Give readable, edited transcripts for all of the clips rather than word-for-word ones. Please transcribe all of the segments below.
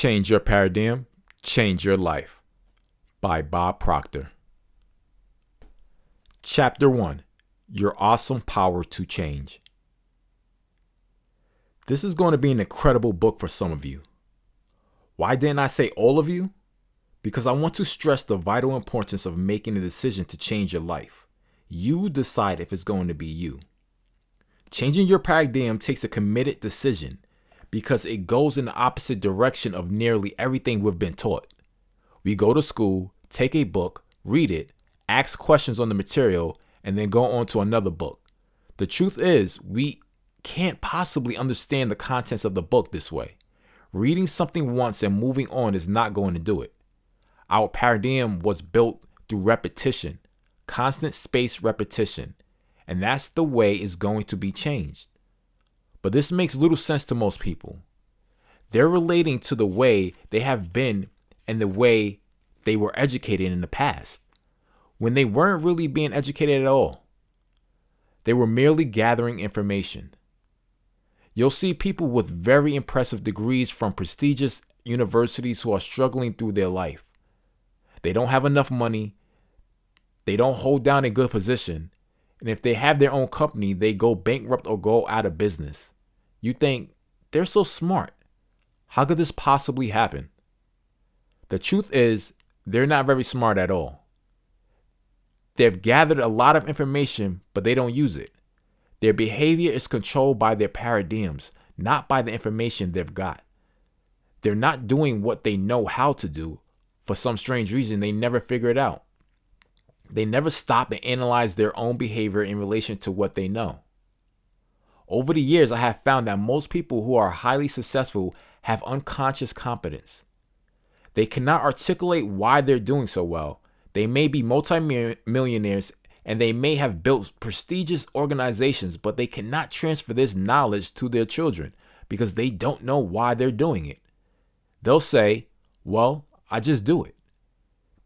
Change Your Paradigm, Change Your Life by Bob Proctor. Chapter 1, Your Awesome Power to Change. This is going to be an incredible book for some of you. Why didn't I say all of you? Because I want to stress the vital importance of making a decision to change your life. You decide if it's going to be you. Changing your paradigm takes a committed decision because it goes in the opposite direction of nearly everything we've been taught. We go to school, take a book, read it, ask questions on the material, and then go on to another book. The truth is, we can't possibly understand the contents of the book this way. Reading something once and moving on is not going to do it. Our paradigm was built through repetition, constant spaced repetition, and that's the way it's going to be changed. But this makes little sense to most people. They're relating to the way they have been and the way they were educated in the past, when they weren't really being educated at all. They were merely gathering information. You'll see people with very impressive degrees from prestigious universities who are struggling through their life. They don't have enough money. They don't hold down a good position. And if they have their own company, they go bankrupt or go out of business. You think, they're so smart. How could this possibly happen? The truth is, they're not very smart at all. They've gathered a lot of information, but they don't use it. Their behavior is controlled by their paradigms, not by the information they've got. They're not doing what they know how to do. For some strange reason, they never figure it out. They never stop and analyze their own behavior in relation to what they know. Over the years, I have found that most people who are highly successful have unconscious competence. They cannot articulate why they're doing so well. They may be multimillionaires and they may have built prestigious organizations, but they cannot transfer this knowledge to their children because they don't know why they're doing it. They'll say, well, I just do it.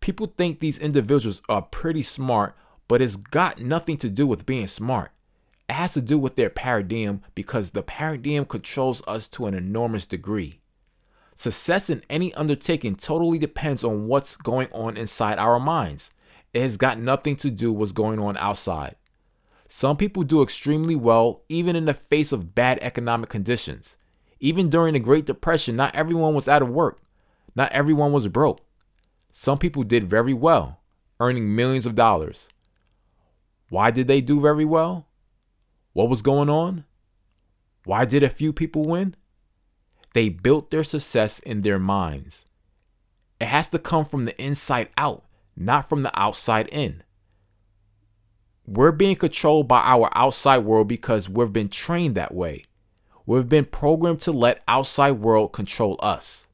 People think these individuals are pretty smart, but it's got nothing to do with being smart. It has to do with their paradigm because the paradigm controls us to an enormous degree. Success in any undertaking totally depends on what's going on inside our minds. It has got nothing to do with what's going on outside. Some people do extremely well even in the face of bad economic conditions. Even during the Great Depression, not everyone was out of work. Not everyone was broke. Some people did very well, earning millions of dollars. Why did they do very well? What was going on? Why did a few people win? They built their success in their minds. It has to come from the inside out, not from the outside in. We're being controlled by our outside world because we've been trained that way. We've been programmed to let outside world control us.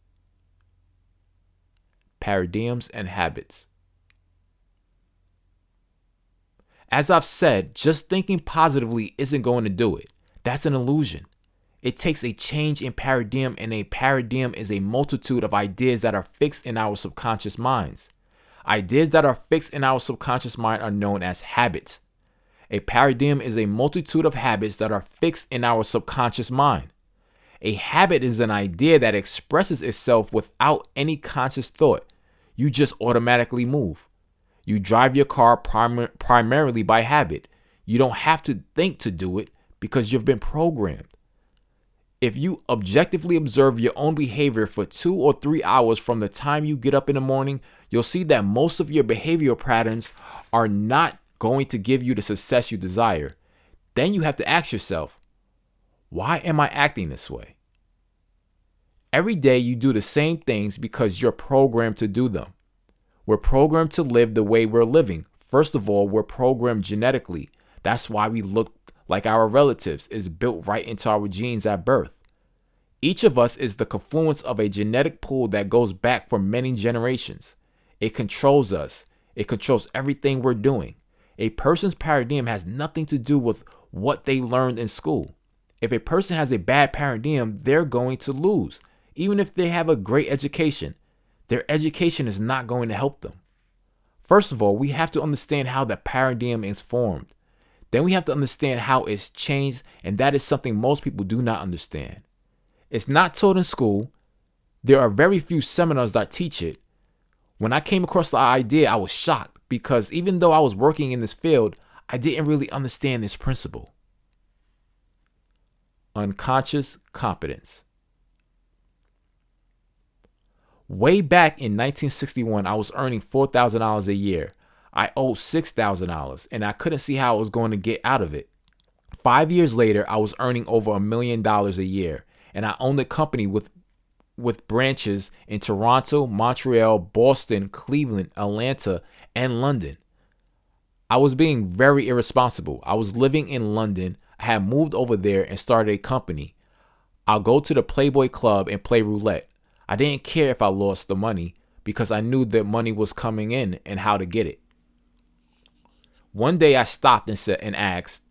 Paradigms and habits. As I've said, just thinking positively isn't going to do it. That's an illusion. It takes a change in paradigm, and a paradigm is a multitude of ideas that are fixed in our subconscious minds. Ideas that are fixed in our subconscious mind are known as habits. A paradigm is a multitude of habits that are fixed in our subconscious mind. A habit is an idea that expresses itself without any conscious thought. You just automatically move. You drive your car primarily by habit. You don't have to think to do it because you've been programmed. If you objectively observe your own behavior for 2 or 3 hours from the time you get up in the morning, you'll see that most of your behavioral patterns are not going to give you the success you desire. Then you have to ask yourself, why am I acting this way? Every day you do the same things because you're programmed to do them. We're programmed to live the way we're living. First of all, we're programmed genetically. That's why we look like our relatives. It's built right into our genes at birth. Each of us is the confluence of a genetic pool that goes back for many generations. It controls us. It controls everything we're doing. A person's paradigm has nothing to do with what they learned in school. If a person has a bad paradigm, they're going to lose. Even if they have a great education, their education is not going to help them. First of all, we have to understand how the paradigm is formed. Then we have to understand how it's changed, and that is something most people do not understand. It's not taught in school. There are very few seminars that teach it. When I came across the idea, I was shocked because even though I was working in this field, I didn't really understand this principle. Unconscious competence. Way back in 1961, I was earning $4,000 a year. I owed $6,000 and I couldn't see how I was going to get out of it. 5 years later, I was earning over $1 million a year, and I owned a company with branches in Toronto, Montreal, Boston, Cleveland, Atlanta, and London. I was being very irresponsible. I was living in London. I had moved over there and started a company. I'll go to the Playboy Club and play roulette. I didn't care if I lost the money because I knew that money was coming in and how to get it. One day I stopped and asked,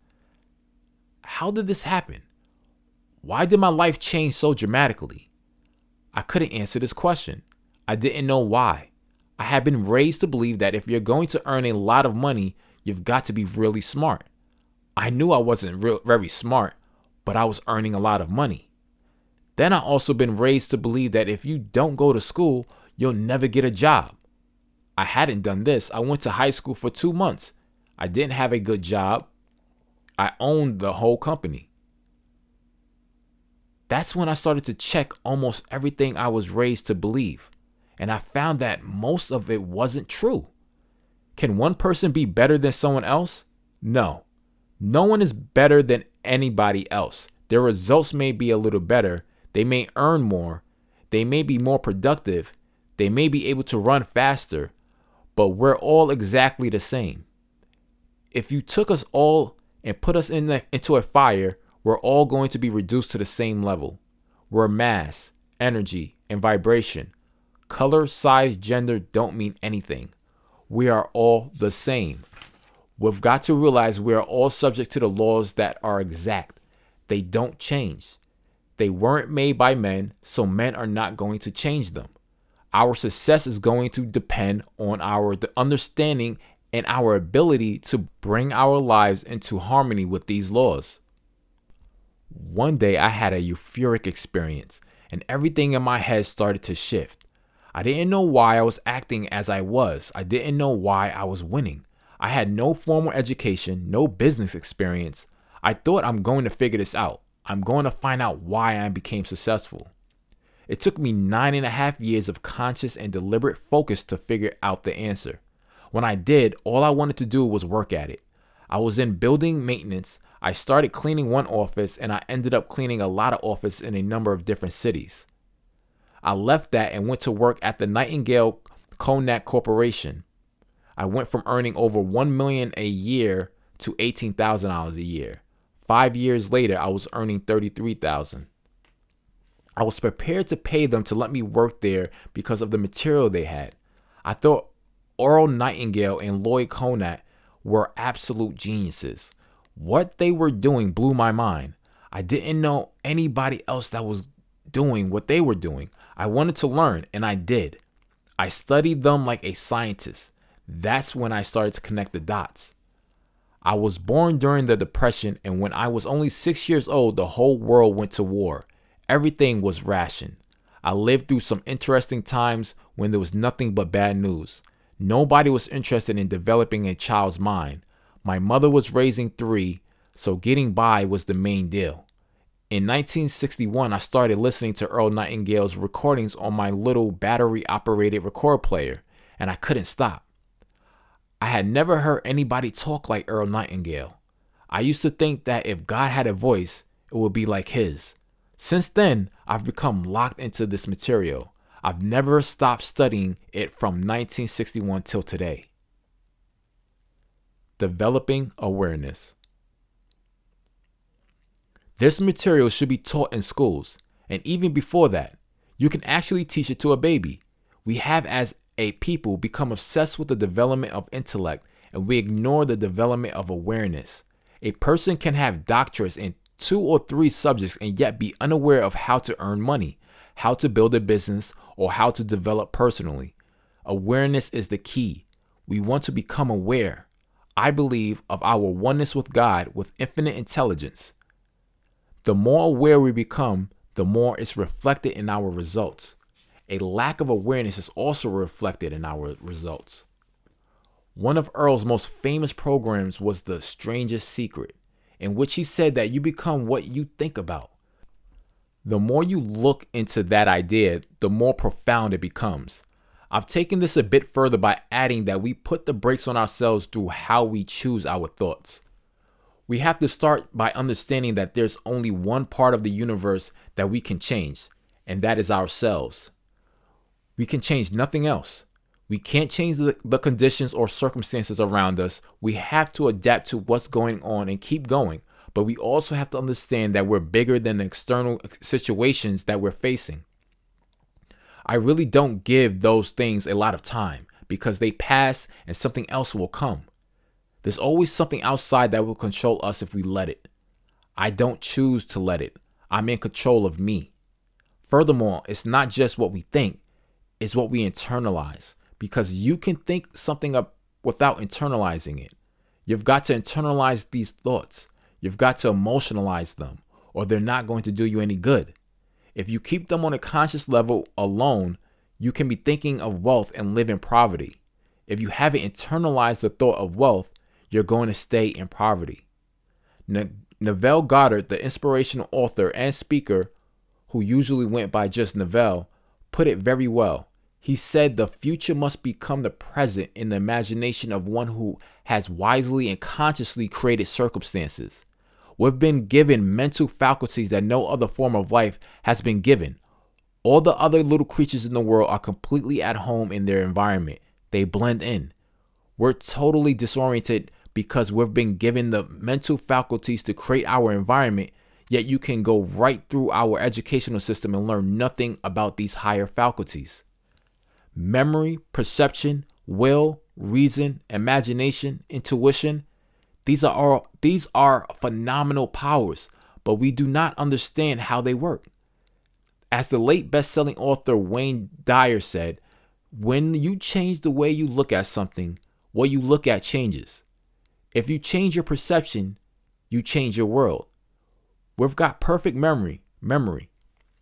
how did this happen? Why did my life change so dramatically? I couldn't answer this question. I didn't know why. I had been raised to believe that if you're going to earn a lot of money, you've got to be really smart. I knew I wasn't very smart, but I was earning a lot of money. Then I also been raised to believe that if you don't go to school, you'll never get a job. I hadn't done this. I went to high school for 2 months. I didn't have a good job. I owned the whole company. That's when I started to check almost everything I was raised to believe. And I found that most of it wasn't true. Can one person be better than someone else? No. No one is better than anybody else. Their results may be a little better. They may earn more. They may be more productive. They may be able to run faster. But we're all exactly the same. If you took us all and put us into a fire, we're all going to be reduced to the same level. We're mass, energy, and vibration. Color, size, gender don't mean anything. We are all the same. We've got to realize we are all subject to the laws that are exact. They don't change. They weren't made by men, so men are not going to change them. Our success is going to depend on our understanding and our ability to bring our lives into harmony with these laws. One day I had a euphoric experience and everything in my head started to shift. I didn't know why I was acting as I was. I didn't know why I was winning. I had no formal education, no business experience. I thought I'm going to figure this out. I'm going to find out why I became successful. It took me 9.5 years of conscious and deliberate focus to figure out the answer. When I did, all I wanted to do was work at it. I was in building maintenance. I started cleaning one office and I ended up cleaning a lot of offices in a number of different cities. I left that and went to work at the Nightingale Cognac Corporation. I went from earning over $1 million a year to $18,000 a year. 5 years later, I was earning $33,000. I was prepared to pay them to let me work there because of the material they had. I thought Earl Nightingale and Lloyd Cognac were absolute geniuses. What they were doing blew my mind. I didn't know anybody else that was doing what they were doing. I wanted to learn, and I did. I studied them like a scientist. That's when I started to connect the dots. I was born during the Depression, and when I was only 6 years old, the whole world went to war. Everything was rationed. I lived through some interesting times when there was nothing but bad news. Nobody was interested in developing a child's mind. My mother was raising 3, so getting by was the main deal. In 1961, I started listening to Earl Nightingale's recordings on my little battery-operated record player, and I couldn't stop. I had never heard anybody talk like Earl Nightingale. I used to think that if God had a voice, it would be like his. Since then, I've become locked into this material. I've never stopped studying it from 1961 till today. Developing awareness. This material should be taught in schools, and even before that, you can actually teach it to a baby. We have as a people become obsessed with the development of intellect, and we ignore the development of awareness. A person can have doctorates in 2 or 3 subjects and yet be unaware of how to earn money, how to build a business, or how to develop personally. Awareness is the key. We want to become aware, I believe, of our oneness with God with infinite intelligence. The more aware we become, the more it's reflected in our results. a lack of awareness is also reflected in our results. One of Earl's most famous programs was The Strangest Secret, in which he said that you become what you think about. The more you look into that idea, the more profound it becomes. I've taken this a bit further by adding that we put the brakes on ourselves through how we choose our thoughts. We have to start by understanding that there's only one part of the universe that we can change, and that is ourselves. We can change nothing else. We can't change the conditions or circumstances around us. We have to adapt to what's going on and keep going. But we also have to understand that we're bigger than the external situations that we're facing. I really don't give those things a lot of time because they pass and something else will come. There's always something outside that will control us if we let it. I don't choose to let it. I'm in control of me. Furthermore, it's not just what we think, it's what we internalize. Because you can think something up without internalizing it. You've got to internalize these thoughts. You've got to emotionalize them, or they're not going to do you any good. If you keep them on a conscious level alone, you can be thinking of wealth and live in poverty. If you haven't internalized the thought of wealth, you're going to stay in poverty. Neville Goddard, the inspirational author and speaker, who usually went by just Neville, put it very well. He said the future must become the present in the imagination of one who has wisely and consciously created circumstances. We've been given mental faculties that no other form of life has been given. All the other little creatures in the world are completely at home in their environment. They blend in. We're totally disoriented because we've been given the mental faculties to create our environment, yet you can go right through our educational system and learn nothing about these higher faculties. Memory, perception, will, reason, imagination, intuition, these are phenomenal powers, but we do not understand how they work. As the late best-selling author Wayne Dyer said, when you change the way you look at something, what you look at changes. If you change your perception, you change your world. We've got perfect memory.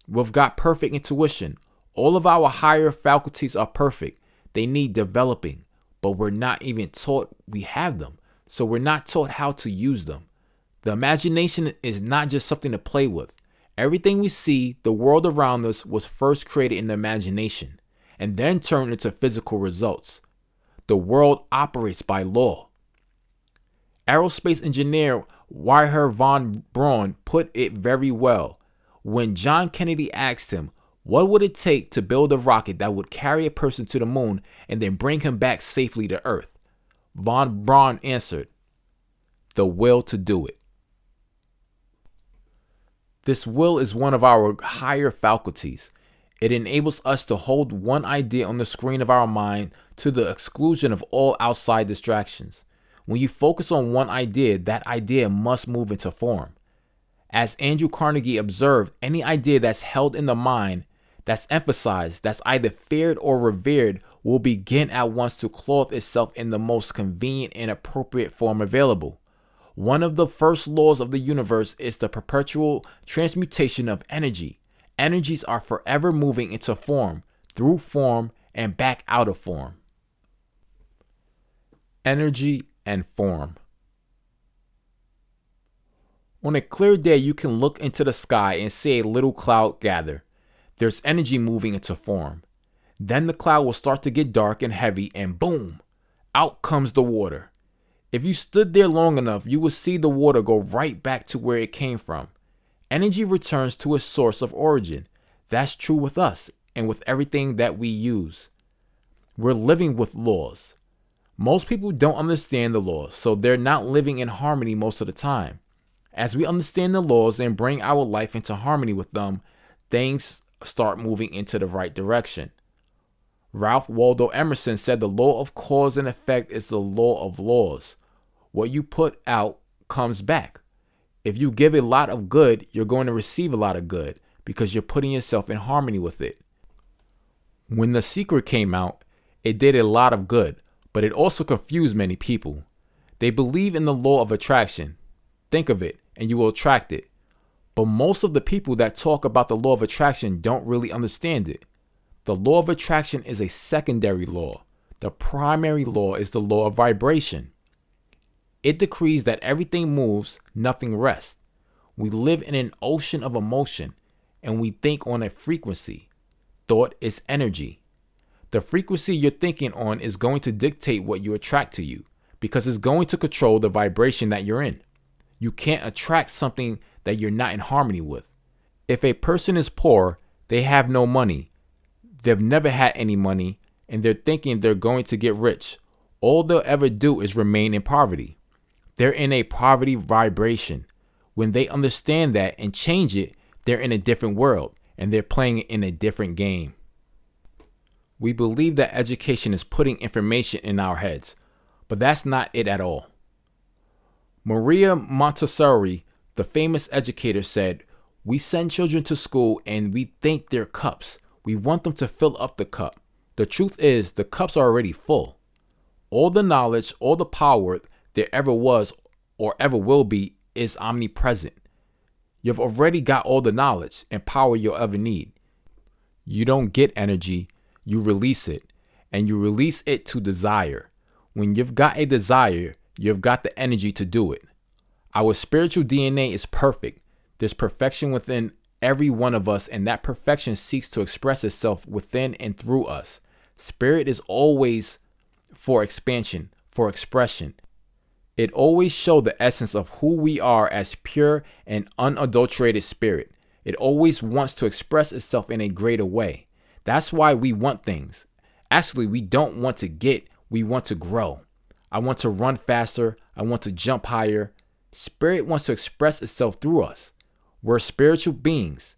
We've got perfect intuition. All of our higher faculties are perfect. They need developing, but we're not even taught we have them. So we're not taught how to use them. The imagination is not just something to play with. Everything we see, the world around us, was first created in the imagination and then turned into physical results. The world operates by law. Aerospace engineer Wiener von Braun put it very well. When John Kennedy asked him, what would it take to build a rocket that would carry a person to the moon and then bring him back safely to Earth? Von Braun answered, the will to do it. This will is one of our higher faculties. It enables us to hold one idea on the screen of our mind to the exclusion of all outside distractions. When you focus on one idea, that idea must move into form. As Andrew Carnegie observed, any idea that's held in the mind, that's emphasized, that's either feared or revered, will begin at once to clothe itself in the most convenient and appropriate form available. One of the first laws of the universe is the perpetual transmutation of energy. Energies are forever moving into form, through form, and back out of form. Energy and form. On a clear day, you can look into the sky and see a little cloud gather. There's energy moving into form. Then the cloud will start to get dark and heavy, and boom, out comes the water. If you stood there long enough, you would see the water go right back to where it came from. Energy returns to its source of origin. That's true with us and with everything that we use. We're living with laws. Most people don't understand the laws, so they're not living in harmony most of the time. As we understand the laws and bring our life into harmony with them, things start moving into the right direction. Ralph Waldo Emerson said the law of cause and effect is the law of laws. What you put out comes back. If you give a lot of good, you're going to receive a lot of good because you're putting yourself in harmony with it. When The Secret came out, it did a lot of good, but it also confused many people. They believe in the law of attraction. Think of it, and you will attract it. But most of the people that talk about the law of attraction don't really understand it. The The law of attraction is a secondary law. The primary law is the law of vibration. It decrees that everything moves, nothing rests. We live in an ocean of emotion, and we think on a frequency. Thought is energy. The frequency you're thinking on is going to dictate what you attract to you, because it's going to control the vibration that you're in. You can't attract something that you're not in harmony with. If a person is poor, they have no money. They've never had any money, and they're thinking they're going to get rich. All they'll ever do is remain in poverty. They're in a poverty vibration. When they understand that and change it, they're in a different world, and they're playing in a different game. We believe that education is putting information in our heads, but that's not it at all. Maria Montessori, the famous educator, said, "We send children to school and we think they're cups. We want them to fill up the cup. The truth is, the cups are already full. All the knowledge, all the power there ever was or ever will be is omnipresent. You've already got all the knowledge and power you'll ever need. You don't get energy, you release it, and you release it to desire. When you've got a desire, you've got the energy to do it. Our spiritual DNA is perfect. There's perfection within every one of us, and that perfection seeks to express itself within and through us. Spirit is always for expansion, for expression. It always shows the essence of who we are as pure and unadulterated spirit. It always wants to express itself in a greater way. That's why we want things. Actually, we don't want to get, we want to grow. I want to run faster. I want to jump higher. Spirit wants to express itself through us. We're spiritual beings.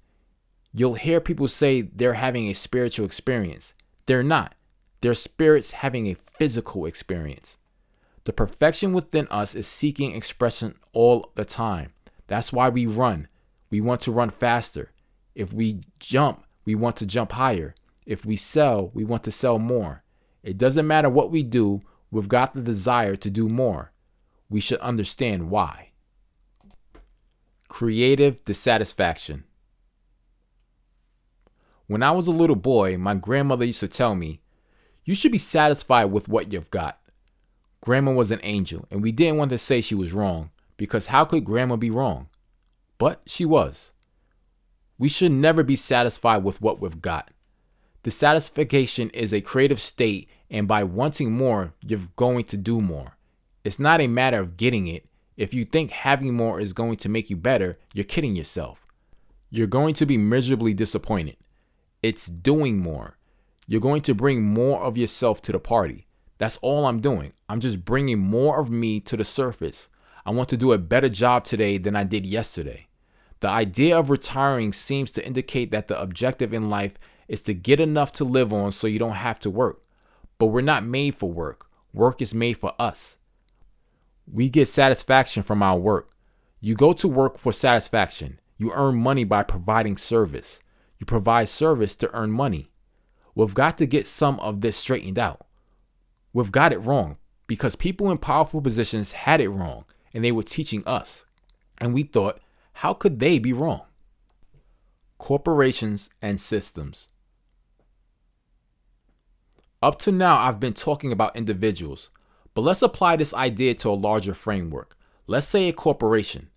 You'll hear people say they're having a spiritual experience. They're not. They're spirits having a physical experience. The perfection within us is seeking expression all the time. That's why we run. We want to run faster. If we jump, we want to jump higher. If we sell, we want to sell more. It doesn't matter what we do, we've got the desire to do more. We should understand why. Creative dissatisfaction. When I was a little boy, my grandmother used to tell me, "You should be satisfied with what you've got." Grandma was an angel, and we didn't want to say she was wrong, because how could Grandma be wrong? But she was. We should never be satisfied with what we've got. Dissatisfaction is a creative state, and by wanting more, you're going to do more. It's not a matter of getting it. If you think having more is going to make you better, you're kidding yourself. You're going to be miserably disappointed. It's doing more. You're going to bring more of yourself to the party. That's all I'm doing. I'm just bringing more of me to the surface. I want to do a better job today than I did yesterday. The idea of retiring seems to indicate that the objective in life is to get enough to live on so you don't have to work. But we're not made for work. Work is made for us. We get satisfaction from our work. You go to work for satisfaction. You earn money by providing service. You provide service to earn money. We've got to get some of this straightened out. We've got it wrong because people in powerful positions had it wrong and they were teaching us. And we thought, how could they be wrong? Corporations and systems. Up to now, I've been talking about individuals, but let's apply this idea to a larger framework. Let's say a corporation.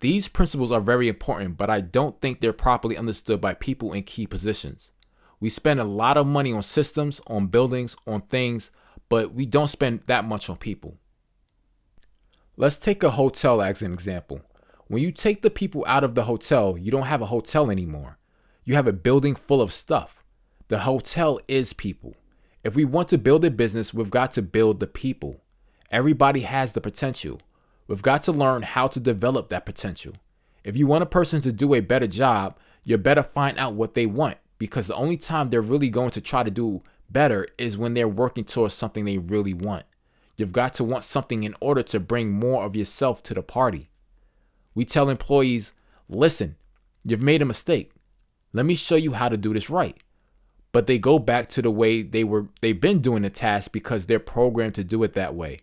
These principles are very important, but I don't think they're properly understood by people in key positions. We spend a lot of money on systems, on buildings, on things, but we don't spend that much on people. Let's take a hotel as an example. When you take the people out of the hotel, you don't have a hotel anymore. You have a building full of stuff. The hotel is people. If we want to build a business, we've got to build the people. Everybody has the potential. We've got to learn how to develop that potential. If you want a person to do a better job, you better find out what they want, because the only time they're really going to try to do better is when they're working towards something they really want. You've got to want something in order to bring more of yourself to the party. We tell employees, listen, you've made a mistake. Let me show you how to do this right. But they go back to the way they've been doing the task because they're programmed to do it that way.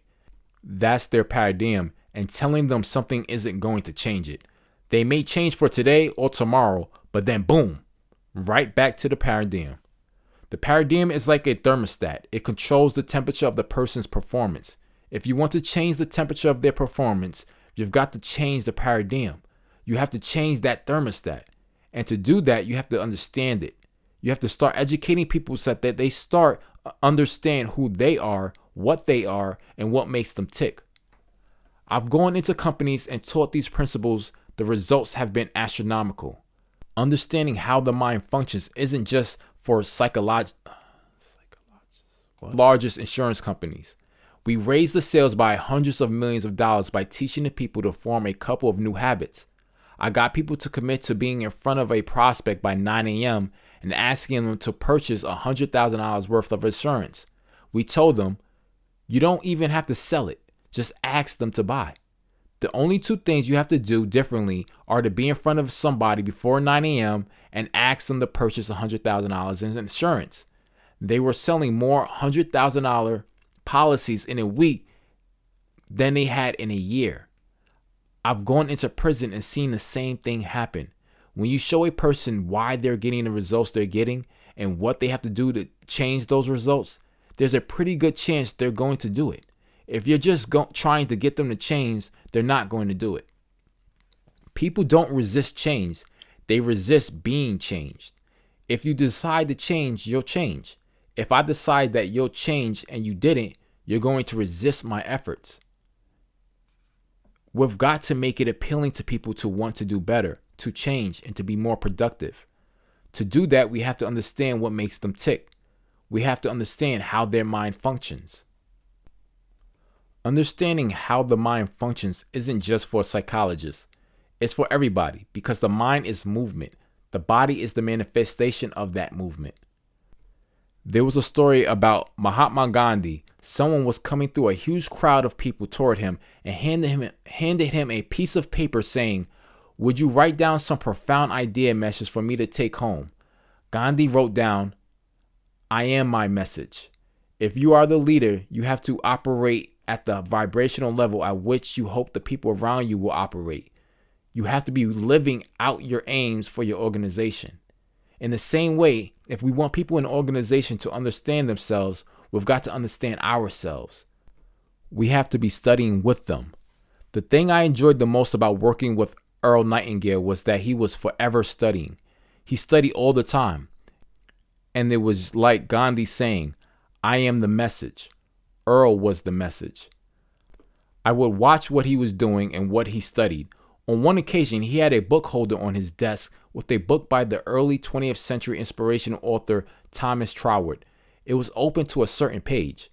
That's their paradigm, and telling them something isn't going to change it. They may change for today or tomorrow, but then boom, right back to the paradigm. The paradigm is like a thermostat. It controls the temperature of the person's performance. If you want to change the temperature of their performance, you've got to change the paradigm. You have to change that thermostat. And to do that, you have to understand it. You have to start educating people so that they start understand who they are, what they are, and what makes them tick. I've gone into companies and taught these principles. The results have been astronomical. Understanding how the mind functions isn't just for largest insurance companies. We raise the sales by hundreds of millions of dollars by teaching the people to form a couple of new habits. I got people to commit to being in front of a prospect by 9 a.m. and asking them to purchase $100,000 worth of insurance. We told them, you don't even have to sell it. Just ask them to buy. The only two things you have to do differently are to be in front of somebody before 9 a.m. and ask them to purchase $100,000 in insurance. They were selling more $100,000 policies in a week than they had in a year. I've gone into prison and seen the same thing happen. When you show a person why they're getting the results they're getting and what they have to do to change those results, there's a pretty good chance they're going to do it. If you're just trying to get them to change, they're not going to do it. People don't resist change. They resist being changed. If you decide to change, you'll change. If I decide that you'll change and you didn't, you're going to resist my efforts. We've got to make it appealing to people to want to do better, to change, and to be more productive. To do that, we have to understand what makes them tick. We have to understand how their mind functions. Understanding how the mind functions isn't just for psychologists. It's for everybody because the mind is movement. The body is the manifestation of that movement. There was a story about Mahatma Gandhi. Someone was coming through a huge crowd of people toward him and handed him a piece of paper saying, "Would you write down some profound idea message for me to take home?" Gandhi wrote down, "I am my message." If you are the leader, you have to operate at the vibrational level at which you hope the people around you will operate. You have to be living out your aims for your organization. In the same way, if we want people in an organization to understand themselves, we've got to understand ourselves. We have to be studying with them. The thing I enjoyed the most about working with Earl Nightingale was that he was forever studying. He studied all the time. And it was like Gandhi saying, "I am the message." Earl was the message. I would watch what he was doing and what he studied. On one occasion, he had a book holder on his desk with a book by the early 20th century inspirational author Thomas Troward. It was open to a certain page.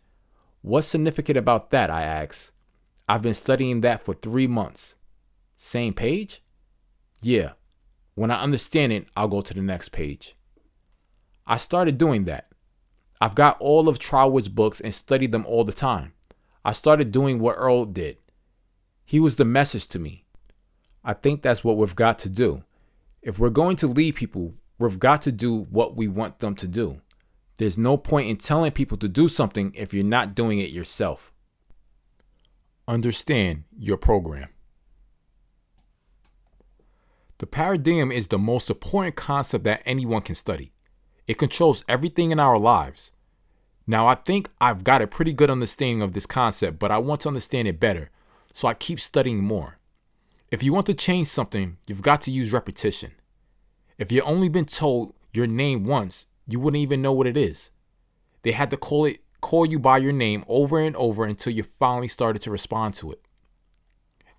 "What's significant about that?" I asked. "I've been studying that for 3 months." "Same page?" "Yeah. When I understand it, I'll go to the next page." I started doing that. I've got all of Troward's books and studied them all the time. I started doing what Earl did. He was the message to me. I think that's what we've got to do. If we're going to lead people, we've got to do what we want them to do. There's no point in telling people to do something if you're not doing it yourself. Understand your program. The paradigm is the most important concept that anyone can study. It controls everything in our lives. Now, I think I've got a pretty good understanding of this concept, but I want to understand it better, so I keep studying more. If you want to change something, you've got to use repetition. If you've only been told your name once, you wouldn't even know what it is. They had to call you by your name over and over until you finally started to respond to it.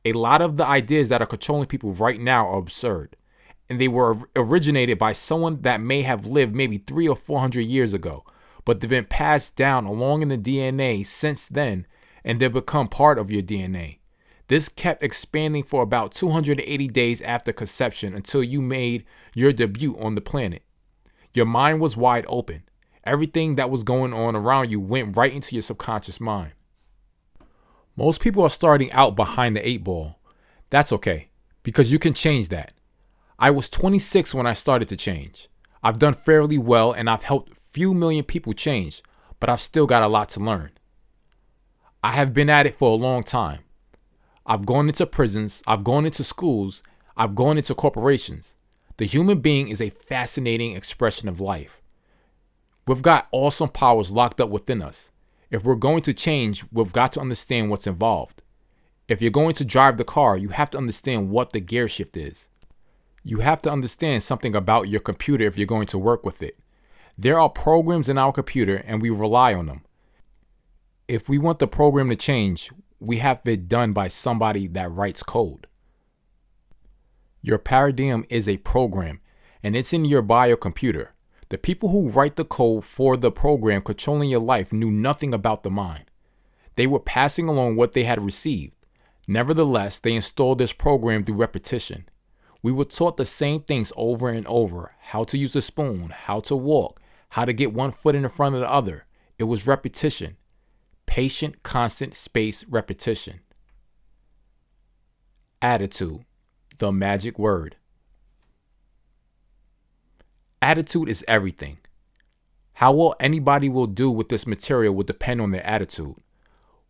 A lot of the ideas that are controlling people right now are absurd, and they were originated by someone that may have lived maybe 300 or 400 years ago, but they've been passed down along in the DNA since then, and they've become part of your DNA. This kept expanding for about 280 days after conception until you made your debut on the planet. Your mind was wide open. Everything that was going on around you went right into your subconscious mind. Most people are starting out behind the 8 ball. That's okay, because you can change that. I was 26 when I started to change. I've done fairly well and I've helped few million people change, but I've still got a lot to learn. I have been at it for a long time. I've gone into prisons, I've gone into schools, I've gone into corporations. The human being is a fascinating expression of life. We've got awesome powers locked up within us. If we're going to change, we've got to understand what's involved. If you're going to drive the car, you have to understand what the gear shift is. You have to understand something about your computer if you're going to work with it. There are programs in our computer and we rely on them. If we want the program to change, we have it done by somebody that writes code. Your paradigm is a program and it's in your biocomputer. The people who write the code for the program controlling your life knew nothing about the mind. They were passing along what they had received. Nevertheless, they installed this program through repetition. We were taught the same things over and over: how to use a spoon, how to walk, how to get one foot in front of the other. It was repetition. Patient, constant, spaced repetition. Attitude, the magic word. Attitude is everything. How well anybody will do with this material will depend on their attitude,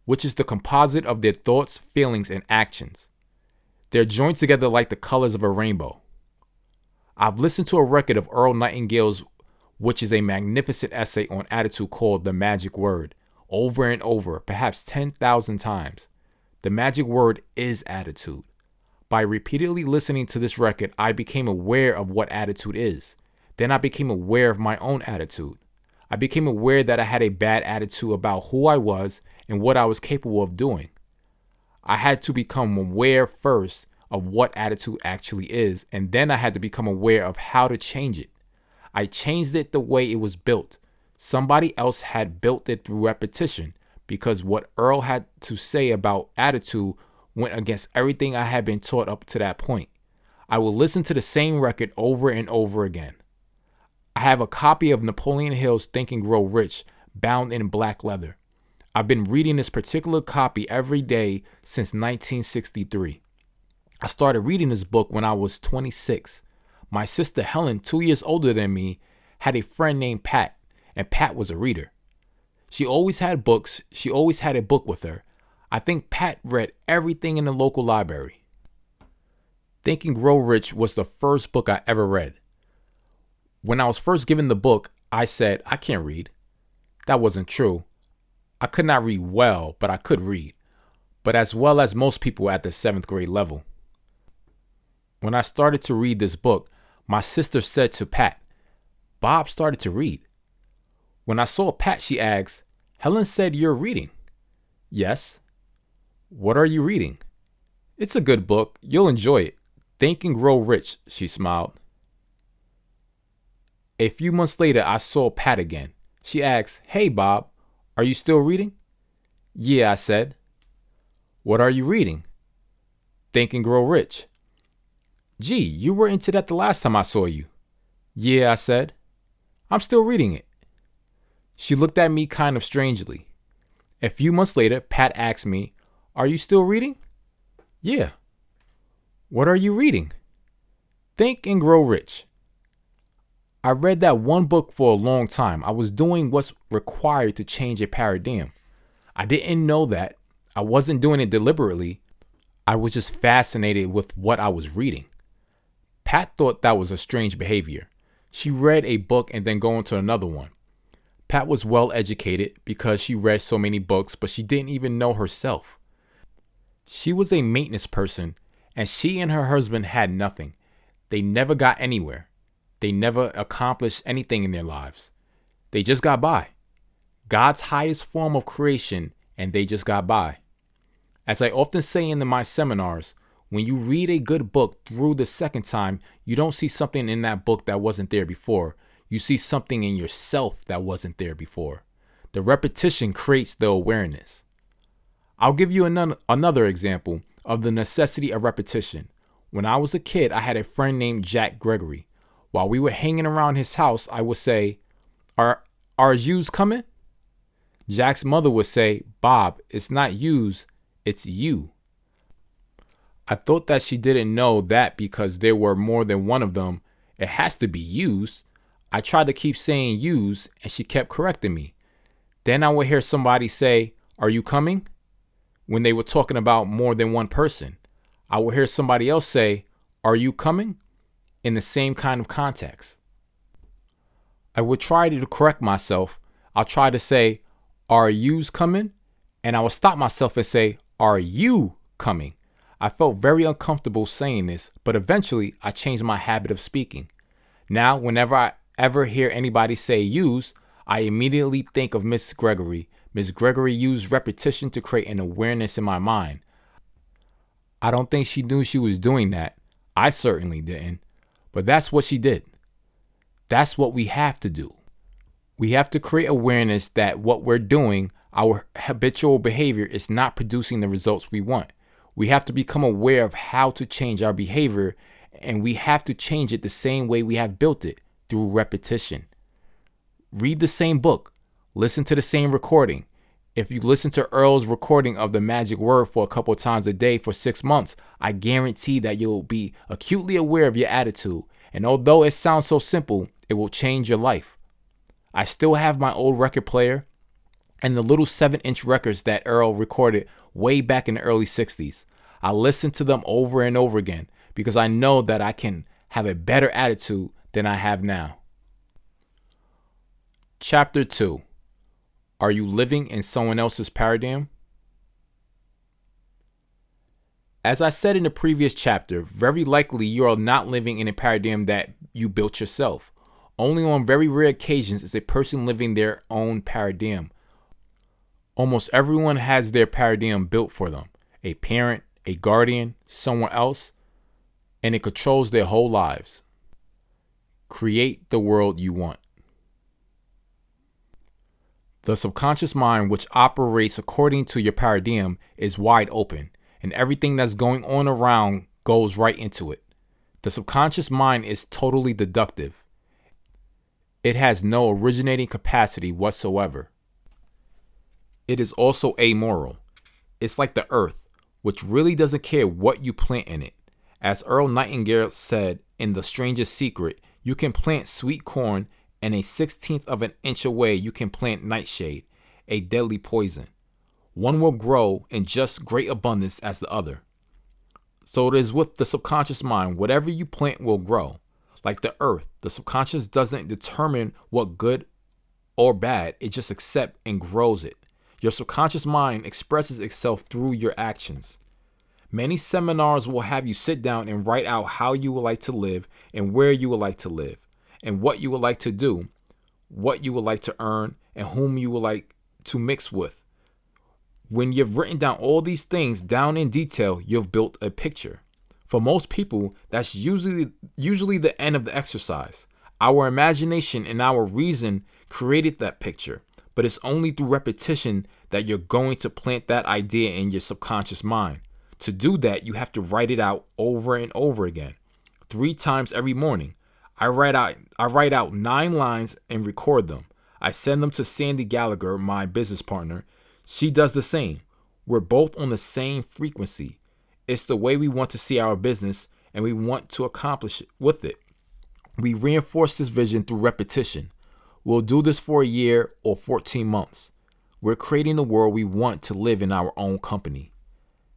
which is the composite of their thoughts, feelings, and actions. They're joined together like the colors of a rainbow. I've listened to a record of Earl Nightingale's, which is a magnificent essay on attitude called The Magic Word, over and over, perhaps 10,000 times. The magic word is attitude. By repeatedly listening to this record, I became aware of what attitude is. Then I became aware of my own attitude. I became aware that I had a bad attitude about who I was and what I was capable of doing. I had to become aware first of what attitude actually is, and then I had to become aware of how to change it. I changed it the way it was built. Somebody else had built it through repetition, because what Earl had to say about attitude went against everything I had been taught up to that point. I will listen to the same record over and over again. I have a copy of Napoleon Hill's Think and Grow Rich bound in black leather. I've been reading this particular copy every day since 1963. I started reading this book when I was 26. My sister Helen, 2 years older than me, had a friend named Pat, and Pat was a reader. She always had books. She always had a book with her. I think Pat read everything in the local library. Think and Grow Rich was the first book I ever read. When I was first given the book, I said, I can't read. That wasn't true. I could not read well, but I could read, but as well as most people at the 7th grade level. When I started to read this book, my sister said to Pat, Bob started to read. When I saw Pat, she asked, Helen said you're reading. Yes. What are you reading? It's a good book. You'll enjoy it. Think and Grow Rich, she smiled. A few months later, I saw Pat again. She asked, Hey, Bob, are you still reading? Yeah, I said. What are you reading? Think and Grow Rich. Gee, you were into that the last time I saw you. Yeah, I said. I'm still reading it. She looked at me kind of strangely. A few months later, Pat asked me, Are you still reading? Yeah. What are you reading? Think and Grow Rich. I read that one book for a long time. I was doing what's required to change a paradigm. I didn't know that. I wasn't doing it deliberately. I was just fascinated with what I was reading. Pat thought that was a strange behavior. She read a book and then go on to another one. Pat was well educated because she read so many books, but she didn't even know herself. She was a maintenance person, and she and her husband had nothing. They never got anywhere. They never accomplished anything in their lives. They just got by. God's highest form of creation, and they just got by. As I often say in my seminars, when you read a good book through the second time, you don't see something in that book that wasn't there before. You see something in yourself that wasn't there before. The repetition creates the awareness. I'll give you another example of the necessity of repetition. When I was a kid, I had a friend named Jack Gregory. While we were hanging around his house, I would say, Are yous coming? Jack's mother would say, Bob, it's not yous, it's you. I thought that she didn't know that because there were more than one of them. It has to be yous. I tried to keep saying yous, and she kept correcting me. Then I would hear somebody say, Are you coming? When they were talking about more than one person. I would hear somebody else say, Are you coming? In the same kind of context. I would try to correct myself. I'll try to say, are yous coming? And I will stop myself and say, are you coming? I felt very uncomfortable saying this, but eventually I changed my habit of speaking. Now, whenever I ever hear anybody say yous, I immediately think of Miss Gregory. Miss Gregory used repetition to create an awareness in my mind. I don't think she knew she was doing that. I certainly didn't. But that's what she did. That's what we have to do. We have to create awareness that what we're doing, our habitual behavior, is not producing the results we want. We have to become aware of how to change our behavior, and we have to change it the same way we have built it, through repetition. Read the same book. Listen to the same recording. If you listen to Earl's recording of the magic word for a couple of times a day for 6 months, I guarantee that you'll be acutely aware of your attitude. And although it sounds so simple, it will change your life. I still have my old record player and the little 7-inch records that Earl recorded way back in the early 60s. I listen to them over and over again because I know that I can have a better attitude than I have now. Chapter 2. Are you living in someone else's paradigm? As I said in the previous chapter, very likely you are not living in a paradigm that you built yourself. Only on very rare occasions is a person living their own paradigm. Almost everyone has their paradigm built for them. A parent, a guardian, someone else, and it controls their whole lives. Create the world you want. The subconscious mind, which operates according to your paradigm, is wide open, and everything that's going on around goes right into it. The subconscious mind is totally deductive. It has no originating capacity whatsoever. It is also amoral. It's like the earth, which really doesn't care what you plant in it. As Earl Nightingale said in The Strangest Secret, you can plant sweet corn, and a 1/16 of an inch away you can plant nightshade, a deadly poison. One will grow in just great abundance as the other. So it is with the subconscious mind. Whatever you plant will grow. Like the earth, the subconscious doesn't determine what good or bad, it just accepts and grows it. Your subconscious mind expresses itself through your actions. Many seminars will have you sit down and write out how you would like to live and where you would like to live, and what you would like to do, what you would like to earn, and whom you would like to mix with. When you've written down all these things down in detail, you've built a picture. For most people, that's usually the end of the exercise. Our imagination and our reason created that picture, but it's only through repetition that you're going to plant that idea in your subconscious mind. To do that, you have to write it out over and over again, 3 times every morning. I write out 9 lines and record them. I send them to Sandy Gallagher, my business partner. She does the same. We're both on the same frequency. It's the way we want to see our business, and we want to accomplish it with it. We reinforce this vision through repetition. We'll do this for a year or 14 months. We're creating the world we want to live in our own company.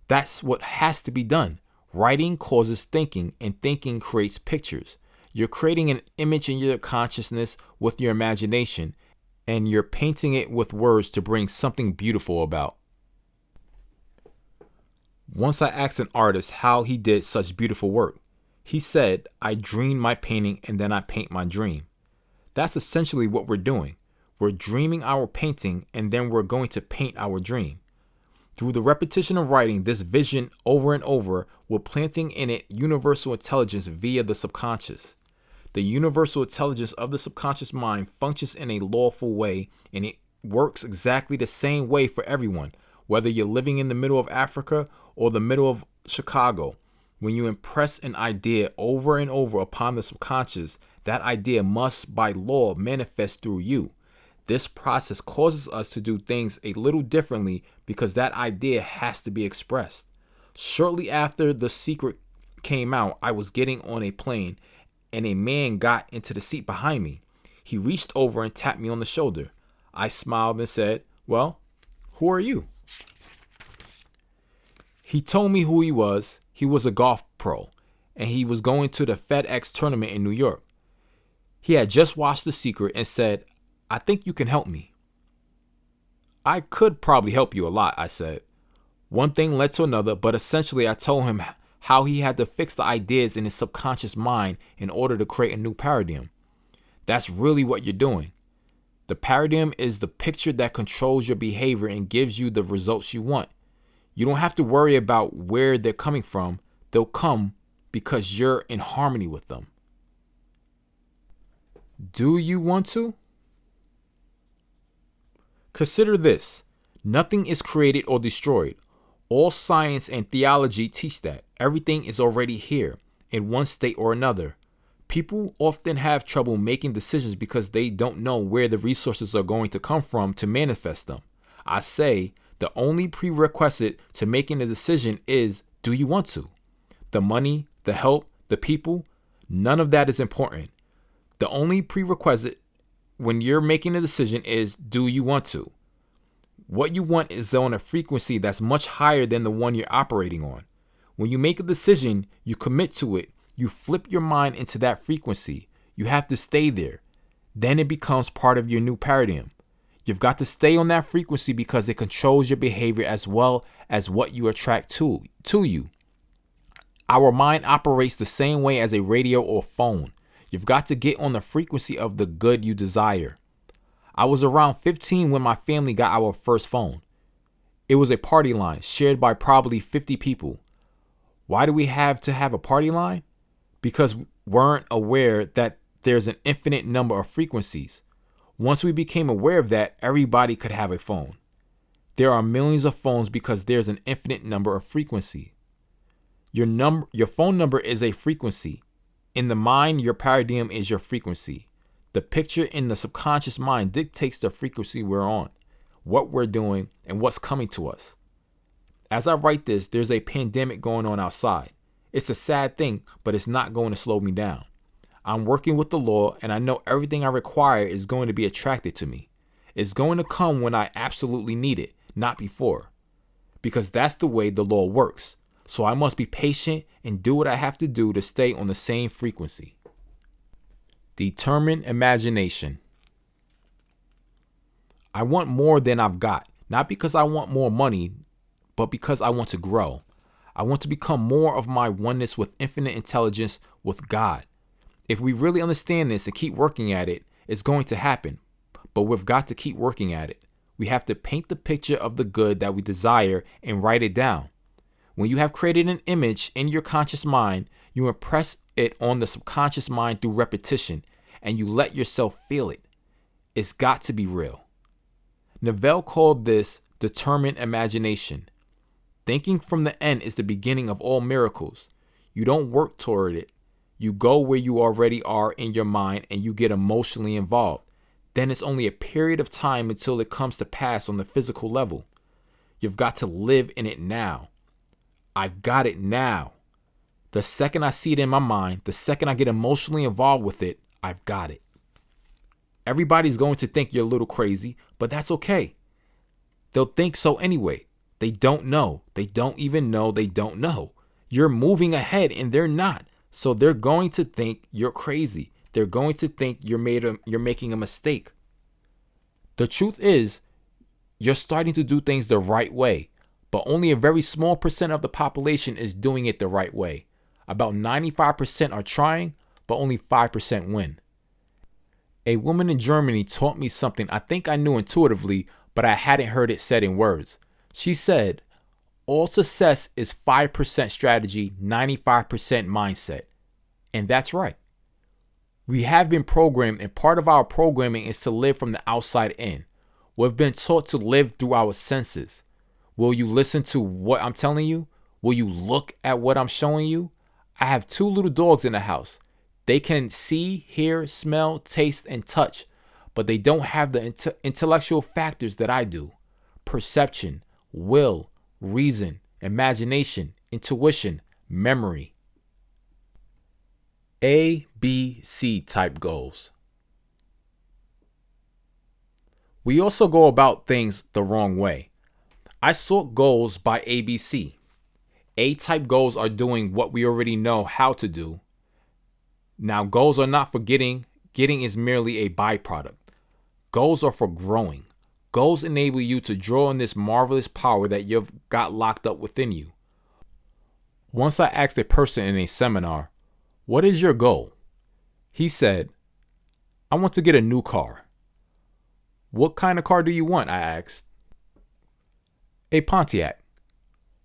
That's what has to be done. Writing causes thinking, and thinking creates pictures. You're creating an image in your consciousness with your imagination, and you're painting it with words to bring something beautiful about. Once I asked an artist how he did such beautiful work. He said, I dream my painting and then I paint my dream. That's essentially what we're doing. We're dreaming our painting and then we're going to paint our dream. Through the repetition of writing this vision over and over, we're planting in it universal intelligence via the subconscious. The universal intelligence of the subconscious mind functions in a lawful way, and it works exactly the same way for everyone, whether you're living in the middle of Africa or the middle of Chicago. When you impress an idea over and over upon the subconscious, that idea must by law manifest through you. This process causes us to do things a little differently because that idea has to be expressed. Shortly after The Secret came out, I was getting on a plane and a man got into the seat behind me. He reached over and tapped me on the shoulder. I smiled and said, well, who are you? He told me who he was. He was a golf pro, and he was going to the FedEx tournament in New York. He had just watched The Secret and said, "I think you can help me." "I could probably help you a lot," I said. One thing led to another, but essentially I told him how he had to fix the ideas in his subconscious mind in order to create a new paradigm. That's really what you're doing. The paradigm is the picture that controls your behavior and gives you the results you want. You don't have to worry about where they're coming from. They'll come because you're in harmony with them. Do you want to? Consider this. Nothing is created or destroyed. All science and theology teach that. Everything is already here, in one state or another. People often have trouble making decisions because they don't know where the resources are going to come from to manifest them. I say the only prerequisite to making a decision is, do you want to? The money, the help, the people, none of that is important. The only prerequisite when you're making a decision is, do you want to? What you want is on a frequency that's much higher than the one you're operating on. When you make a decision, you commit to it, you flip your mind into that frequency. You have to stay there. Then it becomes part of your new paradigm. You've got to stay on that frequency because it controls your behavior as well as what you attract to you. Our mind operates the same way as a radio or phone. You've got to get on the frequency of the good you desire. I was around 15 when my family got our first phone. It was a party line shared by probably 50 people. Why do we have to have a party line? Because we weren't aware that there's an infinite number of frequencies. Once we became aware of that, everybody could have a phone. There are millions of phones because there's an infinite number of frequency. Your phone number is a frequency. In the mind, your paradigm is your frequency. The picture in the subconscious mind dictates the frequency we're on, what we're doing, and what's coming to us. As I write this, there's a pandemic going on outside. It's a sad thing, but it's not going to slow me down. I'm working with the law, and I know everything I require is going to be attracted to me. It's going to come when I absolutely need it, not before. Because that's the way the law works. So I must be patient and do what I have to do to stay on the same frequency. Determined imagination. I want more than I've got, not because I want more money, but because I want to grow. I want to become more of my oneness with infinite intelligence with God. If we really understand this and keep working at it, it's going to happen. But we've got to keep working at it. We have to paint the picture of the good that we desire and write it down. When you have created an image in your conscious mind, you impress it on the subconscious mind through repetition, and you let yourself feel it. It's got to be real. Neville called this determined imagination. Thinking from the end is the beginning of all miracles. You don't work toward it. You go where you already are in your mind and you get emotionally involved. Then it's only a period of time until it comes to pass on the physical level. You've got to live in it now. I've got it now. The second I see it in my mind, the second I get emotionally involved with it, I've got it. Everybody's going to think you're a little crazy, but that's okay. They'll think so anyway. They don't know. They don't even know they don't know. You're moving ahead and they're not. So they're going to think you're crazy. They're going to think you're making a mistake. The truth is, you're starting to do things the right way, but only a very small percent of the population is doing it the right way. About 95% are trying, but only 5% win. A woman in Germany taught me something I think I knew intuitively, but I hadn't heard it said in words. She said, all success is 5% strategy, 95% mindset. And that's right. We have been programmed, and part of our programming is to live from the outside in. We've been taught to live through our senses. Will you listen to what I'm telling you? Will you look at what I'm showing you? I have 2 little dogs in the house. They can see, hear, smell, taste, and touch, but they don't have the intellectual factors that I do. Perception, will, reason, imagination, intuition, memory. A, B, C type goals. We also go about things the wrong way. I sort goals by ABC. A-type goals are doing what we already know how to do. Now, goals are not for getting Getting is merely a byproduct. Goals are for growing. Goals enable you to draw on this marvelous power that you've got locked up within you. Once I asked a person in a seminar, "What is your goal?" He said, "I want to get a new car." "What kind of car do you want?" I asked. "A Pontiac."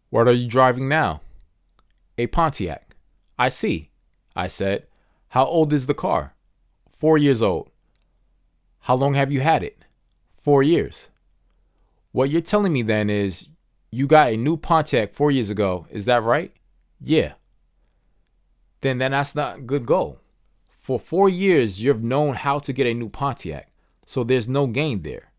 "What are you driving now?" "A Pontiac." "I see," I said. "How old is the car?" 4 years old." "How long have you had it?" 4 years. "What you're telling me then is you got a new Pontiac 4 years ago, is that right?" "Yeah." "Then that's not a good goal. For 4 years, you've known how to get a new Pontiac, so there's no gain there.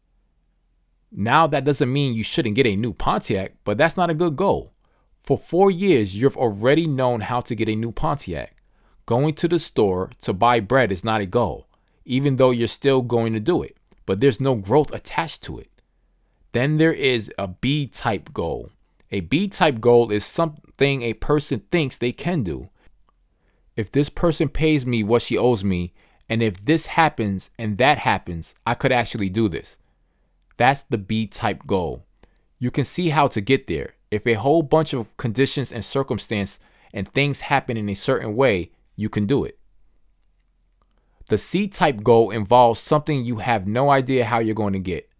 Now, that doesn't mean you shouldn't get a new Pontiac, but that's not a good goal. For 4 years, you've already known how to get a new Pontiac. Going to the store to buy bread is not a goal, even though you're still going to do it, but there's no growth attached to it. Then there is a B-type goal. A B-type goal is something a person thinks they can do. If this person pays me what she owes me, and if this happens and that happens, I could actually do this. That's the B-type goal. You can see how to get there. If a whole bunch of conditions and circumstances and things happen in a certain way, you can do it. The C-type goal involves something you have no idea how you're going to get.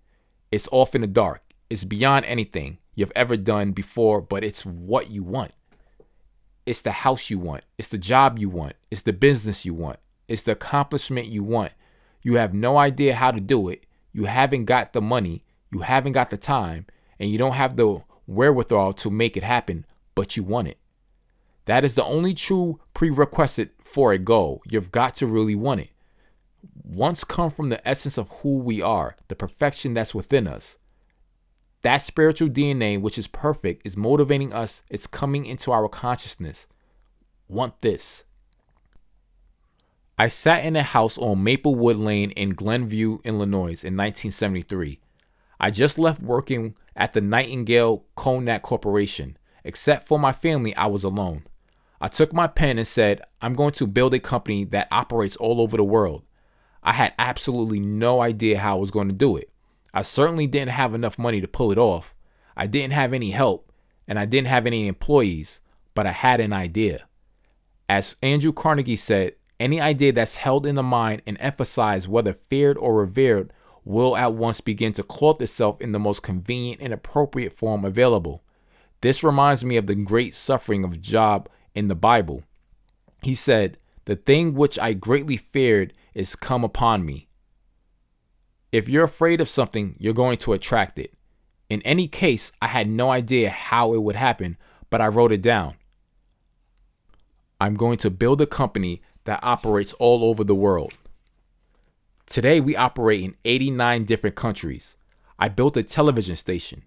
It's off in the dark. It's beyond anything you've ever done before, but it's what you want. It's the house you want. It's the job you want. It's the business you want. It's the accomplishment you want. You have no idea how to do it. You haven't got the money. You haven't got the time. And you don't have the wherewithal to make it happen, but you want it. That is the only true prerequisite for a goal. You've got to really want it. Wants come from the essence of who we are, the perfection that's within us. That spiritual DNA, which is perfect, is motivating us. It's coming into our consciousness. Want this. I sat in a house on Maplewood Lane in Glenview, Illinois in 1973. I just left working at the Nightingale Cognac Corporation. Except for my family, I was alone. I took my pen and said, I'm going to build a company that operates all over the world. I had absolutely no idea how I was going to do it. I certainly didn't have enough money to pull it off. I didn't have any help, and I didn't have any employees, but I had an idea. As Andrew Carnegie said, any idea that's held in the mind and emphasized, whether feared or revered, will at once begin to clothe itself in the most convenient and appropriate form available. This reminds me of the great suffering of Job in the Bible. He said, "The thing which I greatly feared is come upon me." If you're afraid of something, you're going to attract it. In any case, I had no idea how it would happen, but I wrote it down. I'm going to build a company that operates all over the world. Today, we operate in 89 different countries. I built a television station.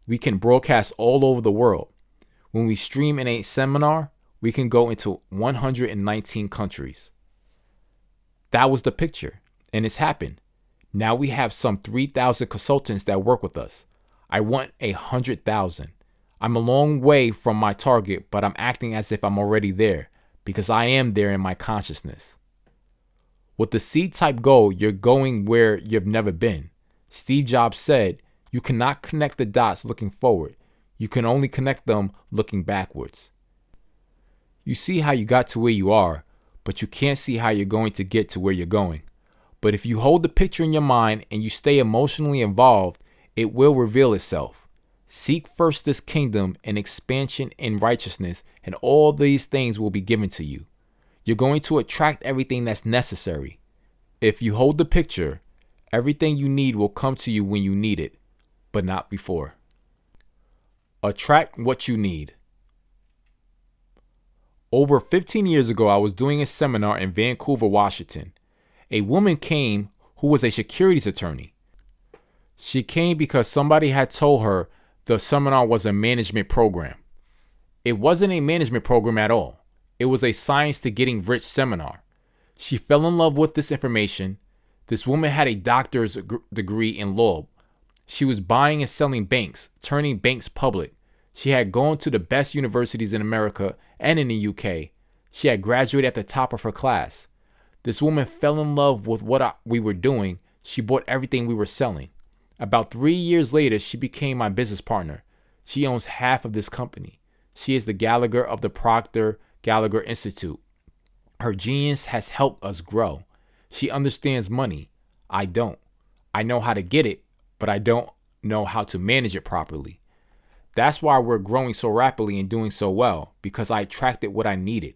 We can broadcast all over the world. When we stream in a seminar, we can go into 119 countries. That was the picture, and it's happened. Now we have some 3,000 consultants that work with us. I want 100,000. I'm a long way from my target, but I'm acting as if I'm already there because I am there in my consciousness. With the C-type goal, you're going where you've never been. Steve Jobs said, you cannot connect the dots looking forward. You can only connect them looking backwards. You see how you got to where you are, but you can't see how you're going to get to where you're going. But if you hold the picture in your mind and you stay emotionally involved, it will reveal itself. Seek first this kingdom and expansion in righteousness, and all these things will be given to you. You're going to attract everything that's necessary. If you hold the picture, everything you need will come to you when you need it, but not before. Attract what you need. Over 15 years ago, I was doing a seminar in Vancouver, Washington. A woman came who was a securities attorney. She came because somebody had told her the seminar was a management program. It wasn't a management program at all. It was a science to getting rich seminar. She fell in love with this information. This woman had a doctor's degree in law. She was buying and selling banks, turning banks public. She had gone to the best universities in America and in the UK. She had graduated at the top of her class. This woman fell in love with what we were doing. She bought everything we were selling. About 3 years later, she became my business partner. She owns half of this company. She is the Gallagher of the Proctor Gallagher Institute. Her genius has helped us grow. She understands money. I don't. I know how to get it, but I don't know how to manage it properly. That's why we're growing so rapidly and doing so well, because I attracted what I needed.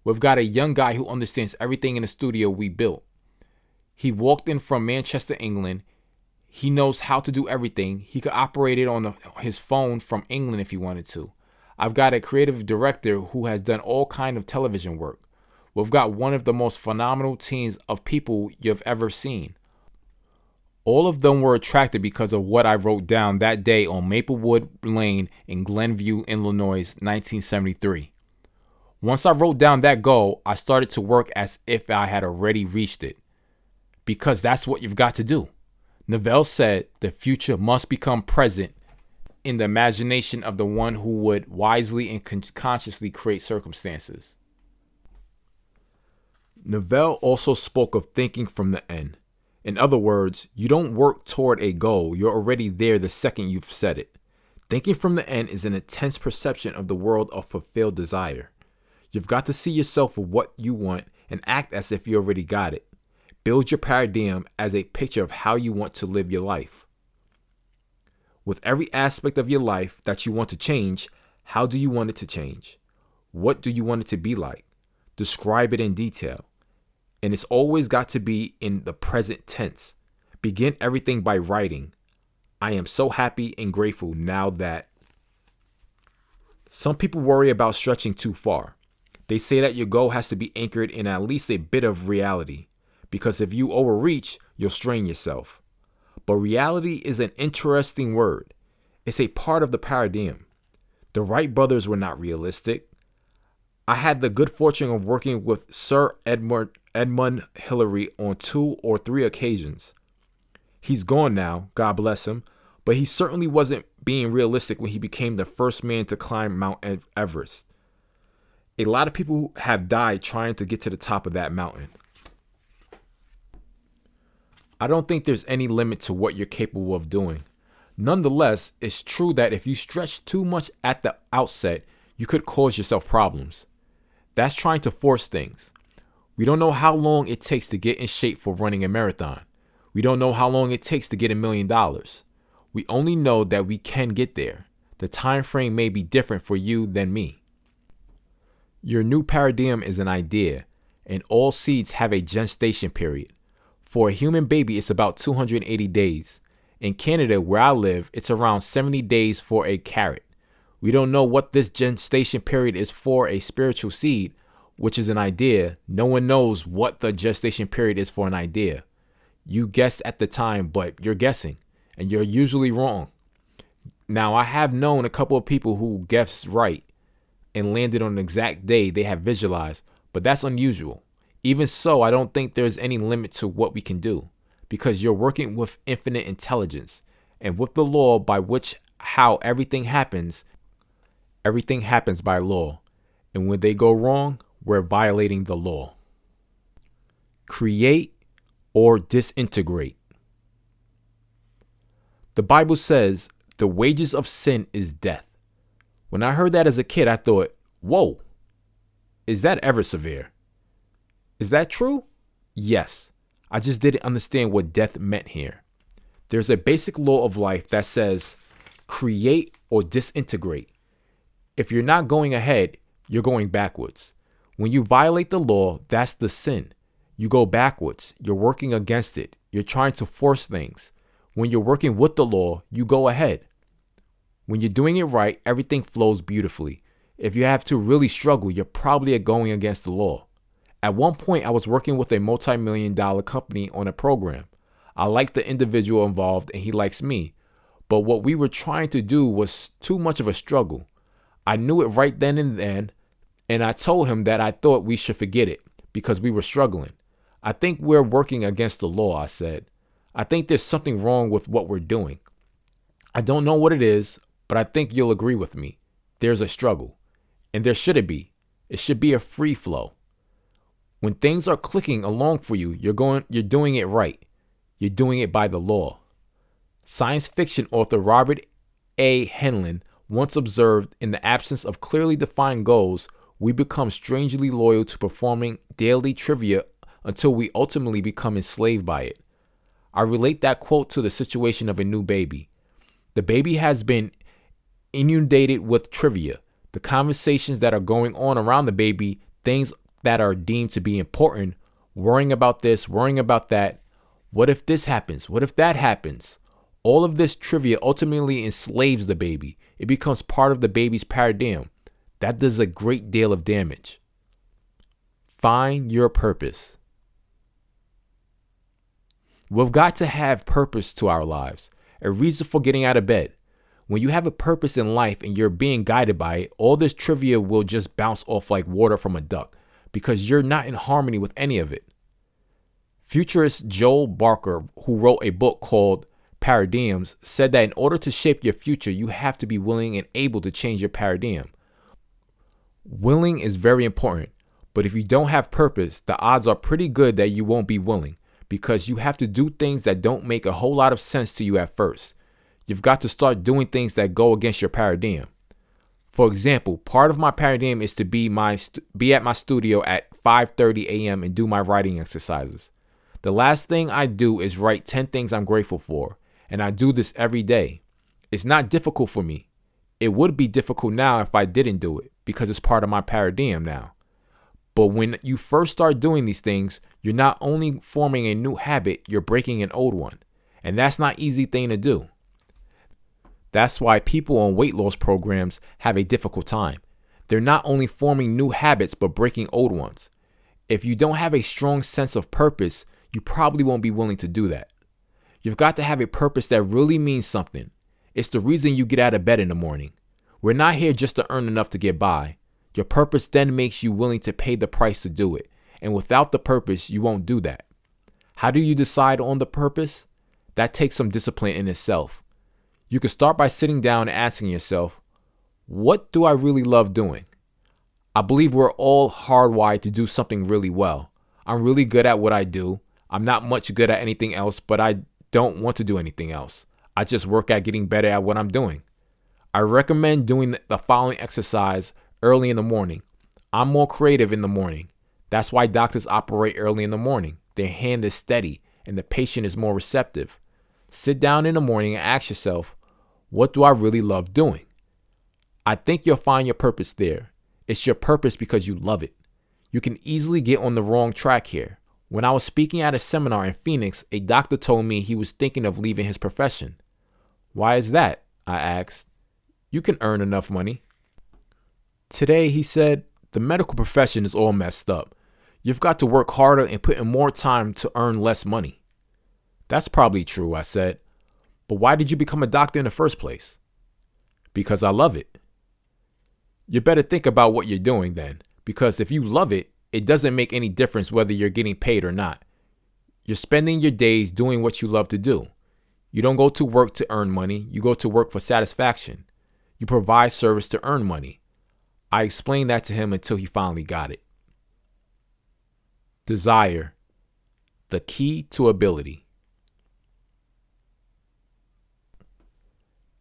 We've got a young guy who understands everything in the studio we built. He walked in from Manchester, England. He knows how to do everything. He could operate it on his phone from England if he wanted to. I've got a creative director who has done all kinds of television work. We've got one of the most phenomenal teams of people you've ever seen. All of them were attracted because of what I wrote down that day on Maplewood Lane in Glenview, Illinois, 1973. Once I wrote down that goal, I started to work as if I had already reached it. Because that's what you've got to do. Neville said the future must become present in the imagination of the one who would wisely and consciously create circumstances. Neville also spoke of thinking from the end. In other words, you don't work toward a goal, you're already there the second you've set it. Thinking from the end is an intense perception of the world of fulfilled desire. You've got to see yourself for what you want and act as if you already got it. Build your paradigm as a picture of how you want to live your life. With every aspect of your life that you want to change, how do you want it to change? What do you want it to be like? Describe it in detail. And it's always got to be in the present tense. Begin everything by writing. I am so happy and grateful now that. Some people worry about stretching too far. They say that your goal has to be anchored in at least a bit of reality, because if you overreach, you'll strain yourself. But reality is an interesting word. It's a part of the paradigm. The Wright brothers were not realistic. I had the good fortune of working with Sir Edmund Hillary on 2 or 3 occasions. He's gone now, God bless him, but he certainly wasn't being realistic when he became the first man to climb Mount Everest. A lot of people have died trying to get to the top of that mountain. I don't think there's any limit to what you're capable of doing. Nonetheless, it's true that if you stretch too much at the outset, you could cause yourself problems. That's trying to force things. We don't know how long it takes to get in shape for running a marathon. We don't know how long it takes to get $1 million. We only know that we can get there. The time frame may be different for you than me. Your new paradigm is an idea, and all seeds have a gestation period. For a human baby, it's about 280 days. In Canada, where I live, it's around 70 days for a carrot. We don't know what this gestation period is for a spiritual seed, which is an idea. No one knows what the gestation period is for an idea. You guess at the time, but you're guessing, and you're usually wrong. Now, I have known a couple of people who guessed right and landed on the exact day they have visualized, but that's unusual. Even so, I don't think there's any limit to what we can do, because you're working with infinite intelligence and with the law by which how everything happens by law. And when they go wrong, we're violating the law. Create or disintegrate. The Bible says the wages of sin is death. When I heard that as a kid, I thought, whoa, is that ever severe? Is that true? Yes. I just didn't understand what death meant here. There's a basic law of life that says create or disintegrate. If you're not going ahead, you're going backwards. When you violate the law, that's the sin. You go backwards. You're working against it. You're trying to force things. When you're working with the law, you go ahead. When you're doing it right, everything flows beautifully. If you have to really struggle, you're probably going against the law. At one point, I was working with a multi-million-dollar company on a program. I liked the individual involved and he likes me. But what we were trying to do was too much of a struggle. I knew it right then and I told him that I thought we should forget it because we were struggling. I think we're working against the law, I said. I think there's something wrong with what we're doing. I don't know what it is, but I think you'll agree with me. There's a struggle. And there should be. It should be a free flow. When things are clicking along for you, you're doing it right. You're doing it by the law. Science fiction author Robert A. Heinlein once observed, in the absence of clearly defined goals, we become strangely loyal to performing daily trivia until we ultimately become enslaved by it. I relate that quote to the situation of a new baby. The baby has been inundated with trivia, the conversations that are going on around the baby, things that are deemed to be important, worrying about this, worrying about that. What if this happens? What if that happens? All of this trivia ultimately enslaves the baby. It becomes part of the baby's paradigm. That does a great deal of damage. Find your purpose. We've got to have purpose to our lives, a reason for getting out of bed. When you have a purpose in life and you're being guided by it, all this trivia will just bounce off like water from a duck because you're not in harmony with any of it. Futurist Joel Barker, who wrote a book called Paradigms, said that in order to shape your future, you have to be willing and able to change your paradigm. Willing is very important, but if you don't have purpose, the odds are pretty good that you won't be willing because you have to do things that don't make a whole lot of sense to you at first. You've got to start doing things that go against your paradigm. For example, part of my paradigm is to be at my studio at 5:30 a.m. and do my writing exercises. The last thing I do is write 10 things I'm grateful for, and I do this every day. It's not difficult for me. It would be difficult now if I didn't do it because it's part of my paradigm now. But when you first start doing these things, you're not only forming a new habit, you're breaking an old one. And that's not an easy thing to do. That's why people on weight loss programs have a difficult time. They're not only forming new habits, but breaking old ones. If you don't have a strong sense of purpose, you probably won't be willing to do that. You've got to have a purpose that really means something. It's the reason you get out of bed in the morning. We're not here just to earn enough to get by. Your purpose then makes you willing to pay the price to do it. And without the purpose, you won't do that. How do you decide on the purpose? That takes some discipline in itself. You can start by sitting down and asking yourself, what do I really love doing? I believe we're all hardwired to do something really well. I'm really good at what I do. I'm not much good at anything else, but I don't want to do anything else. I just work at getting better at what I'm doing. I recommend doing the following exercise early in the morning. I'm more creative in the morning. That's why doctors operate early in the morning. Their hand is steady and the patient is more receptive. Sit down in the morning and ask yourself, what do I really love doing? I think you'll find your purpose there. It's your purpose because you love it. You can easily get on the wrong track here. When I was speaking at a seminar in Phoenix, a doctor told me he was thinking of leaving his profession. Why is that? I asked. You can earn enough money. Today, he said, the medical profession is all messed up. You've got to work harder and put in more time to earn less money. That's probably true, I said. But why did you become a doctor in the first place? Because I love it. You better think about what you're doing then, because if you love it, it doesn't make any difference whether you're getting paid or not. You're spending your days doing what you love to do. You don't go to work to earn money. You go to work for satisfaction. You provide service to earn money. I explained that to him until he finally got it. Desire, the key to ability.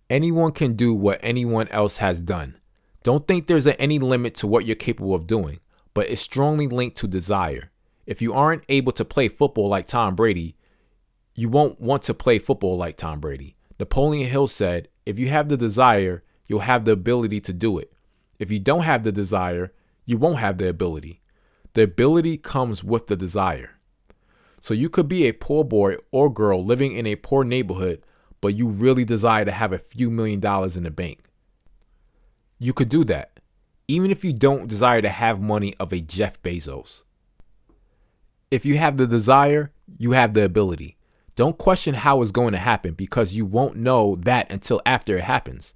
Anyone can do what anyone else has done. Don't think there's any limit to what you're capable of doing, but it's strongly linked to desire. If you aren't able to play football like Tom Brady, you won't want to play football like Tom Brady. Napoleon Hill said, if you have the desire, you'll have the ability to do it. If you don't have the desire, you won't have the ability. The ability comes with the desire. So you could be a poor boy or girl living in a poor neighborhood, but you really desire to have a few $1,000,000 in the bank. You could do that, even if you don't desire to have money of a Jeff Bezos. If you have the desire, you have the ability. Don't question how it's going to happen because you won't know that until after it happens.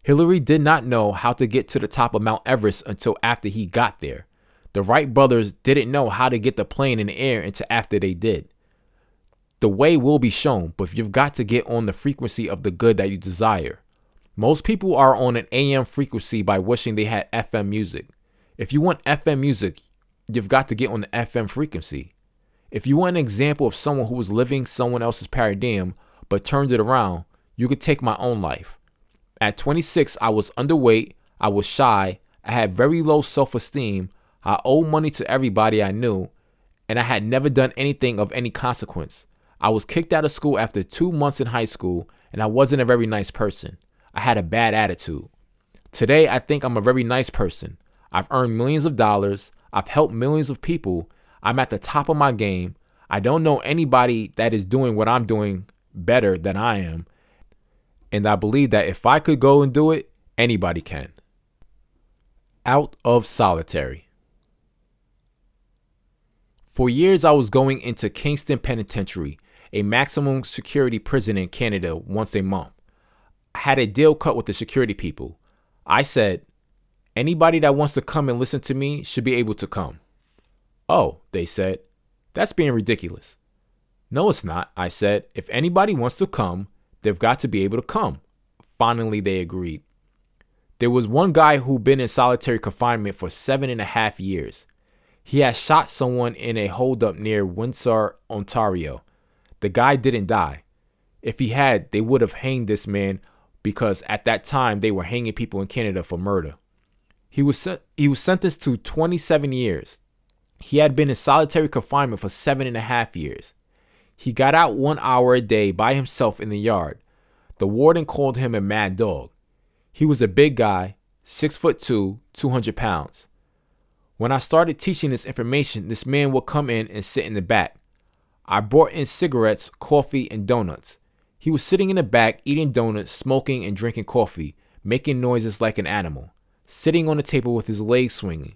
Hillary did not know how to get to the top of Mount Everest until after he got there. The Wright brothers didn't know how to get the plane in the air until after they did. The way will be shown, but you've got to get on the frequency of the good that you desire. Most people are on an AM frequency by wishing they had FM music. If you want FM music, you've got to get on the FM frequency. If you want an example of someone who was living someone else's paradigm but turned it around, you could take my own life. At 26, I was underweight, I was shy, I had very low self-esteem, I owed money to everybody I knew, and I had never done anything of any consequence. I was kicked out of school after 2 months in high school, and I wasn't a very nice person. I had a bad attitude. Today, I think I'm a very nice person. I've earned millions of dollars, I've helped millions of people, I'm at the top of my game. I don't know anybody that is doing what I'm doing better than I am. And I believe that if I could go and do it, anybody can. Out of solitary. For years, I was going into Kingston Penitentiary, a maximum security prison in Canada, once a month. I had a deal cut with the security people. I said, anybody that wants to come and listen to me should be able to come. Oh, they said, that's being ridiculous. No, it's not, I said. If anybody wants to come, they've got to be able to come. Finally, they agreed. There was one guy who'd been in solitary confinement for 7.5 years. He had shot someone in a holdup near Windsor, Ontario. The guy didn't die. If he had, they would have hanged this man because at that time they were hanging people in Canada for murder. He was sentenced to 27 years. He had been in solitary confinement for 7.5 years. He got out 1 hour a day by himself in the yard. The warden called him a mad dog. He was a big guy, 6'2", 200 pounds. When I started teaching this information, this man would come in and sit in the back. I brought in cigarettes, coffee, and donuts. He was sitting in the back, eating donuts, smoking, and drinking coffee, making noises like an animal, sitting on the table with his legs swinging.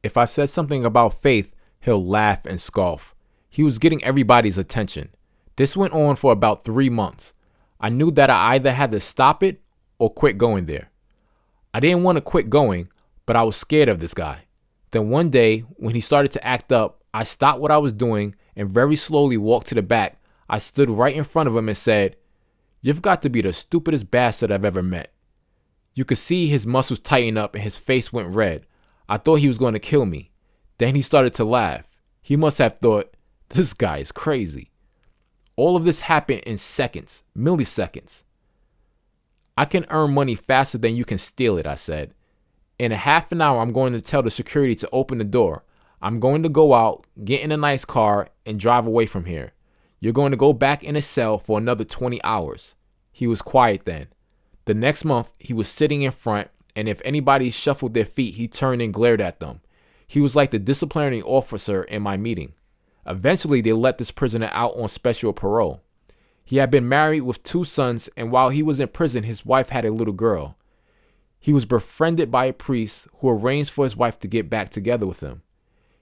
If I said something about faith, he'll laugh and scoff. He was getting everybody's attention. This went on for about 3 months. I knew that I either had to stop it or quit going there. I didn't want to quit going, but I was scared of this guy. Then one day, when he started to act up, I stopped what I was doing and very slowly walked to the back. I stood right in front of him and said, "You've got to be the stupidest bastard I've ever met." You could see his muscles tighten up and his face went red. I thought he was going to kill me. Then he started to laugh. He must have thought, this guy is crazy. All of this happened in seconds, milliseconds. I can earn money faster than you can steal it, I said. In a half an hour, I'm going to tell the security to open the door. I'm going to go out, get in a nice car, and drive away from here. You're going to go back in a cell for another 20 hours. He was quiet then. The next month, he was sitting in front, and if anybody shuffled their feet, he turned and glared at them. He was like the disciplinary officer in my meeting. Eventually, they let this prisoner out on special parole. He had been married with 2 sons, and while he was in prison, his wife had a little girl. He was befriended by a priest who arranged for his wife to get back together with him.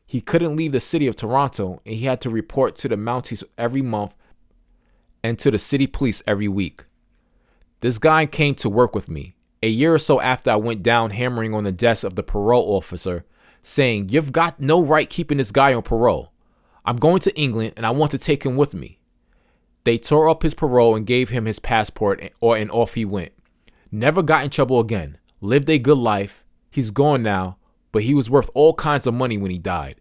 He couldn't leave the city of Toronto, and he had to report to the Mounties every month and to the city police every week. This guy came to work with me. A year or so after, I went down hammering on the desk of the parole officer, saying, "You've got no right keeping this guy on parole. I'm going to England and I want to take him with me." They tore up his parole and gave him his passport and off he went. Never got in trouble again. Lived a good life. He's gone now, but he was worth all kinds of money when he died.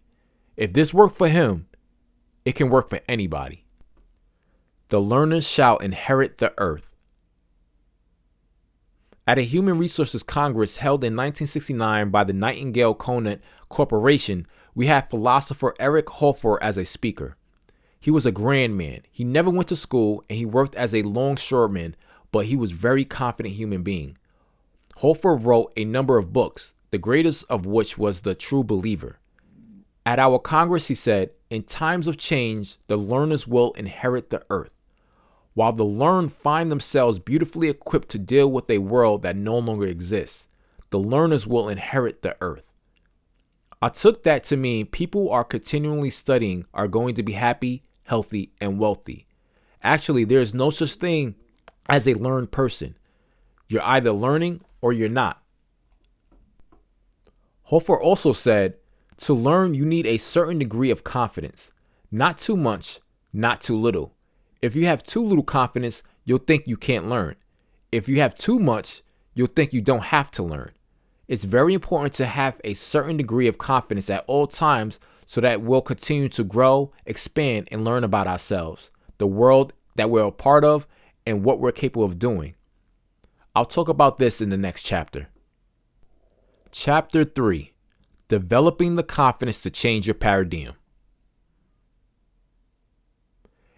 If this worked for him, it can work for anybody. The learners shall inherit the earth. At a Human Resources Congress held in 1969 by the Nightingale Conant Corporation, we had philosopher Eric Hoffer as a speaker. He was a grand man. He never went to school and he worked as a longshoreman, but he was a very confident human being. Hoffer wrote a number of books, the greatest of which was The True Believer. At our Congress, he said, "In times of change, the learners will inherit the earth. While the learned find themselves beautifully equipped to deal with a world that no longer exists, the learners will inherit the earth." I took that to mean people who are continually studying are going to be happy, healthy, and wealthy. Actually, there is no such thing as a learned person. You're either learning or you're not. Hoffer also said, to learn, you need a certain degree of confidence. Not too much, not too little. If you have too little confidence, you'll think you can't learn. If you have too much, you'll think you don't have to learn. It's very important to have a certain degree of confidence at all times so that we'll continue to grow, expand, and learn about ourselves, the world that we're a part of, and what we're capable of doing. I'll talk about this in the next chapter. Chapter 3. Developing the confidence to change your paradigm.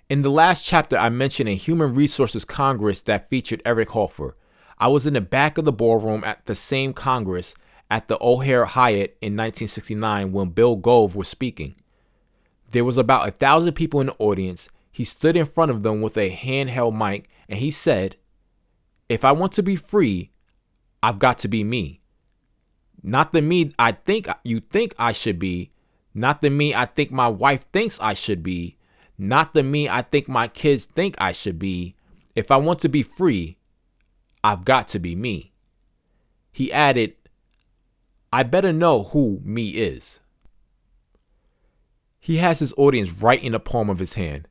In the last chapter, I mentioned a Human Resources Congress that featured Eric Hoffer. I was in the back of the ballroom at the same Congress at the O'Hare Hyatt in 1969 when Bill Gove was speaking. There was about 1,000 people in the audience. He stood in front of them with a handheld mic and he said, "If I want to be free, I've got to be me. Not the me I think you think I should be, not the me I think my wife thinks I should be, not the me I think my kids think I should be. If I want to be free, I've got to be me." He added, "I better know who me is." He has his audience right in the palm of his hand.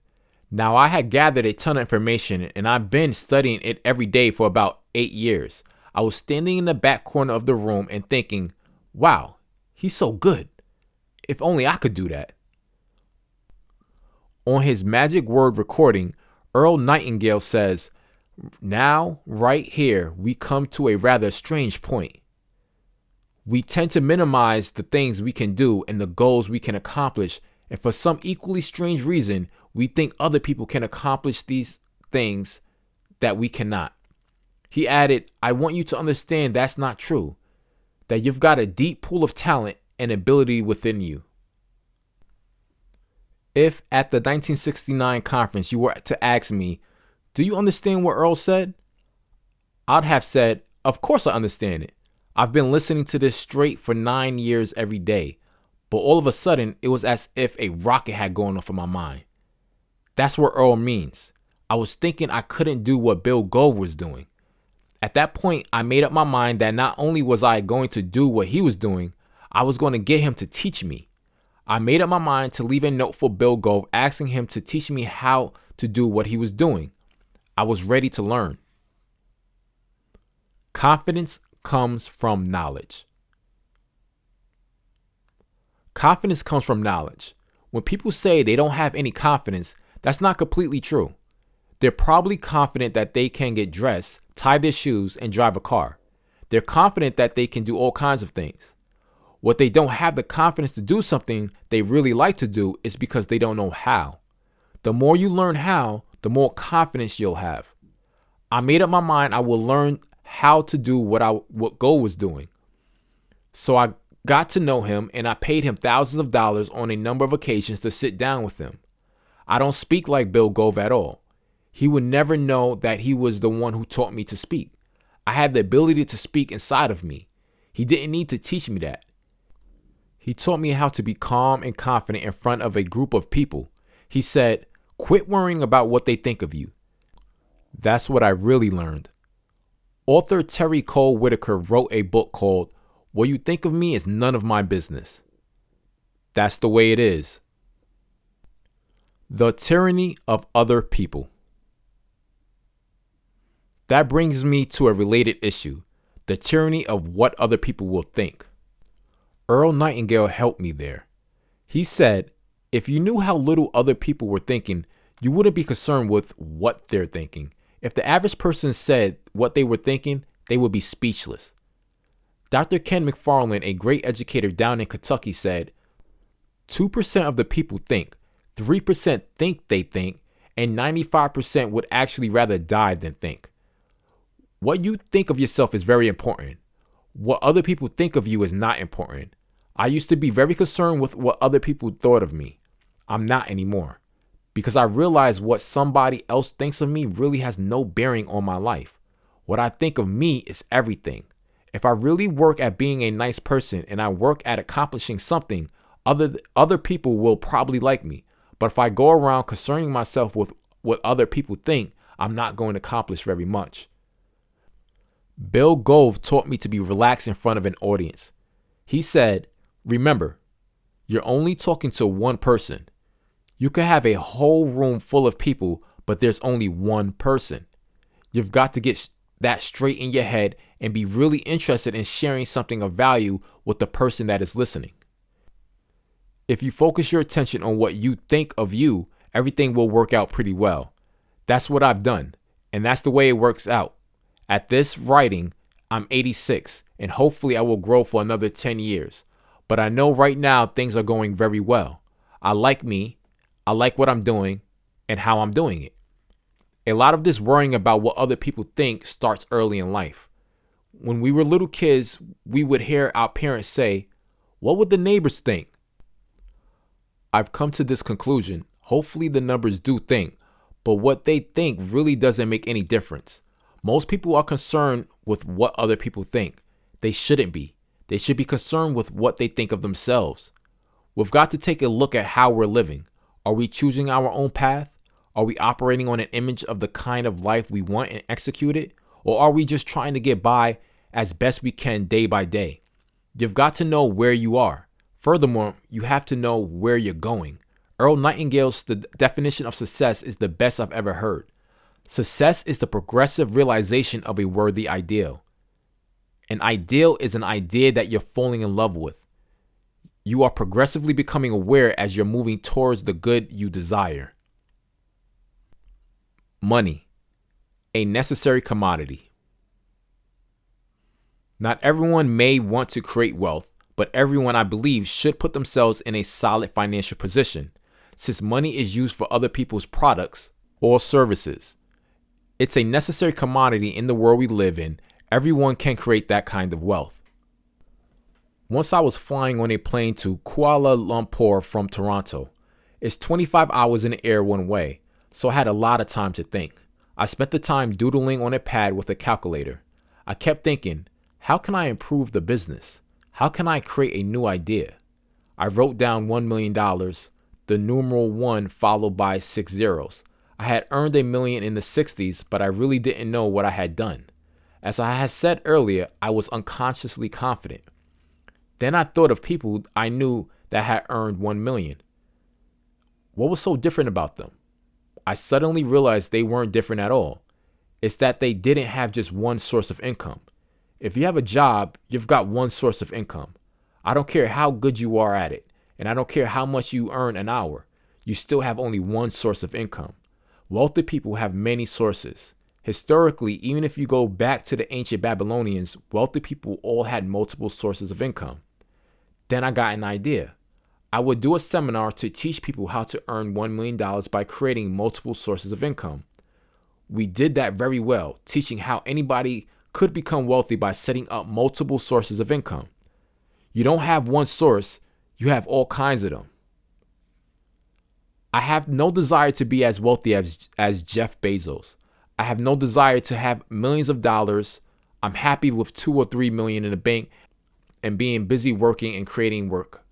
Now, I had gathered a ton of information and I've been studying it every day for about 8 years. I was standing in the back corner of the room and thinking, wow, he's so good. If only I could do that. On his Magic Word recording, Earl Nightingale says, "Now, right here, we come to a rather strange point. We tend to minimize the things we can do and the goals we can accomplish, and for some equally strange reason, we think other people can accomplish these things that we cannot." He added, "I want you to understand that's not true, that you've got a deep pool of talent and ability within you." If at the 1969 conference you were to ask me, "Do you understand what Earl said?" I'd have said, "Of course I understand it. I've been listening to this straight for 9 years every day." But all of a sudden, it was as if a rocket had gone off in my mind. That's what Earl means. I was thinking I couldn't do what Bill Gove was doing. At that point, I made up my mind that not only was I going to do what he was doing, I was going to get him to teach me. I made up my mind to leave a note for Bill Gove asking him to teach me how to do what he was doing. I was ready to learn. Confidence comes from knowledge. Confidence comes from knowledge. When people say they don't have any confidence, that's not completely true. They're probably confident that they can get dressed, tie their shoes, and drive a car. They're confident that they can do all kinds of things. What they don't have the confidence to do something they really like to do is because they don't know how. The more you learn how, the more confidence you'll have. I made up my mind I will learn how to do what Go was doing. So I got to know him and I paid him thousands of dollars on a number of occasions to sit down with him. I don't speak like Bill Gove at all. He would never know that he was the one who taught me to speak. I had the ability to speak inside of me. He didn't need to teach me that. He taught me how to be calm and confident in front of a group of people. He said, "Quit worrying about what they think of you." That's what I really learned. Author Terry Cole Whitaker wrote a book called "What You Think of Me Is None of My Business." That's the way it is. The tyranny of other people. That brings me to a related issue, the tyranny of what other people will think. Earl Nightingale helped me there. He said, if you knew how little other people were thinking, you wouldn't be concerned with what they're thinking. If the average person said what they were thinking, they would be speechless. Dr. Ken McFarland, a great educator down in Kentucky, said, 2% of the people think, 3% think they think, and 95% would actually rather die than think. What you think of yourself is very important. What other people think of you is not important. I used to be very concerned with what other people thought of me. I'm not anymore, because I realize what somebody else thinks of me really has no bearing on my life. What I think of me is everything. If I really work at being a nice person and I work at accomplishing something, other people will probably like me. But if I go around concerning myself with what other people think, I'm not going to accomplish very much. Bill Gove taught me to be relaxed in front of an audience. He said, remember, you're only talking to one person. You could have a whole room full of people, but there's only one person. You've got to get that straight in your head and be really interested in sharing something of value with the person that is listening. If you focus your attention on what you think of you, everything will work out pretty well. That's what I've done, and that's the way it works out. At this writing, I'm 86, and hopefully I will grow for another 10 years. But I know right now things are going very well. I like me, I like what I'm doing, and how I'm doing it. A lot of this worrying about what other people think starts early in life. When we were little kids, we would hear our parents say, "What would the neighbors think?" I've come to this conclusion. Hopefully the numbers do think, but what they think really doesn't make any difference. Most people are concerned with what other people think. They shouldn't be. They should be concerned with what they think of themselves. We've got to take a look at how we're living. Are we choosing our own path? Are we operating on an image of the kind of life we want and execute it? Or are we just trying to get by as best we can day by day? You've got to know where you are. Furthermore, you have to know where you're going. Earl Nightingale's definition of success is the best I've ever heard. Success is the progressive realization of a worthy ideal. An ideal is an idea that you're falling in love with. You are progressively becoming aware as you're moving towards the good you desire. Money, a necessary commodity. Not everyone may want to create wealth, but everyone, I believe, should put themselves in a solid financial position, since money is used for other people's products or services. It's a necessary commodity in the world we live in. Everyone can create that kind of wealth. Once I was flying on a plane to Kuala Lumpur from Toronto. It's 25 hours in the air one way, so I had a lot of time to think. I spent the time doodling on a pad with a calculator. I kept thinking, how can I improve the business? How can I create a new idea? I wrote down $1 million, the numeral 1 followed by 6 zeros. I had earned $1 million in the 60s, but I really didn't know what I had done. As I had said earlier, I was unconsciously confident. Then I thought of people I knew that had earned $1 million. What was so different about them? I suddenly realized they weren't different at all. It's that they didn't have just one source of income. If you have a job, you've got one source of income. I don't care how good you are at it, and I don't care how much you earn an hour. You still have only one source of income. Wealthy people have many sources. Historically, even if you go back to the ancient Babylonians, wealthy people all had multiple sources of income. Then I got an idea. I would do a seminar to teach people how to earn $1 million by creating multiple sources of income. We did that very well, teaching how anybody could become wealthy by setting up multiple sources of income. You don't have one source, you have all kinds of them. I have no desire to be as wealthy as Jeff Bezos. I have no desire to have millions of dollars. I'm happy with 2 or 3 million in the bank and being busy working and creating work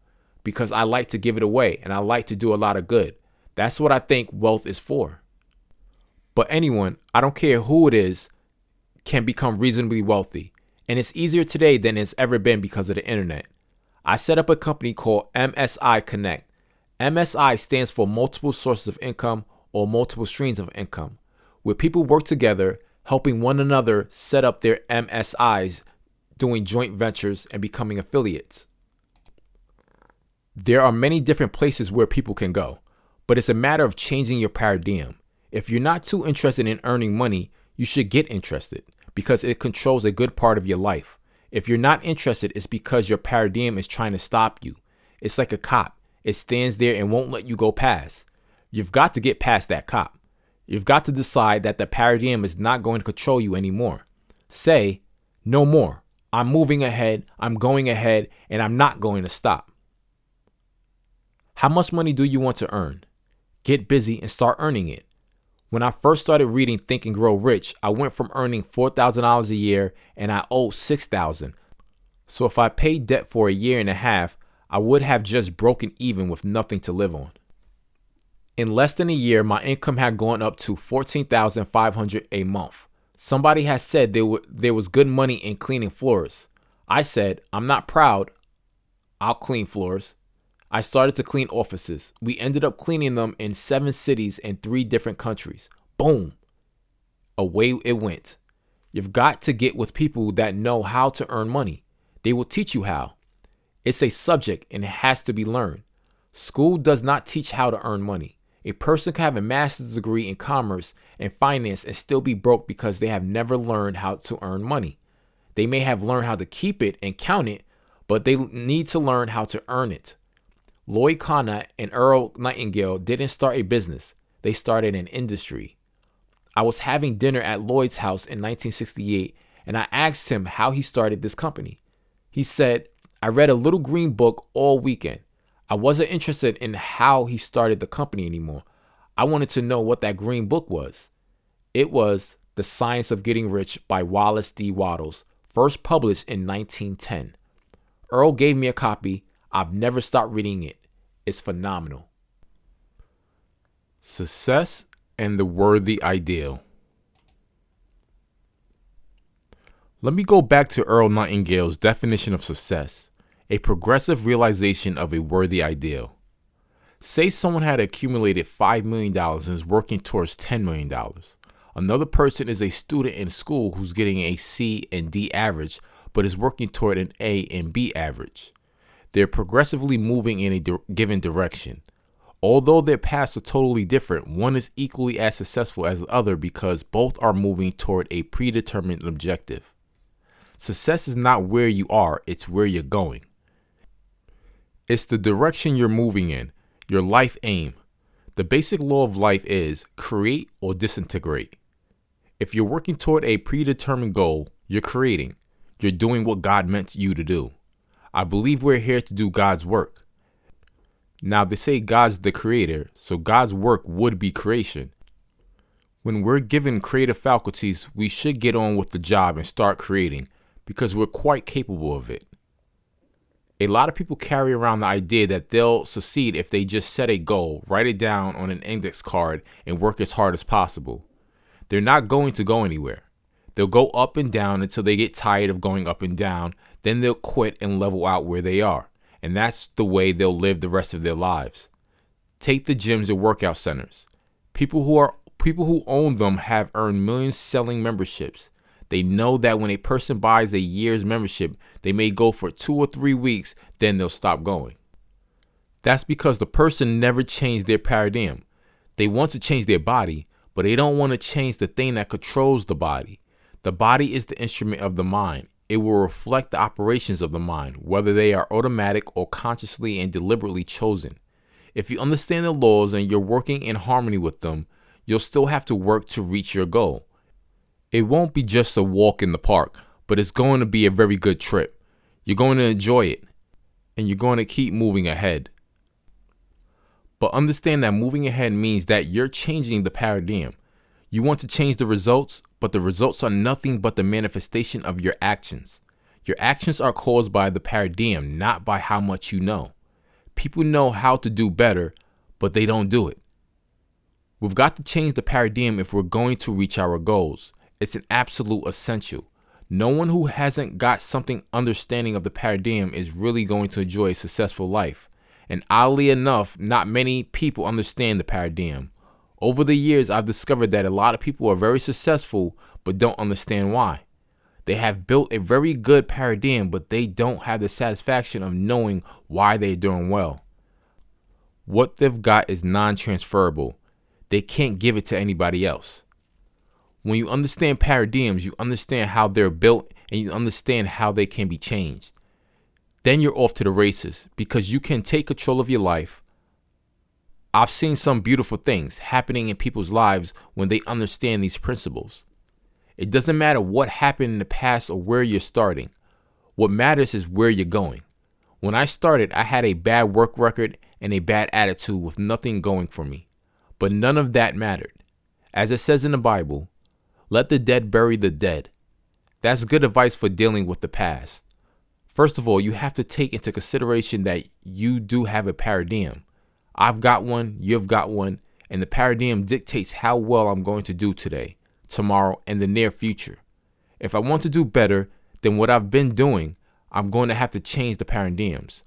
because I like to give it away and I like to do a lot of good. That's what I think wealth is for. But anyone, I don't care who it is, can become reasonably wealthy. And it's easier today than it's ever been because of the internet. I set up a company called MSI Connect. MSI stands for multiple sources of income or multiple streams of income, where people work together, helping one another set up their MSIs, doing joint ventures and becoming affiliates. There are many different places where people can go, but it's a matter of changing your paradigm. If you're not too interested in earning money, you should get interested because it controls a good part of your life. If you're not interested, it's because your paradigm is trying to stop you. It's like a cop. It stands there and won't let you go past. You've got to get past that cop. You've got to decide that the paradigm is not going to control you anymore. Say, no more. I'm moving ahead, I'm going ahead, and I'm not going to stop. How much money do you want to earn? Get busy and start earning it. When I first started reading Think and Grow Rich, I went from earning $4,000 a year and I owed $6,000. So if I paid debt for a year and a half, I would have just broken even with nothing to live on. In less than a year, my income had gone up to $14,500 a month. Somebody has said there was good money in cleaning floors. I said, I'm not proud. I'll clean floors. I started to clean offices. We ended up cleaning them in 7 cities and 3 different countries. Boom. Away it went. You've got to get with people that know how to earn money. They will teach you how. It's a subject and it has to be learned. School does not teach how to earn money. A person can have a master's degree in commerce and finance and still be broke because they have never learned how to earn money. They may have learned how to keep it and count it, but they need to learn how to earn it. Lloyd Conant and Earl Nightingale didn't start a business. They started an industry. I was having dinner at Lloyd's house in 1968, and I asked him how he started this company. He said, I read a little green book all weekend. I wasn't interested in how he started the company anymore. I wanted to know what that green book was. It was The Science of Getting Rich by Wallace D. Wattles, first published in 1910. Earl gave me a copy. I've never stopped reading it. It's phenomenal. Success and the worthy ideal. Let me go back to Earl Nightingale's definition of success, a progressive realization of a worthy ideal. Say someone had accumulated $5 million and is working towards $10 million. Another person is a student in school who's getting a C and D average, but is working toward an A and B average. They're progressively moving in a given direction. Although their paths are totally different, one is equally as successful as the other because both are moving toward a predetermined objective. Success is not where you are, it's where you're going. It's the direction you're moving in, your life aim. The basic law of life is create or disintegrate. If you're working toward a predetermined goal, you're creating. You're doing what God meant you to do. I believe we're here to do God's work. Now, they say God's the creator, so God's work would be creation. When we're given creative faculties, we should get on with the job and start creating because we're quite capable of it. A lot of people carry around the idea that they'll succeed if they just set a goal, write it down on an index card, and work as hard as possible. They're not going to go anywhere. They'll go up and down until they get tired of going up and down, then they'll quit and level out where they are. And that's the way they'll live the rest of their lives. Take the gyms or workout centers. People who own them have earned millions selling memberships. They know that when a person buys a year's membership, they may go for 2 or 3 weeks, then they'll stop going. That's because the person never changed their paradigm. They want to change their body, but they don't want to change the thing that controls the body. The body is the instrument of the mind. It will reflect the operations of the mind, whether they are automatic or consciously and deliberately chosen. If you understand the laws and you're working in harmony with them, you'll still have to work to reach your goal. It won't be just a walk in the park, but it's going to be a very good trip. You're going to enjoy it, and you're going to keep moving ahead. But understand that moving ahead means that you're changing the paradigm. You want to change the results, but the results are nothing but the manifestation of your actions. Your actions are caused by the paradigm, not by how much you know. People know how to do better, but they don't do it. We've got to change the paradigm if we're going to reach our goals. It's an absolute essential. No one who hasn't got something understanding of the paradigm is really going to enjoy a successful life. And oddly enough, not many people understand the paradigm. Over the years, I've discovered that a lot of people are very successful, but don't understand why. They have built a very good paradigm, but they don't have the satisfaction of knowing why they're doing well. What they've got is non-transferable. They can't give it to anybody else. When you understand paradigms, you understand how they're built and you understand how they can be changed. Then you're off to the races because you can take control of your life. I've seen some beautiful things happening in people's lives when they understand these principles. It doesn't matter what happened in the past or where you're starting. What matters is where you're going. When I started, I had a bad work record and a bad attitude with nothing going for me. But none of that mattered. As it says in the Bible, let the dead bury the dead. That's good advice for dealing with the past. First of all, you have to take into consideration that you do have a paradigm. I've got one, you've got one, and the paradigm dictates how well I'm going to do today, tomorrow, and the near future. If I want to do better than what I've been doing, I'm going to have to change the paradigms.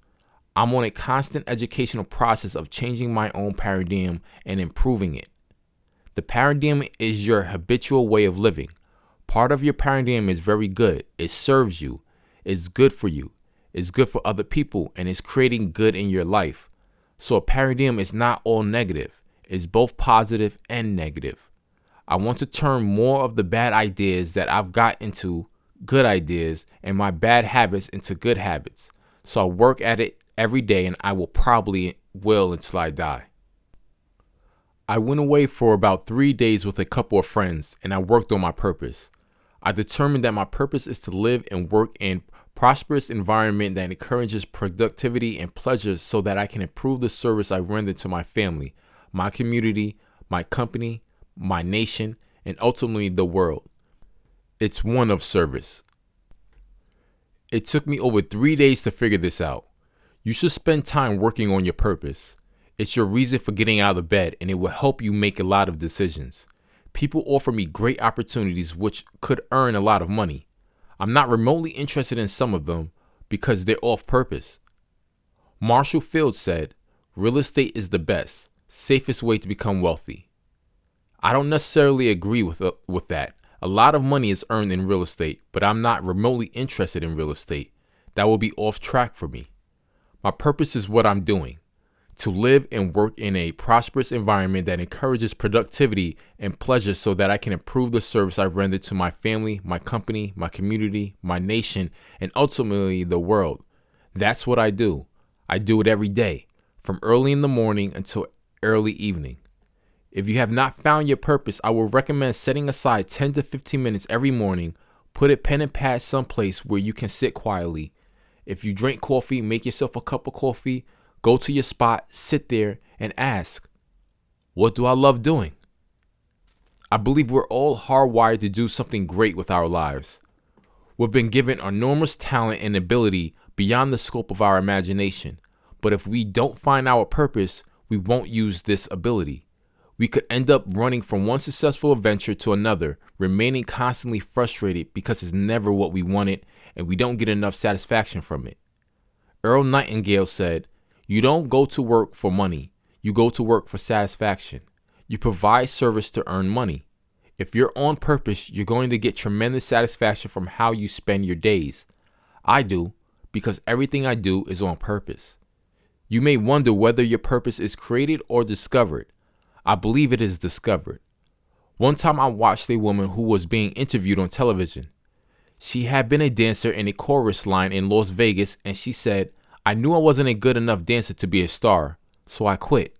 I'm on a constant educational process of changing my own paradigm and improving it. The paradigm is your habitual way of living. Part of your paradigm is very good. It serves you. It's good for you. It's good for other people, and it's creating good in your life. So a paradigm is not all negative. It's both positive and negative. I want to turn more of the bad ideas that I've got into good ideas and my bad habits into good habits. So I work at it every day, and I will until I die. I went away for about 3 days with a couple of friends, and I worked on my purpose. I determined that my purpose is to live and work in a prosperous environment that encourages productivity and pleasure so that I can improve the service I render to my family, my community, my company, my nation, and ultimately the world. It's one of service. It took me over 3 days to figure this out. You should spend time working on your purpose. It's your reason for getting out of bed, and it will help you make a lot of decisions. People offer me great opportunities which could earn a lot of money. I'm not remotely interested in some of them because they're off purpose. Marshall Fields said, "Real estate is the best, safest way to become wealthy." I don't necessarily agree with that. A lot of money is earned in real estate, but I'm not remotely interested in real estate. That will be off track for me. My purpose is what I'm doing. To live and work in a prosperous environment that encourages productivity and pleasure so that I can improve the service I render to my family, my company, my community, my nation, and ultimately the world. That's what I do. I do it every day, from early in the morning until early evening. If you have not found your purpose, I will recommend setting aside 10 to 15 minutes every morning. Put a pen and pad someplace where you can sit quietly. If you drink coffee, make yourself a cup of coffee. Go to your spot, sit there, and ask, what do I love doing? I believe we're all hardwired to do something great with our lives. We've been given enormous talent and ability beyond the scope of our imagination. But if we don't find our purpose, we won't use this ability. We could end up running from one successful adventure to another, remaining constantly frustrated because it's never what we wanted and we don't get enough satisfaction from it. Earl Nightingale said, "You don't go to work for money. You go to work for satisfaction. You provide service to earn money. If you're on purpose, you're going to get tremendous satisfaction from how you spend your days. I do, because everything I do is on purpose." You may wonder whether your purpose is created or discovered. I believe it is discovered. One time I watched a woman who was being interviewed on television. She had been a dancer in a chorus line in Las Vegas, and she said, "I knew I wasn't a good enough dancer to be a star, so I quit.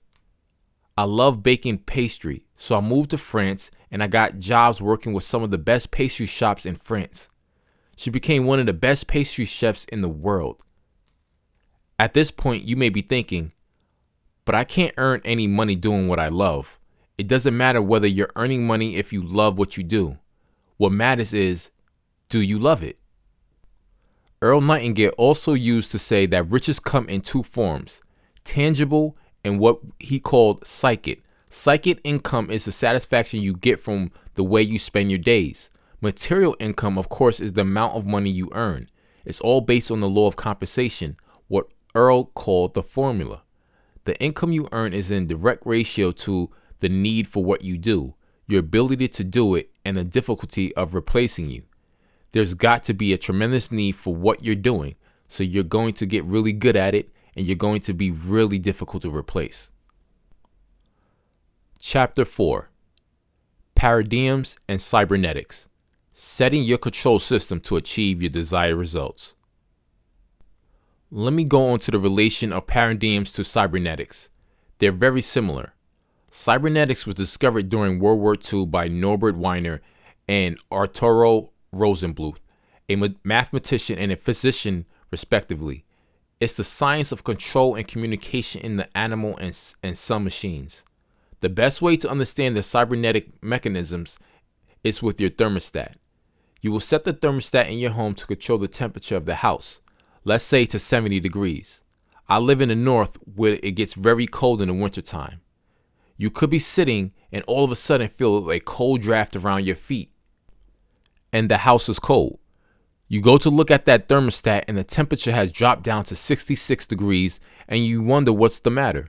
I love baking pastry, so I moved to France and I got jobs working with some of the best pastry shops in France." She became one of the best pastry chefs in the world. At this point, you may be thinking, but I can't earn any money doing what I love. It doesn't matter whether you're earning money if you love what you do. What matters is, do you love it? Earl Nightingale also used to say that riches come in two forms, tangible and what he called psychic. Psychic income is the satisfaction you get from the way you spend your days. Material income, of course, is the amount of money you earn. It's all based on the law of compensation, what Earl called the formula. The income you earn is in direct ratio to the need for what you do, your ability to do it, and the difficulty of replacing you. There's got to be a tremendous need for what you're doing, so you're going to get really good at it, and you're going to be really difficult to replace. Chapter 4. Paradigms and Cybernetics. Setting your control system to achieve your desired results. Let me go on to the relation of paradigms to cybernetics. They're very similar. Cybernetics was discovered during World War II by Norbert Wiener and Arturo Rosenbluth, a mathematician and a physician, respectively. It's the science of control and communication in the animal and some machines. The best way to understand the cybernetic mechanisms is with your thermostat. You will set the thermostat in your home to control the temperature of the house. Let's say to 70 degrees. I live in the north where it gets very cold in the wintertime. You could be sitting and all of a sudden feel a cold draft around your feet. And the house is cold. You go to look at that thermostat and the temperature has dropped down to 66 degrees and you wonder what's the matter.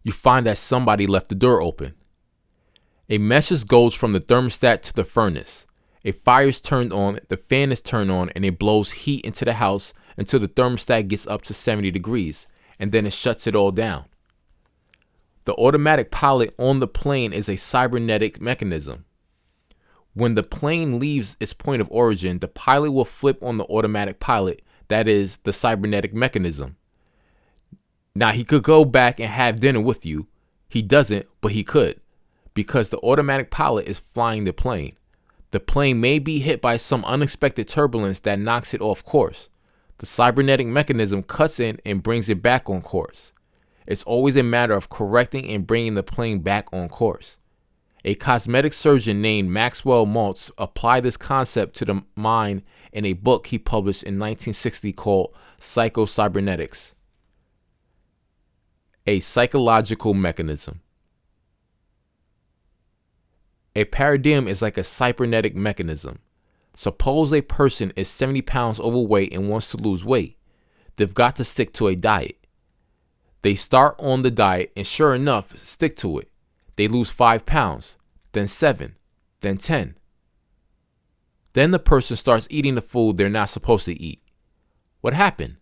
You find that somebody left the door open. A message goes from the thermostat to the furnace. A fire is turned on, the fan is turned on, and it blows heat into the house until the thermostat gets up to 70 degrees, and then it shuts it all down. The automatic pilot on the plane is a cybernetic mechanism. When the plane leaves its point of origin, the pilot will flip on the automatic pilot, that is, the cybernetic mechanism. Now, he could go back and have dinner with you. He doesn't, but he could, because the automatic pilot is flying the plane. The plane may be hit by some unexpected turbulence that knocks it off course. The cybernetic mechanism cuts in and brings it back on course. It's always a matter of correcting and bringing the plane back on course. A cosmetic surgeon named Maxwell Maltz applied this concept to the mind in a book he published in 1960 called Psycho-Cybernetics, a psychological mechanism. A paradigm is like a cybernetic mechanism. Suppose a person is 70 pounds overweight and wants to lose weight. They've got to stick to a diet. They start on the diet and sure enough, stick to it. They lose 5 pounds, then 7, then 10. Then the person starts eating the food they're not supposed to eat. What happened?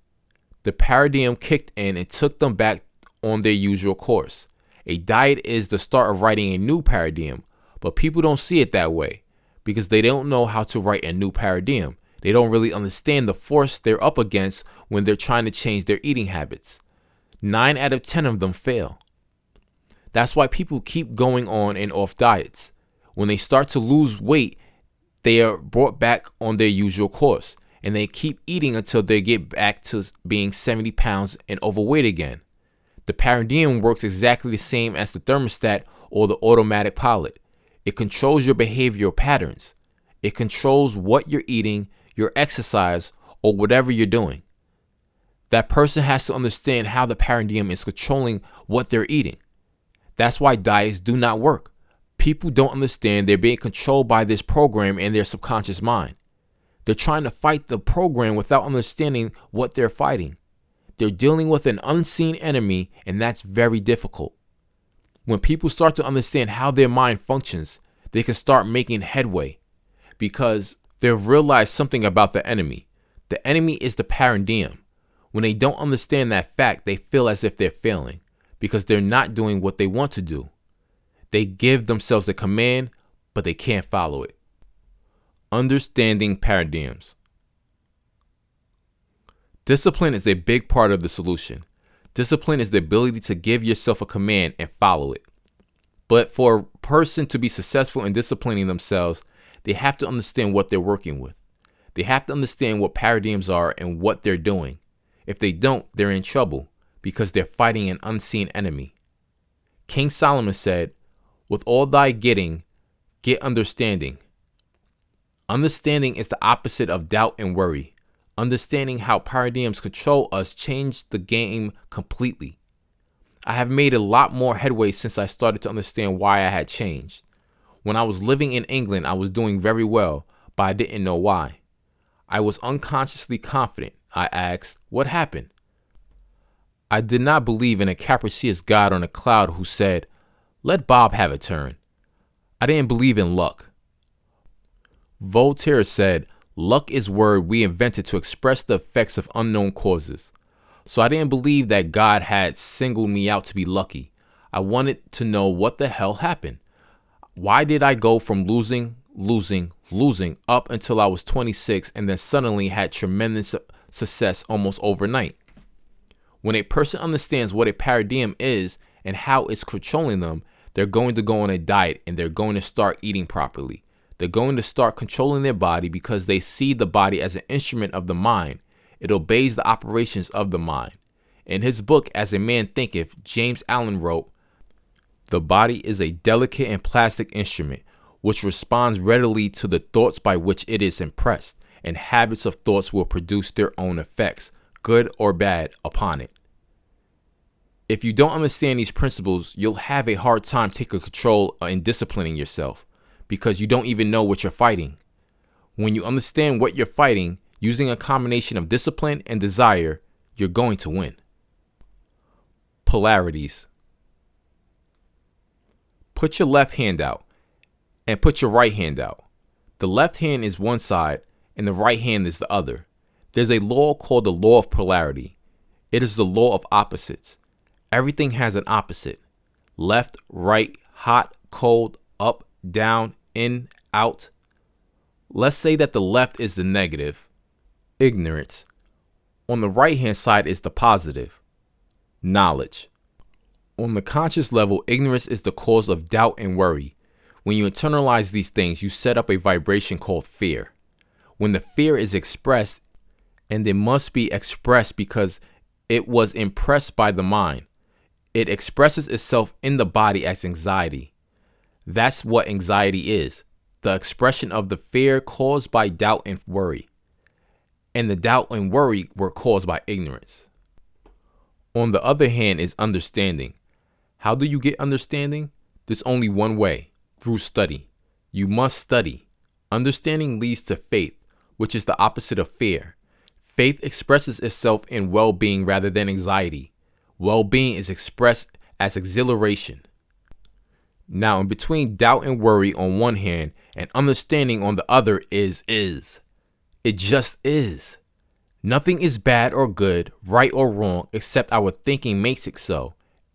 The paradigm kicked in and took them back on their usual course. A diet is the start of writing a new paradigm, but people don't see it that way because they don't know how to write a new paradigm. They don't really understand the force they're up against when they're trying to change their eating habits. 9 out of 10 of them fail. That's why people keep going on and off diets. When they start to lose weight, they are brought back on their usual course, and they keep eating until they get back to being 70 pounds and overweight again. The paradigm works exactly the same as the thermostat or the automatic pilot. It controls your behavioral patterns. It controls what you're eating, your exercise, or whatever you're doing. That person has to understand how the paradigm is controlling what they're eating. That's why diets do not work. People don't understand they're being controlled by this program in their subconscious mind. They're trying to fight the program without understanding what they're fighting. They're dealing with an unseen enemy, and that's very difficult. When people start to understand how their mind functions, they can start making headway because they've realized something about the enemy. The enemy is the paradigm. When they don't understand that fact, they feel as if they're failing because they're not doing what they want to do. They give themselves a command, but they can't follow it. Understanding paradigms. Discipline is a big part of the solution. Discipline is the ability to give yourself a command and follow it. But for a person to be successful in disciplining themselves, they have to understand what they're working with. They have to understand what paradigms are and what they're doing. If they don't, they're in trouble because they're fighting an unseen enemy. King Solomon said, "With all thy getting, get understanding." Understanding is the opposite of doubt and worry. Understanding how paradigms control us changed the game completely. I have made a lot more headway since I started to understand why I had changed. When I was living in England, I was doing very well, but I didn't know why. I was unconsciously confident. I asked, what happened? I did not believe in a capricious God on a cloud who said, let Bob have a turn. I didn't believe in luck. Voltaire said, luck is a word we invented to express the effects of unknown causes. So I didn't believe that God had singled me out to be lucky. I wanted to know what the hell happened. Why did I go from losing up until I was 26 and then suddenly had tremendous success almost overnight? When a person understands what a paradigm is and how it's controlling them, they're going to go on a diet and they're going to start eating properly. They're going to start controlling their body because they see the body as an instrument of the mind. It obeys the operations of the mind. In his book, As a Man Thinketh, James Allen wrote, the body is a delicate and plastic instrument which responds readily to the thoughts by which it is impressed, and habits of thoughts will produce their own effects, good or bad, upon it. If you don't understand these principles, you'll have a hard time taking control and disciplining yourself because you don't even know what you're fighting. When you understand what you're fighting, using a combination of discipline and desire, you're going to win. Polarities. Put your left hand out and put your right hand out. The left hand is one side and the right hand is the other. There's a law called the law of polarity. It is the law of opposites. Everything has an opposite. Left, right, hot, cold, up, down, in, out. Let's say that the left is the negative, ignorance. On the right hand side is the positive, knowledge. On the conscious level, ignorance is the cause of doubt and worry. When you internalize these things, you set up a vibration called fear. When the fear is expressed, and it must be expressed because it was impressed by the mind, it expresses itself in the body as anxiety. That's what anxiety is, the expression of the fear caused by doubt and worry. And the doubt and worry were caused by ignorance. On the other hand is understanding. How do you get understanding? There's only one way, through study. You must study. Understanding leads to faith, which is the opposite of fear. Faith expresses itself in well-being rather than anxiety. Well-being is expressed as exhilaration. Now, in between doubt and worry on one hand and understanding on the other is. It just is. Nothing is bad or good, right or wrong, except our thinking makes it so.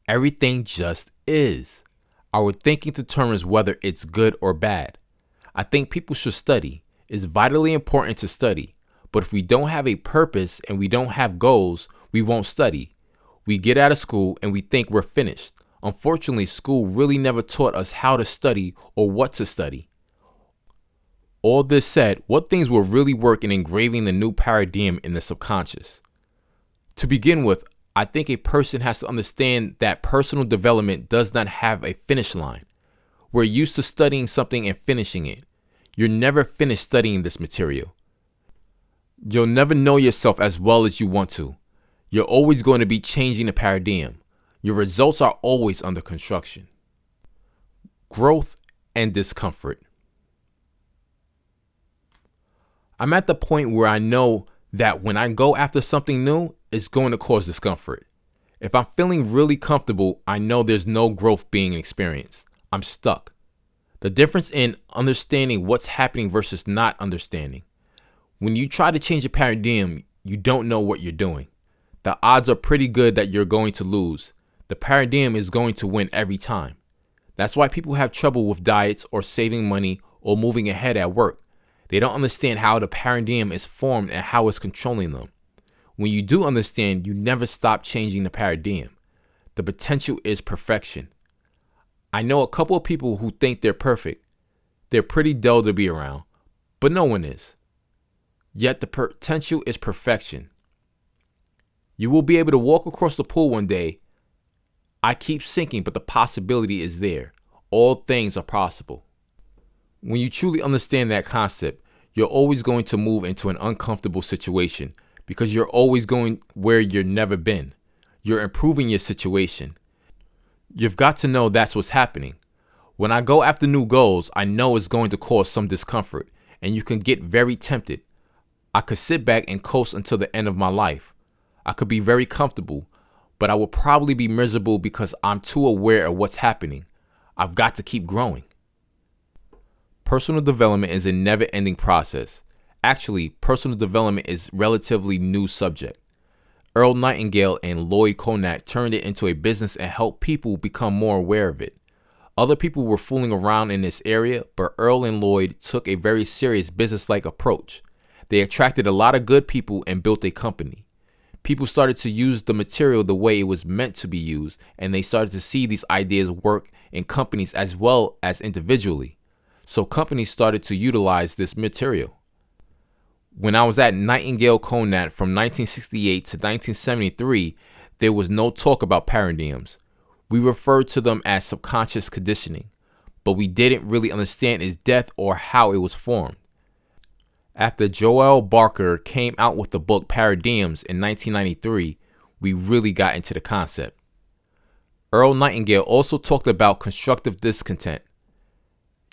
Everything just is. Our thinking determines whether it's good or bad. I think people should study. It's vitally important to study. But if we don't have a purpose and we don't have goals, we won't study. We get out of school and we think we're finished. Unfortunately, school really never taught us how to study or what to study. All this said, what things will really work in engraving the new paradigm in the subconscious? To begin with, I think a person has to understand that personal development does not have a finish line. We're used to studying something and finishing it. You're never finished studying this material. You'll never know yourself as well as you want to. You're always going to be changing the paradigm. Your results are always under construction. Growth and discomfort. I'm at the point where I know that when I go after something new, it's going to cause discomfort. If I'm feeling really comfortable, I know there's no growth being experienced. I'm stuck. The difference in understanding what's happening versus not understanding. When you try to change a paradigm, you don't know what you're doing. The odds are pretty good that you're going to lose. The paradigm is going to win every time. That's why people have trouble with diets or saving money or moving ahead at work. They don't understand how the paradigm is formed and how it's controlling them. When you do understand, you never stop changing the paradigm. The potential is perfection. I know a couple of people who think they're perfect. They're pretty dull to be around, but no one is. Yet the potential is perfection. You will be able to walk across the pool one day. I keep sinking, but the possibility is there. All things are possible. When you truly understand that concept, you're always going to move into an uncomfortable situation because you're always going where you've never been. You're improving your situation. You've got to know that's what's happening. When I go after new goals, I know it's going to cause some discomfort, and you can get very tempted. I could sit back and coast until the end of my life. I could be very comfortable, but I will probably be miserable because I'm too aware of what's happening. I've got to keep growing. Personal development is a never-ending process. Actually, personal development is a relatively new subject. Earl Nightingale and Lloyd Conant turned it into a business and helped people become more aware of it. Other people were fooling around in this area, but Earl and Lloyd took a very serious business-like approach. They attracted a lot of good people and built a company. People started to use the material the way it was meant to be used, and they started to see these ideas work in companies as well as individually. So companies started to utilize this material. When I was at Nightingale Conant from 1968 to 1973, there was no talk about paradigms. We referred to them as subconscious conditioning, but we didn't really understand its depth or how it was formed. After Joel Barker came out with the book Paradigms in 1993, we really got into the concept. Earl Nightingale also talked about constructive discontent.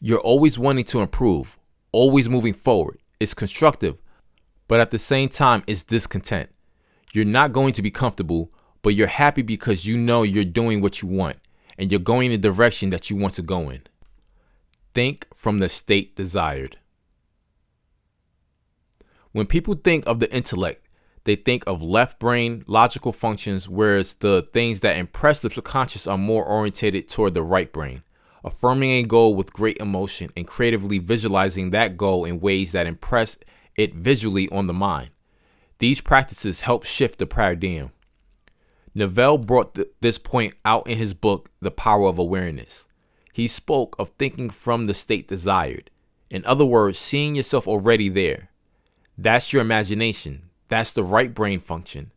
You're always wanting to improve, always moving forward. It's constructive, but at the same time, it's discontent. You're not going to be comfortable, but you're happy because you know you're doing what you want and you're going in the direction that you want to go in. Think from the state desired. When people think of the intellect, they think of left brain logical functions, whereas the things that impress the subconscious are more orientated toward the right brain, affirming a goal with great emotion and creatively visualizing that goal in ways that impress it visually on the mind. These practices help shift the paradigm. Neville brought this point out in his book, The Power of Awareness. He spoke of thinking from the state desired. In other words, seeing yourself already there. That's your imagination. That's the right brain function.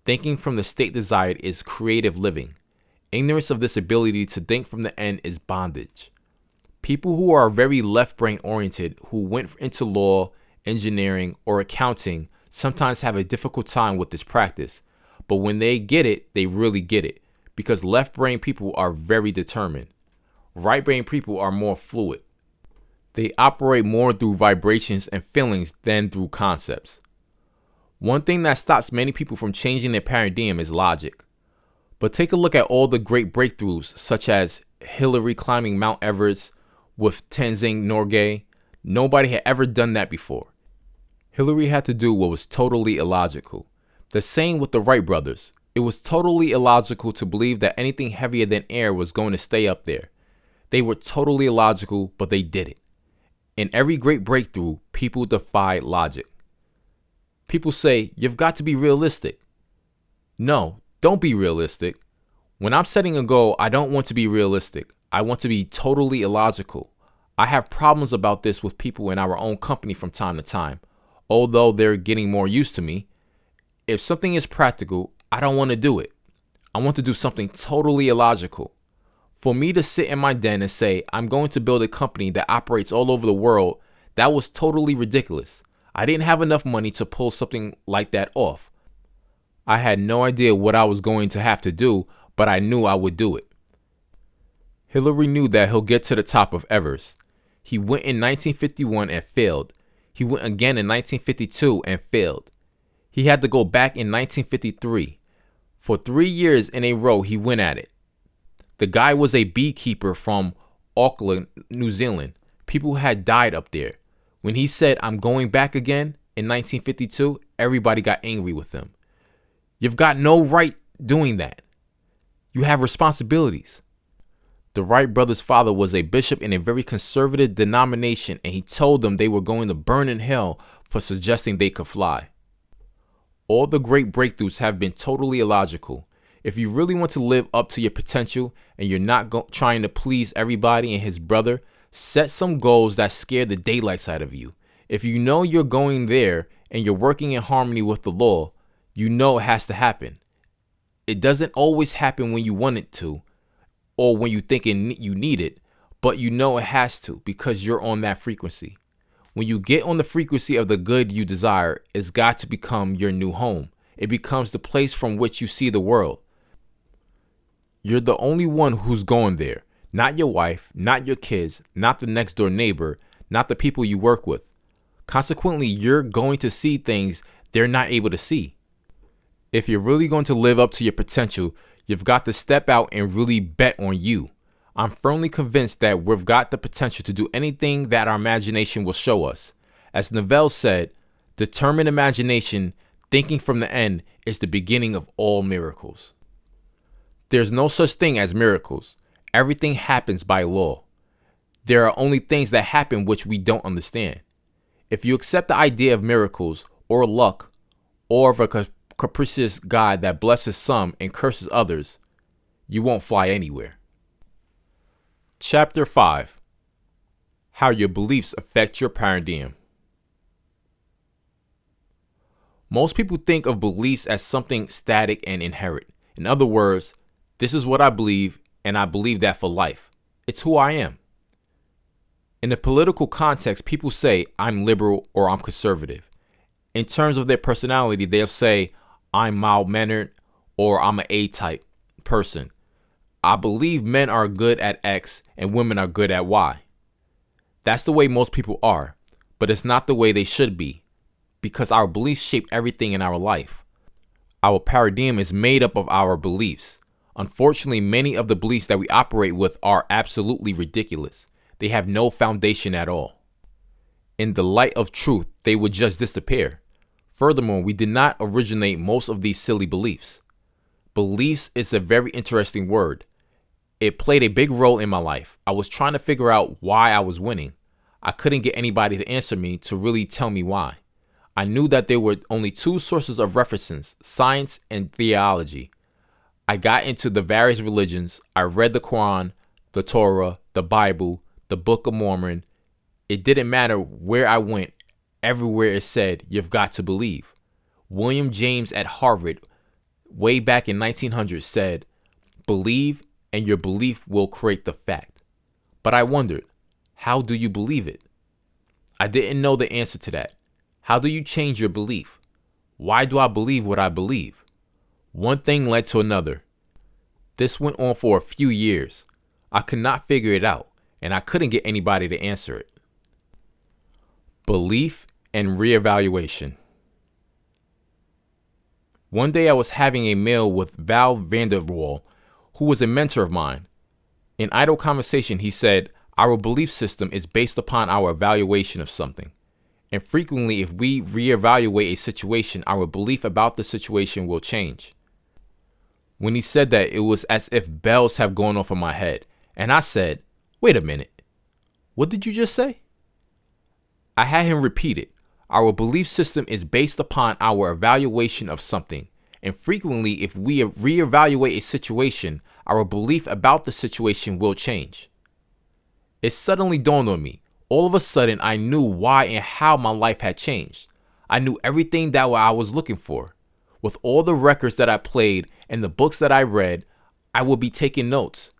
Thinking from the state desired is creative living. Ignorance of this ability to think from the end is bondage. People who are very left brain oriented, who went into law, engineering, or accounting, sometimes have a difficult time with this practice. But when they get it, they really get it, because left brain people are very determined. Right brain people are more fluid. They operate more through vibrations and feelings than through concepts. One thing that stops many people from changing their paradigm is logic. But take a look at all the great breakthroughs, such as Hillary climbing Mount Everest with Tenzing Norgay. Nobody had ever done that before. Hillary had to do what was totally illogical. The same with the Wright brothers. It was totally illogical to believe that anything heavier than air was going to stay up there. They were totally illogical, but they did it. In every great breakthrough, people defy logic. People say, you've got to be realistic. No, don't be realistic. When I'm setting a goal, I don't want to be realistic. I want to be totally illogical. I have problems about this with people in our own company from time to time, although they're getting more used to me. If something is practical, I don't want to do it. I want to do something totally illogical. For me to sit in my den and say, I'm going to build a company that operates all over the world, that was totally ridiculous. I didn't have enough money to pull something like that off. I had no idea what I was going to have to do, but I knew I would do it. Hillary knew that he'll get to the top of Everest. He went in 1951 and failed. He went again in 1952 and failed. He had to go back in 1953. For 3 years in a row, he went at it. The guy was a beekeeper from Auckland, New Zealand. People had died up there. When he said, I'm going back again in 1952, everybody got angry with him. You've got no right doing that. You have responsibilities. The Wright brothers' father was a bishop in a very conservative denomination, and he told them they were going to burn in hell for suggesting they could fly. All the great breakthroughs have been totally illogical. If you really want to live up to your potential and you're not trying to please everybody and his brother, set some goals that scare the daylights out of you. If you know you're going there and you're working in harmony with the law, you know it has to happen. It doesn't always happen when you want it to or when you think you need it, but you know it has to because you're on that frequency. When you get on the frequency of the good you desire, it's got to become your new home. It becomes the place from which you see the world. You're the only one who's going there. Not your wife, not your kids, not the next door neighbor, not the people you work with. Consequently, you're going to see things they're not able to see. If you're really going to live up to your potential, you've got to step out and really bet on you. I'm firmly convinced that we've got the potential to do anything that our imagination will show us. As Neville said, determined imagination, thinking from the end, is the beginning of all miracles. There's no such thing as miracles. Everything happens by law. There are only things that happen which we don't understand. If you accept the idea of miracles or luck or of a capricious God that blesses some and curses others, you won't fly anywhere. Chapter 5. How your beliefs affect your paradigm. Most people think of beliefs as something static and inherent. In other words, this is what I believe, and I believe that for life. It's who I am. In the political context, people say I'm liberal or I'm conservative. In terms of their personality, they'll say I'm mild-mannered or I'm an A-type person. I believe men are good at X and women are good at Y. That's the way most people are, but it's not the way they should be, because our beliefs shape everything in our life. Our paradigm is made up of our beliefs. Unfortunately, many of the beliefs that we operate with are absolutely ridiculous. They have no foundation at all. In the light of truth, they would just disappear. Furthermore, we did not originate most of these silly beliefs. Beliefs is a very interesting word. It played a big role in my life. I was trying to figure out why I was winning. I couldn't get anybody to answer me to really tell me why. I knew that there were only two sources of references, science and theology. I got into the various religions. I read the Quran, the Torah, the Bible, the Book of Mormon. It didn't matter where I went. Everywhere it said, you've got to believe. William James at Harvard, way back in 1900, said, believe and your belief will create the fact. But I wondered, how do you believe it? I didn't know the answer to that. How do you change your belief? Why do I believe what I believe? One thing led to another. This went on for a few years. I could not figure it out, and I couldn't get anybody to answer it. Belief and reevaluation. One day I was having a meal with Val Vanderwall, who was a mentor of mine. In idle conversation, he said, our belief system is based upon our evaluation of something. And frequently, if we reevaluate a situation, our belief about the situation will change. When he said that, it was as if bells have gone off in my head. And I said, wait a minute. What did you just say? I had him repeat it. Our belief system is based upon our evaluation of something. And frequently, if we reevaluate a situation, our belief about the situation will change. It suddenly dawned on me. All of a sudden, I knew why and how my life had changed. I knew everything that I was looking for. With all the records that I played and the books that I read, I would be taking notes.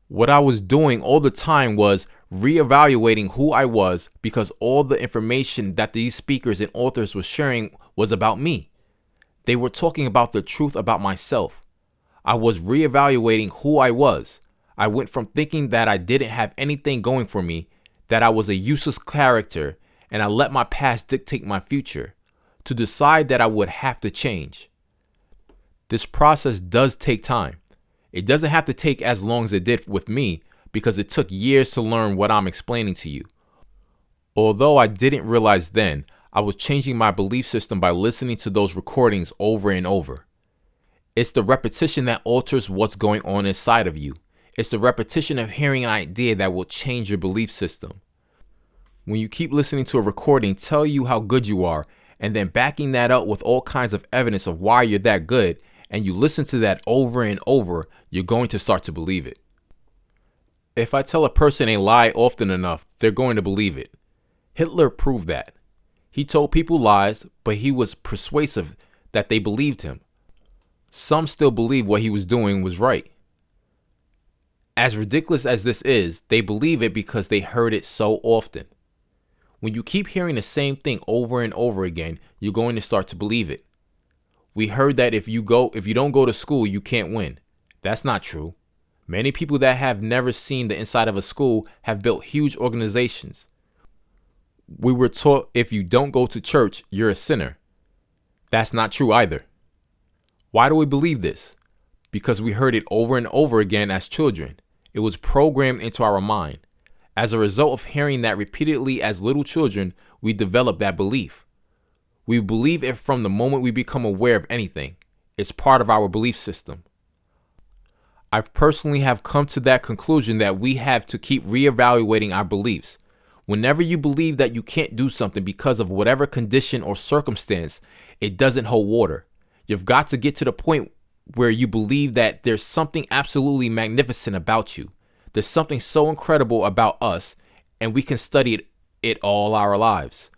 What I was doing all the time was reevaluating who I was because all the information that these speakers and authors were sharing was about me. They were talking about the truth about myself. I was reevaluating who I was. I went from thinking that I didn't have anything going for me, that I was a useless character, and I let my past dictate my future, to decide that I would have to change. This process does take time. It doesn't have to take as long as it did with me because it took years to learn what I'm explaining to you. Although I didn't realize then, I was changing my belief system by listening to those recordings over and over. It's the repetition that alters what's going on inside of you. It's the repetition of hearing an idea that will change your belief system. When you keep listening to a recording tell you how good you are, and then backing that up with all kinds of evidence of why you're that good, and you listen to that over and over, you're going to start to believe it. If I tell a person a lie often enough, they're going to believe it. Hitler proved that. He told people lies, but he was persuasive that they believed him. Some still believe what he was doing was right. As ridiculous as this is, they believe it because they heard it so often. When you keep hearing the same thing over and over again, you're going to start to believe it. We heard that if you don't go to school, you can't win. That's not true. Many people that have never seen the inside of a school have built huge organizations. We were taught if you don't go to church, you're a sinner. That's not true either. Why do we believe this? Because we heard it over and over again as children. It was programmed into our mind. As a result of hearing that repeatedly as little children, we develop that belief. We believe it from the moment we become aware of anything. It's part of our belief system. I personally have come to that conclusion that we have to keep reevaluating our beliefs. Whenever you believe that you can't do something because of whatever condition or circumstance, it doesn't hold water. You've got to get to the point where you believe that there's something absolutely magnificent about you. There's something so incredible about us, and we can study it all our lives.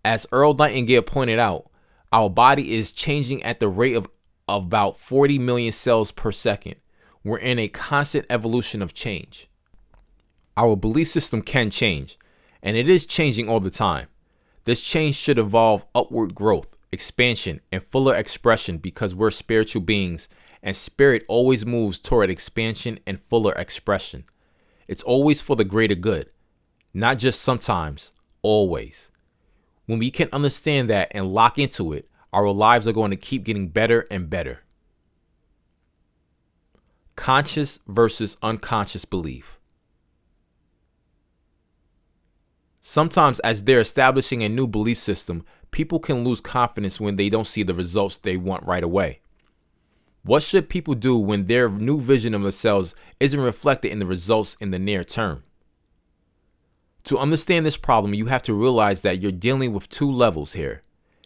As Earl Nightingale pointed out, our body is changing at the rate of about 40 million cells per second. We're in a constant evolution of change. Our belief system can change, and it is changing all the time. This change should involve upward growth, expansion, and fuller expression because we're spiritual beings, and spirit always moves toward expansion and fuller expression. It's always for the greater good, not just sometimes, always. When we can understand that and lock into it, our lives are going to keep getting better and better. Conscious versus unconscious belief. Sometimes, as they're establishing a new belief system, people can lose confidence when they don't see the results they want right away. What should people do when their new vision of themselves isn't reflected in the results in the near term? To understand this problem, you have to realize that you're dealing with two levels here,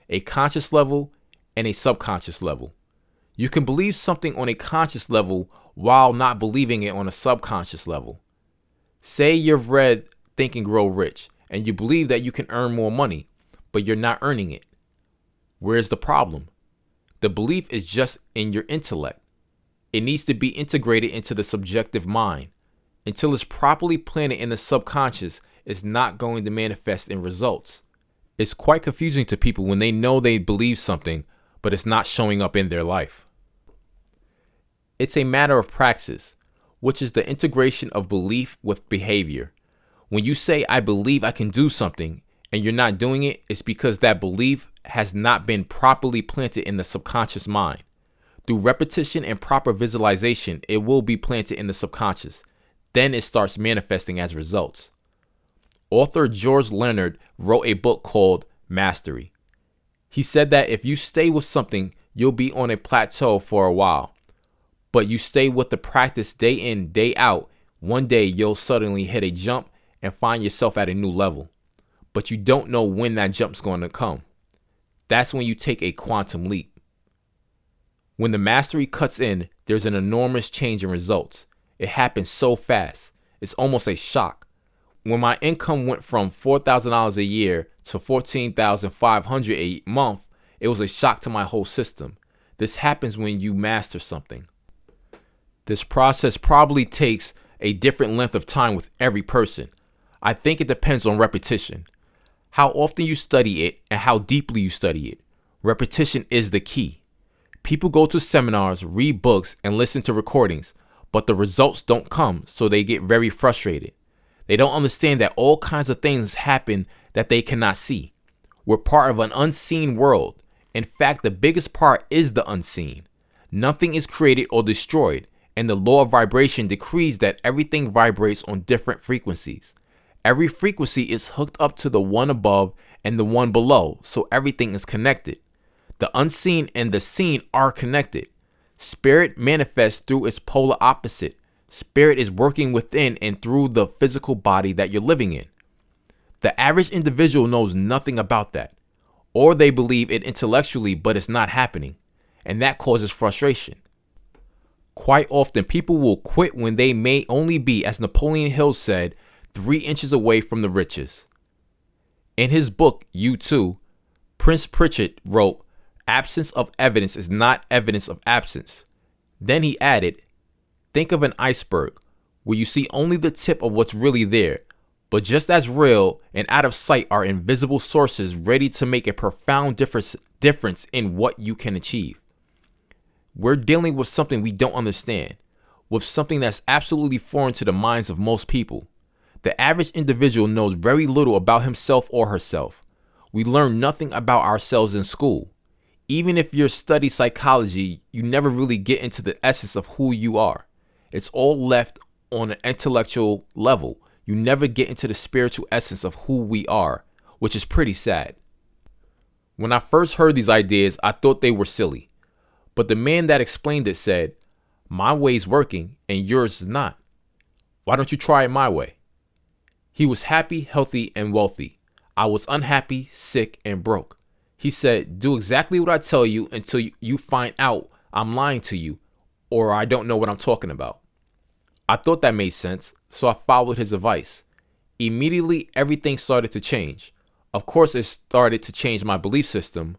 a conscious level and a subconscious level. You can believe something on a conscious level while not believing it on a subconscious level. Say you've read Think and Grow Rich and you believe that you can earn more money, but you're not earning it. Where's the problem? The belief is just in your intellect. It needs to be integrated into the subjective mind. Until it's properly planted in the subconscious, it's not going to manifest in results. It's quite confusing to people when they know they believe something, but it's not showing up in their life. It's a matter of praxis, which is the integration of belief with behavior. When you say, I believe I can do something, and you're not doing it, it's because that belief has not been properly planted in the subconscious mind. Through repetition and proper visualization, it will be planted in the subconscious. Then it starts manifesting as results. Author George Leonard wrote a book called Mastery. He said that if you stay with something, you'll be on a plateau for a while. But you stay with the practice day in, day out, one day you'll suddenly hit a jump and find yourself at a new level. But you don't know when that jump's going to come. That's when you take a quantum leap. When the mastery cuts in, there's an enormous change in results. It happens so fast. It's almost a shock. When my income went from $4,000 a year to $14,500 a month, it was a shock to my whole system. This happens when you master something. This process probably takes a different length of time with every person. I think it depends on repetition. How often you study it and how deeply you study it. Repetition is the key. People go to seminars, read books, and listen to recordings, but the results don't come, so they get very frustrated. They don't understand that all kinds of things happen that they cannot see. We're part of an unseen world. In fact, the biggest part is the unseen. Nothing is created or destroyed, and the law of vibration decrees that everything vibrates on different frequencies. Every frequency is hooked up to the one above and the one below, so everything is connected. The unseen and the seen are connected. Spirit manifests through its polar opposite. Spirit is working within and through the physical body that you're living in. The average individual knows nothing about that, or they believe it intellectually, but it's not happening, and that causes frustration. Quite often, people will quit when they may only be, as Napoleon Hill said, 3 inches away from the riches. In his book, You Too, Prince Pritchett wrote, "Absence of evidence is not evidence of absence." Then he added, "Think of an iceberg, where you see only the tip of what's really there, but just as real and out of sight are invisible sources ready to make a profound difference in what you can achieve." We're dealing with something we don't understand, with something that's absolutely foreign to the minds of most people. The average individual knows very little about himself or herself. We learn nothing about ourselves in school. Even if you study psychology, you never really get into the essence of who you are. It's all left on an intellectual level. You never get into the spiritual essence of who we are, which is pretty sad. When I first heard these ideas, I thought they were silly. But the man that explained it said, "My way's working and yours is not. Why don't you try it my way?" He was happy, healthy, and wealthy. I was unhappy, sick, and broke. He said, "Do exactly what I tell you until you find out I'm lying to you or I don't know what I'm talking about." I thought that made sense, so I followed his advice. Immediately, everything started to change. Of course, it started to change my belief system.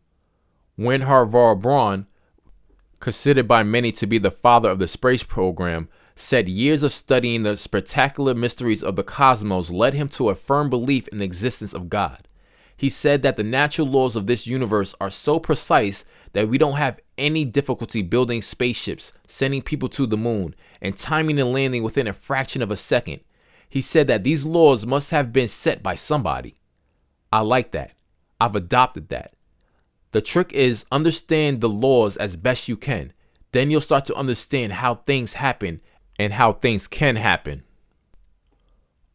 Wernher Braun, considered by many to be the father of the space program, said years of studying the spectacular mysteries of the cosmos led him to a firm belief in the existence of God. He said that the natural laws of this universe are so precise that we don't have any difficulty building spaceships, sending people to the moon, and timing the landing within a fraction of a second. He said that these laws must have been set by somebody. I like that. I've adopted that. The trick is understand the laws as best you can. Then you'll start to understand how things happen and how things can happen.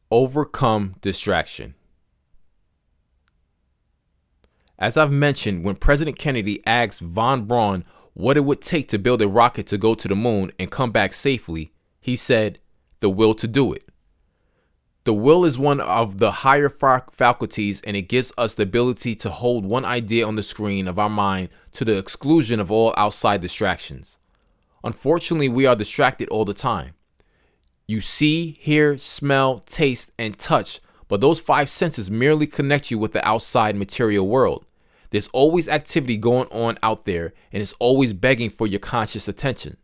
Overcome distraction. As I've mentioned, when President Kennedy asked von Braun what it would take to build a rocket to go to the moon and come back safely, he said, "The will to do it." The will is one of the higher faculties, and it gives us the ability to hold one idea on the screen of our mind to the exclusion of all outside distractions. Unfortunately, we are distracted all the time. You see, hear, smell, taste, and touch, but those five senses merely connect you with the outside material world. There's always activity going on out there, and it's always begging for your conscious attention.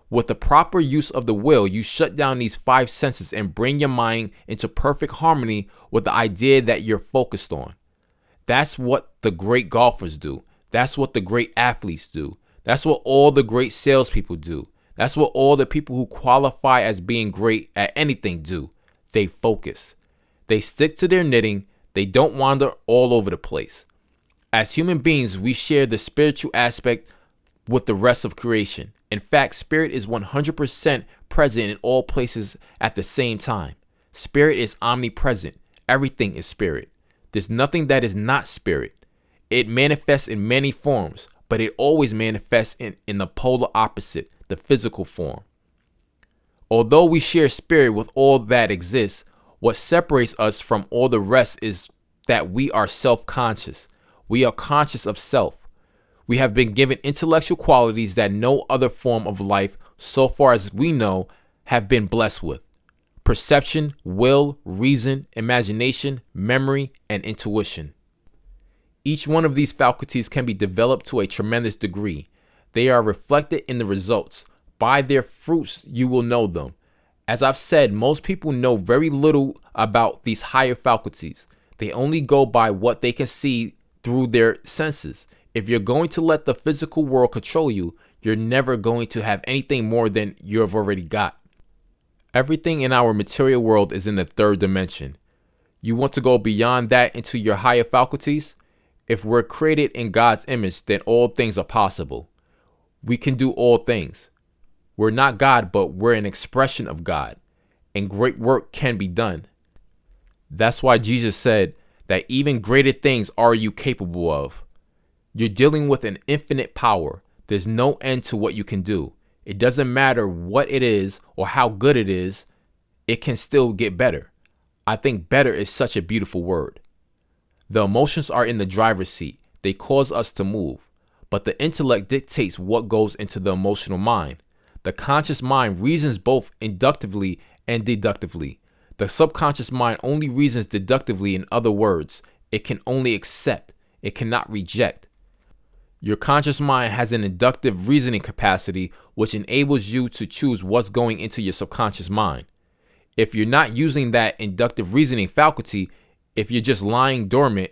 With the proper use of the will, you shut down these five senses and bring your mind into perfect harmony with the idea that you're focused on. That's what the great golfers do. That's what the great athletes do. That's what all the great salespeople do. That's what all the people who qualify as being great at anything do. They focus. They stick to their knitting. They don't wander all over the place. As human beings, we share the spiritual aspect with the rest of creation. In fact, spirit is 100% present in all places at the same time. Spirit is omnipresent. Everything is spirit. There's nothing that is not spirit. It manifests in many forms, but it always manifests in the polar opposite, the physical form. Although we share spirit with all that exists, what separates us from all the rest is that we are self-conscious. We are conscious of self. We have been given intellectual qualities that no other form of life, so far as we know, have been blessed with. Perception, will, reason, imagination, memory, and intuition. Each one of these faculties can be developed to a tremendous degree. They are reflected in the results. By their fruits, you will know them. As I've said, most people know very little about these higher faculties. They only go by what they can see through their senses. If you're going to let the physical world control you, you're never going to have anything more than you've already got. Everything in our material world is in the third dimension. You want to go beyond that into your higher faculties? If we're created in God's image, then all things are possible. We can do all things. We're not God, but we're an expression of God, and great work can be done. That's why Jesus said that even greater things are you capable of. You're dealing with an infinite power. There's no end to what you can do. It doesn't matter what it is or how good it is, it can still get better. I think better is such a beautiful word. The emotions are in the driver's seat. They cause us to move. But the intellect dictates what goes into the emotional mind. The conscious mind reasons both inductively and deductively. The subconscious mind only reasons deductively. In other words, it can only accept. It cannot reject. Your conscious mind has an inductive reasoning capacity, which enables you to choose what's going into your subconscious mind. If you're not using that inductive reasoning faculty, if you're just lying dormant,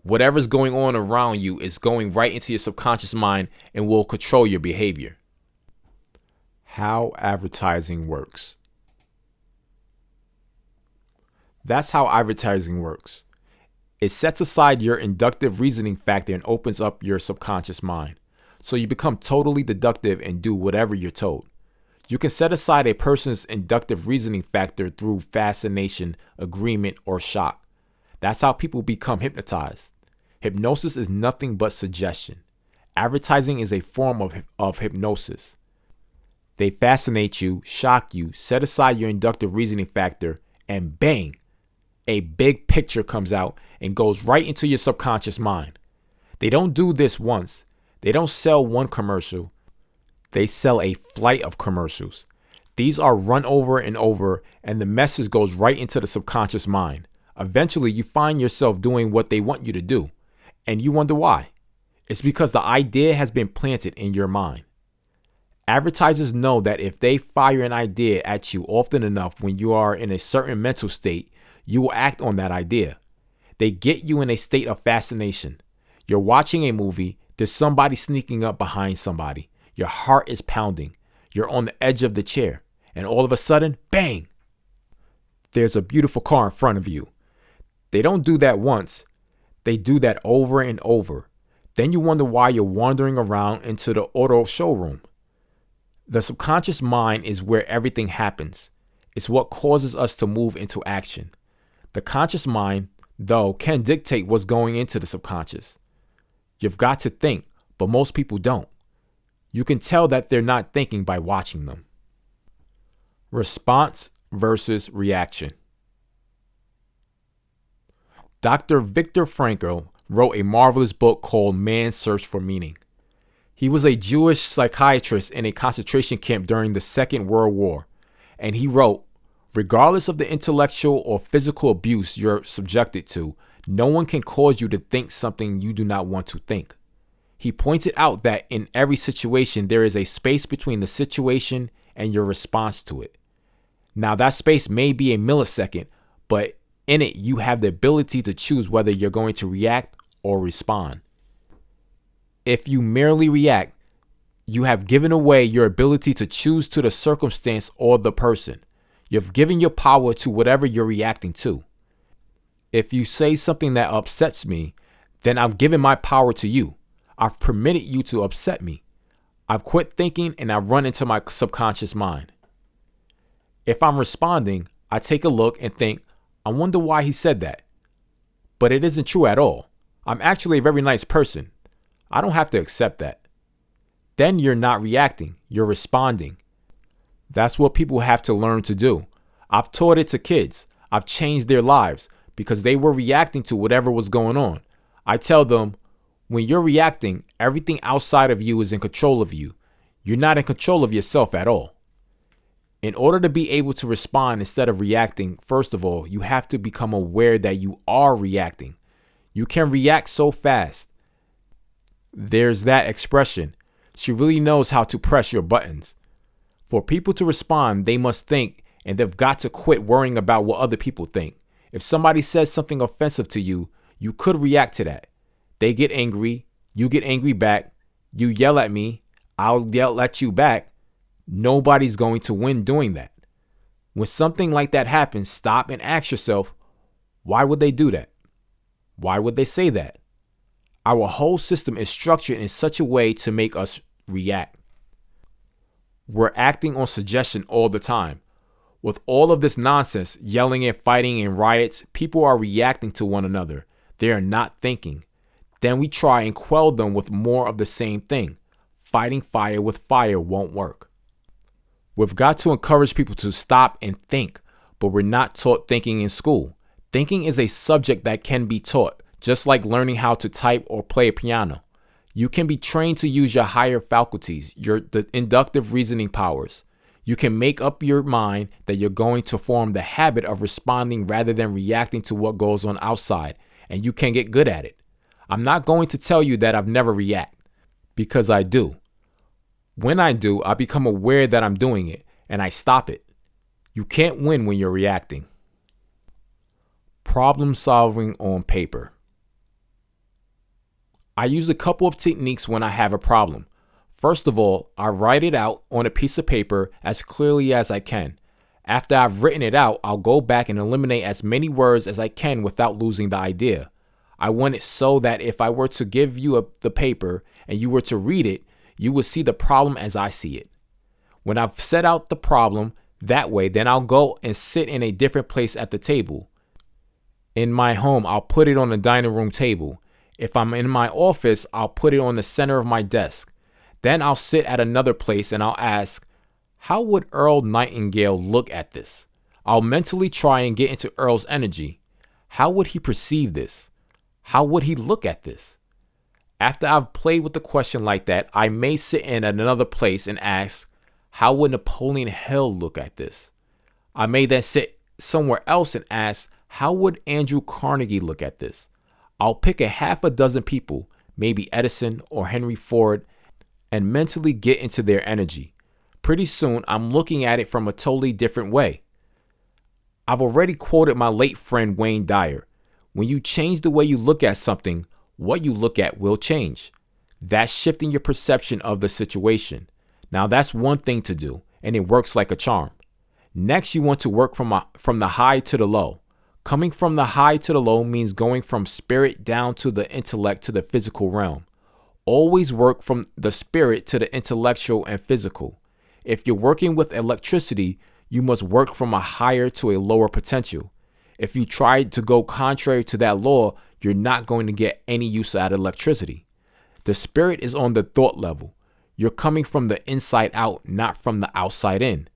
whatever's going on around you is going right into your subconscious mind and will control your behavior. How advertising works. That's how advertising works. It sets aside your inductive reasoning factor and opens up your subconscious mind. So you become totally deductive and do whatever you're told. You can set aside a person's inductive reasoning factor through fascination, agreement, or shock. That's how people become hypnotized. Hypnosis is nothing but suggestion. Advertising is a form of hypnosis. They fascinate you, shock you, set aside your inductive reasoning factor, and bang, a big picture comes out and goes right into your subconscious mind. They don't do this once. They don't sell one commercial. They sell a flight of commercials. These are run over and over, and the message goes right into the subconscious mind. Eventually, you find yourself doing what they want you to do, and you wonder why. It's because the idea has been planted in your mind. Advertisers know that if they fire an idea at you often enough when you are in a certain mental state, you will act on that idea. They get you in a state of fascination. You're watching a movie, there's somebody sneaking up behind somebody. Your heart is pounding. You're on the edge of the chair, and all of a sudden, bang! There's a beautiful car in front of you. They don't do that once. They do that over and over. Then you wonder why you're wandering around into the auto showroom. The subconscious mind is where everything happens. It's what causes us to move into action. The conscious mind, though, can dictate what's going into the subconscious. You've got to think, but most people don't. You can tell that they're not thinking by watching them. Response versus reaction. Dr. Viktor Frankl wrote a marvelous book called Man's Search for Meaning. He was a Jewish psychiatrist in a concentration camp during the Second World War, and he wrote, "Regardless of the intellectual or physical abuse you're subjected to, no one can cause you to think something you do not want to think." He pointed out that in every situation, there is a space between the situation and your response to it. Now, that space may be a millisecond, but in it, you have the ability to choose whether you're going to react or respond. If you merely react, you have given away your ability to choose to the circumstance or the person. You've given your power to whatever you're reacting to. If you say something that upsets me, then I've given my power to you. I've permitted you to upset me. I've quit thinking and I've run into my subconscious mind. If I'm responding, I take a look and think, I wonder why he said that. But it isn't true at all. I'm actually a very nice person. I don't have to accept that. Then you're not reacting, you're responding. That's what people have to learn to do. I've taught it to kids. I've changed their lives because they were reacting to whatever was going on. I tell them, when you're reacting, everything outside of you is in control of you. You're not in control of yourself at all. In order to be able to respond instead of reacting, first of all, you have to become aware that you are reacting. You can react so fast. There's that expression. She really knows how to press your buttons. For people to respond, they must think, and they've got to quit worrying about what other people think. If somebody says something offensive to you, you could react to that. They get angry, you get angry back, you yell at me, I'll yell at you back. Nobody's going to win doing that. When something like that happens, stop and ask yourself, why would they do that? Why would they say that? Our whole system is structured in such a way to make us react. We're acting on suggestion all the time. With all of this nonsense, yelling and fighting and riots, people are reacting to one another. They are not thinking. Then we try and quell them with more of the same thing. Fighting fire with fire won't work. We've got to encourage people to stop and think, but we're not taught thinking in school. Thinking is a subject that can be taught, just like learning how to type or play a piano. You can be trained to use your higher faculties, the inductive reasoning powers. You can make up your mind that you're going to form the habit of responding rather than reacting to what goes on outside, and you can get good at it. I'm not going to tell you that I've never react, because I do. When I do, I become aware that I'm doing it, and I stop it. You can't win when you're reacting. Problem solving on paper. I use a couple of techniques when I have a problem. First of all, I write it out on a piece of paper as clearly as I can. After I've written it out, I'll go back and eliminate as many words as I can without losing the idea. I want it so that if I were to give you the paper and you were to read it, you would see the problem as I see it. When I've set out the problem that way, then I'll go and sit in a different place at the table. In my home, I'll put it on the dining room table. If I'm in my office, I'll put it on the center of my desk. Then I'll sit at another place and I'll ask, how would Earl Nightingale look at this? I'll mentally try and get into Earl's energy. How would he perceive this? How would he look at this? After I've played with the question like that, I may sit in at another place and ask, how would Napoleon Hill look at this? I may then sit somewhere else and ask, how would Andrew Carnegie look at this? I'll pick a half a dozen people, maybe Edison or Henry Ford, and mentally get into their energy. Pretty soon, I'm looking at it from a totally different way. I've already quoted my late friend Wayne Dyer. When you change the way you look at something, what you look at will change. That's shifting your perception of the situation. Now that's one thing to do, and it works like a charm. Next, you want to work from the high to the low. Coming from the high to the low means going from spirit down to the intellect to the physical realm. Always work from the spirit to the intellectual and physical. If you're working with electricity, you must work from a higher to a lower potential. If you try to go contrary to that law, you're not going to get any use out of electricity. The spirit is on the thought level. You're coming from the inside out, not from the outside in.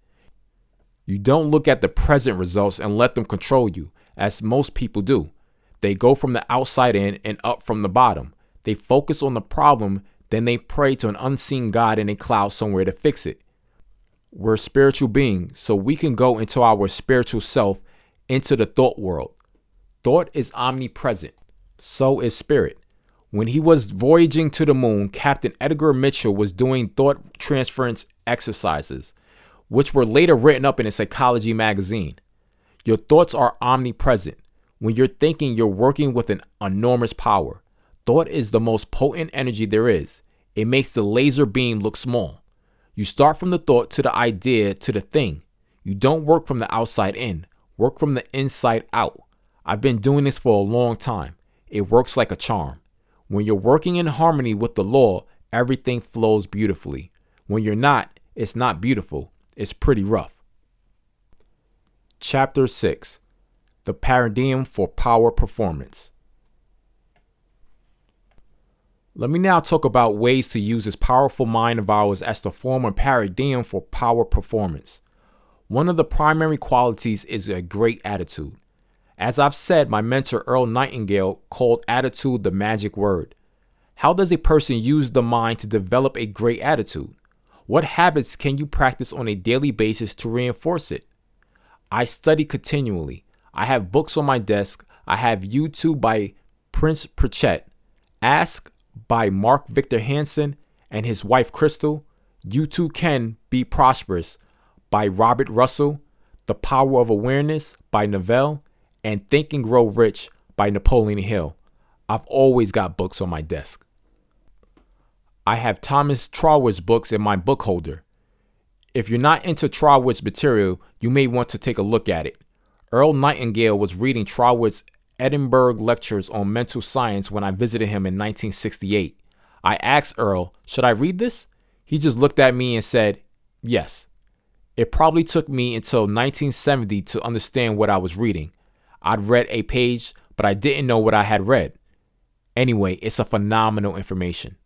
You don't look at the present results and let them control you, as most people do. They go from the outside in and up from the bottom. They focus on the problem, then they pray to an unseen God in a cloud somewhere to fix it. We're spiritual beings, so we can go into our spiritual self, into the thought world. Thought is omnipresent. So is spirit. When he was voyaging to the moon, Captain Edgar Mitchell was doing thought transference exercises, which were later written up in a psychology magazine. Your thoughts are omnipresent. When you're thinking, you're working with an enormous power. Thought is the most potent energy there is. It makes the laser beam look small. You start from the thought to the idea to the thing. You don't work from the outside in. Work from the inside out. I've been doing this for a long time. It works like a charm. When you're working in harmony with the law, everything flows beautifully. When you're not, it's not beautiful. It's pretty rough. Chapter 6. The Paradigm for Power Performance. Let me now talk about ways to use this powerful mind of ours as to form a paradigm for power performance. One of the primary qualities is a great attitude. As I've said, my mentor Earl Nightingale called attitude the magic word. How does a person use the mind to develop a great attitude? What habits can you practice on a daily basis to reinforce it? I study continually. I have books on my desk. I have YouTube by Prince Pritchett, Ask by Mark Victor Hansen and his wife Crystal, You Too Can Be Prosperous by Robert Russell, The Power of Awareness by Neville, and Think and Grow Rich by Napoleon Hill. I've always got books on my desk. I have Thomas Troward's books in my book holder. If you're not into Troward's material, you may want to take a look at it. Earl Nightingale was reading Troward's Edinburgh lectures on mental science when I visited him in 1968. I asked Earl, should I read this? He just looked at me and said, yes. It probably took me until 1970 to understand what I was reading. I'd read a page, but I didn't know what I had read. Anyway, it's a phenomenal information.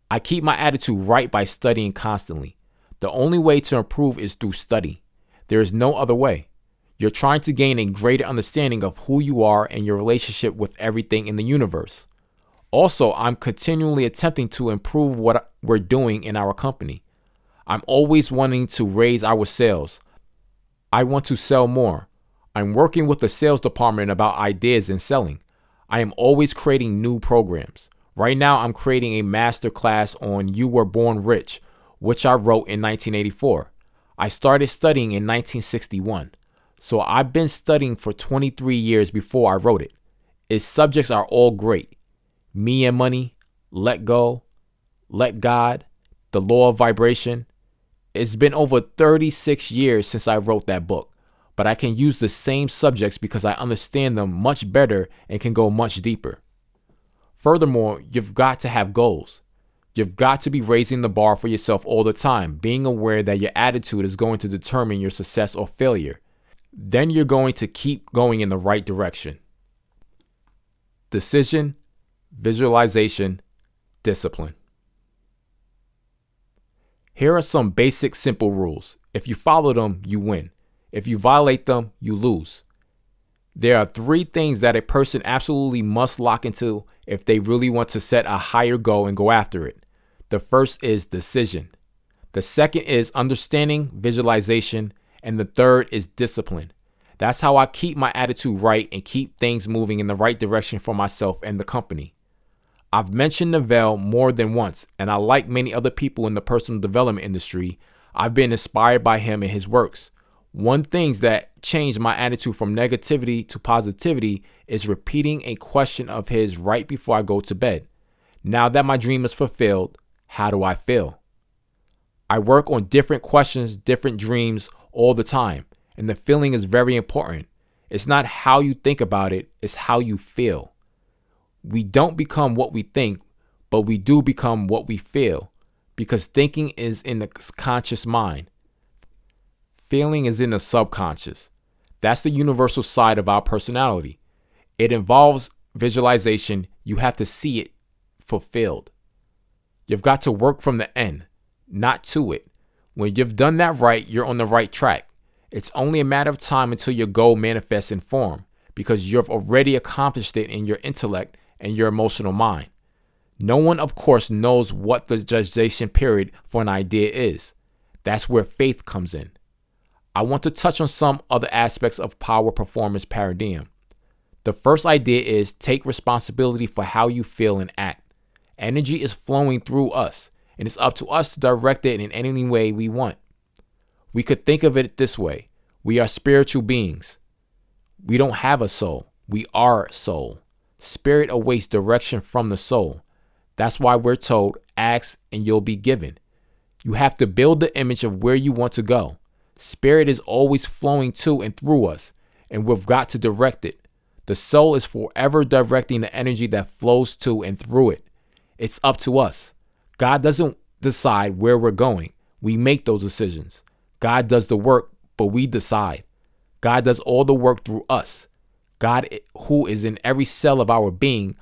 I keep my attitude right by studying constantly. The only way to improve is through study. There is no other way. You're trying to gain a greater understanding of who you are and your relationship with everything in the universe. Also, I'm continually attempting to improve what we're doing in our company. I'm always wanting to raise our sales. I want to sell more. I'm working with the sales department about ideas and selling. I am always creating new programs. Right now, I'm creating a master class on You Were Born Rich, which I wrote in 1984. I started studying in 1961. So I've been studying for 23 years before I wrote it. Its subjects are all great. Me and money, let go, let God, the law of vibration. It's been over 36 years since I wrote that book, but I can use the same subjects because I understand them much better and can go much deeper. Furthermore, you've got to have goals. You've got to be raising the bar for yourself all the time, being aware that your attitude is going to determine your success or failure. Then you're going to keep going in the right direction. Decision, visualization, discipline. Here are some basic simple rules. If you follow them, you win. If you violate them, you lose. There are 3 things that a person absolutely must lock into if they really want to set a higher goal and go after it. The first is decision. The second is understanding, visualization, and the third is discipline. That's how I keep my attitude right and keep things moving in the right direction for myself and the company. I've mentioned Neville more than once, and I like many other people in the personal development industry. I've been inspired by him and his works. One thing that changed my attitude from negativity to positivity is repeating a question of his right before I go to bed. Now that my dream is fulfilled, how do I feel? I work on different questions, different dreams all the time, and the feeling is very important. It's not how you think about it, it's how you feel. We don't become what we think, but we do become what we feel, because thinking is in the conscious mind. Feeling is in the subconscious. That's the universal side of our personality. It involves visualization. You have to see it fulfilled. You've got to work from the end, not to it. When you've done that right, you're on the right track. It's only a matter of time until your goal manifests in form, because you've already accomplished it in your intellect and your emotional mind. No one, of course, knows what the gestation period for an idea is. That's where faith comes in. I want to touch on some other aspects of power performance paradigm. The first idea is take responsibility for how you feel and act. Energy is flowing through us, and it's up to us to direct it in any way we want. We could think of it this way. We are spiritual beings. We don't have a soul. We are soul. Spirit awaits direction from the soul. That's why we're told, ask and you'll be given. You have to build the image of where you want to go. Spirit is always flowing to and through us, and we've got to direct it. The soul is forever directing the energy that flows to and through it. It's up to us. God doesn't decide where we're going. We make those decisions. God does the work, but we decide. God does all the work through us. God, who is in every cell of our being,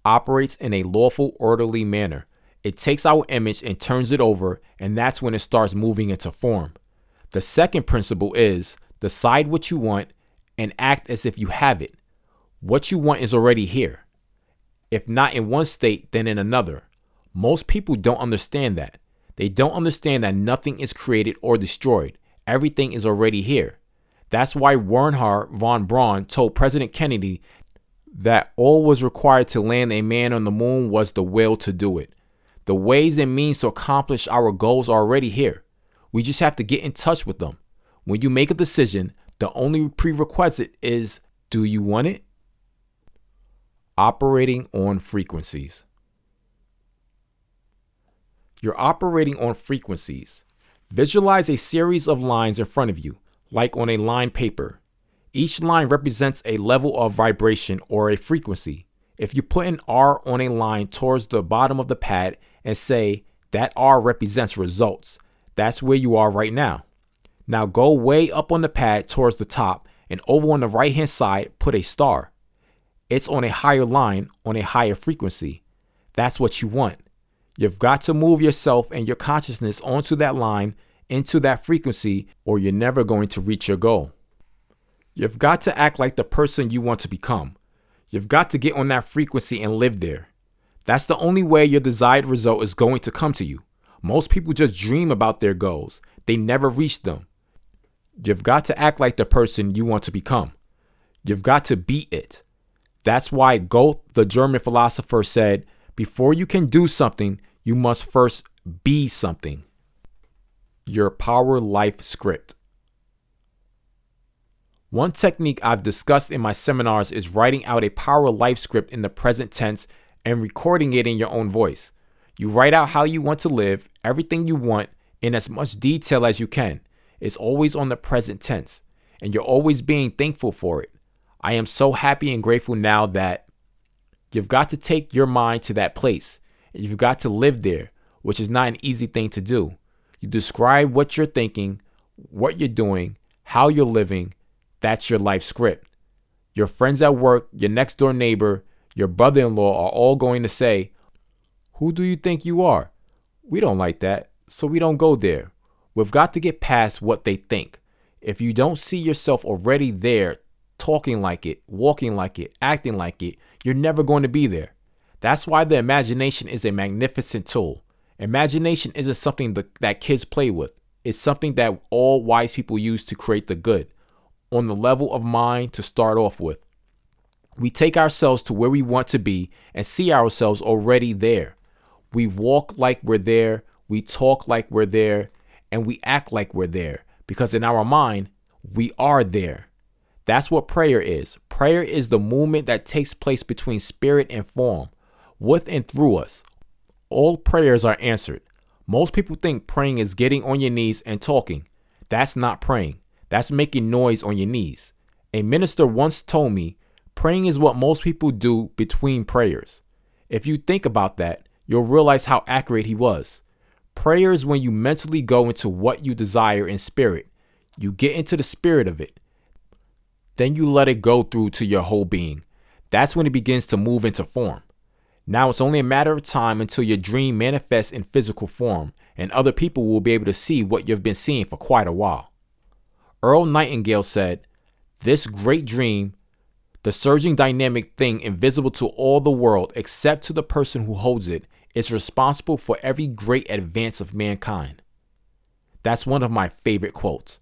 operates in a lawful, orderly manner. It takes our image and turns it over, and that's when it starts moving into form. The second principle is decide what you want and act as if you have it. What you want is already here. If not in one state, then in another. Most people don't understand that. They don't understand that nothing is created or destroyed. Everything is already here. That's why Wernher von Braun told President Kennedy that all was required to land a man on the moon was the will to do it. The ways and means to accomplish our goals are already here. We just have to get in touch with them. When you make a decision, the only prerequisite is, do you want it? Operating on frequencies. You're operating on frequencies. Visualize a series of lines in front of you, like on a line paper. Each line represents a level of vibration or a frequency. If you put an R on a line towards the bottom of the pad and say that R represents results, that's where you are right now. Now go way up on the pad towards the top, and over on the right hand side put a star. It's on a higher line, on a higher frequency. That's what you want. You've got to move yourself and your consciousness onto that line, into that frequency, or you're never going to reach your goal. You've got to act like the person you want to become. You've got to get on that frequency and live there. That's the only way your desired result is going to come to you. Most people just dream about their goals. They never reach them. You've got to act like the person you want to become. You've got to be it. That's why Goethe, the German philosopher, said, before you can do something, you must first be something. Your power life script. One technique I've discussed in my seminars is writing out a power life script in the present tense and recording it in your own voice. You write out how you want to live, everything you want, in as much detail as you can. It's always on the present tense, and you're always being thankful for it. I am so happy and grateful now that you've got to take your mind to that place. And you've got to live there, which is not an easy thing to do. You describe what you're thinking, what you're doing, how you're living. That's your life script. Your friends at work, your next door neighbor, your brother-in-law are all going to say, who do you think you are? We don't like that, so we don't go there. We've got to get past what they think. If you don't see yourself already there, talking like it, walking like it, acting like it, you're never going to be there. That's why the imagination is a magnificent tool. Imagination isn't something that kids play with. It's something that all wise people use to create the good, on the level of mind to start off with. We take ourselves to where we want to be and see ourselves already there. We walk like we're there, we talk like we're there, and we act like we're there, because in our mind, we are there. That's what prayer is. Prayer is the movement that takes place between spirit and form, with and through us. All prayers are answered. Most people think praying is getting on your knees and talking. That's not praying. That's making noise on your knees. A minister once told me, praying is what most people do between prayers. If you think about that, you'll realize how accurate he was. Prayer is when you mentally go into what you desire in spirit. You get into the spirit of it. Then you let it go through to your whole being. That's when it begins to move into form. Now it's only a matter of time until your dream manifests in physical form, and other people will be able to see what you've been seeing for quite a while. Earl Nightingale said, "This great dream, the surging dynamic thing invisible to all the world except to the person who holds it, is responsible for every great advance of mankind." That's one of my favorite quotes.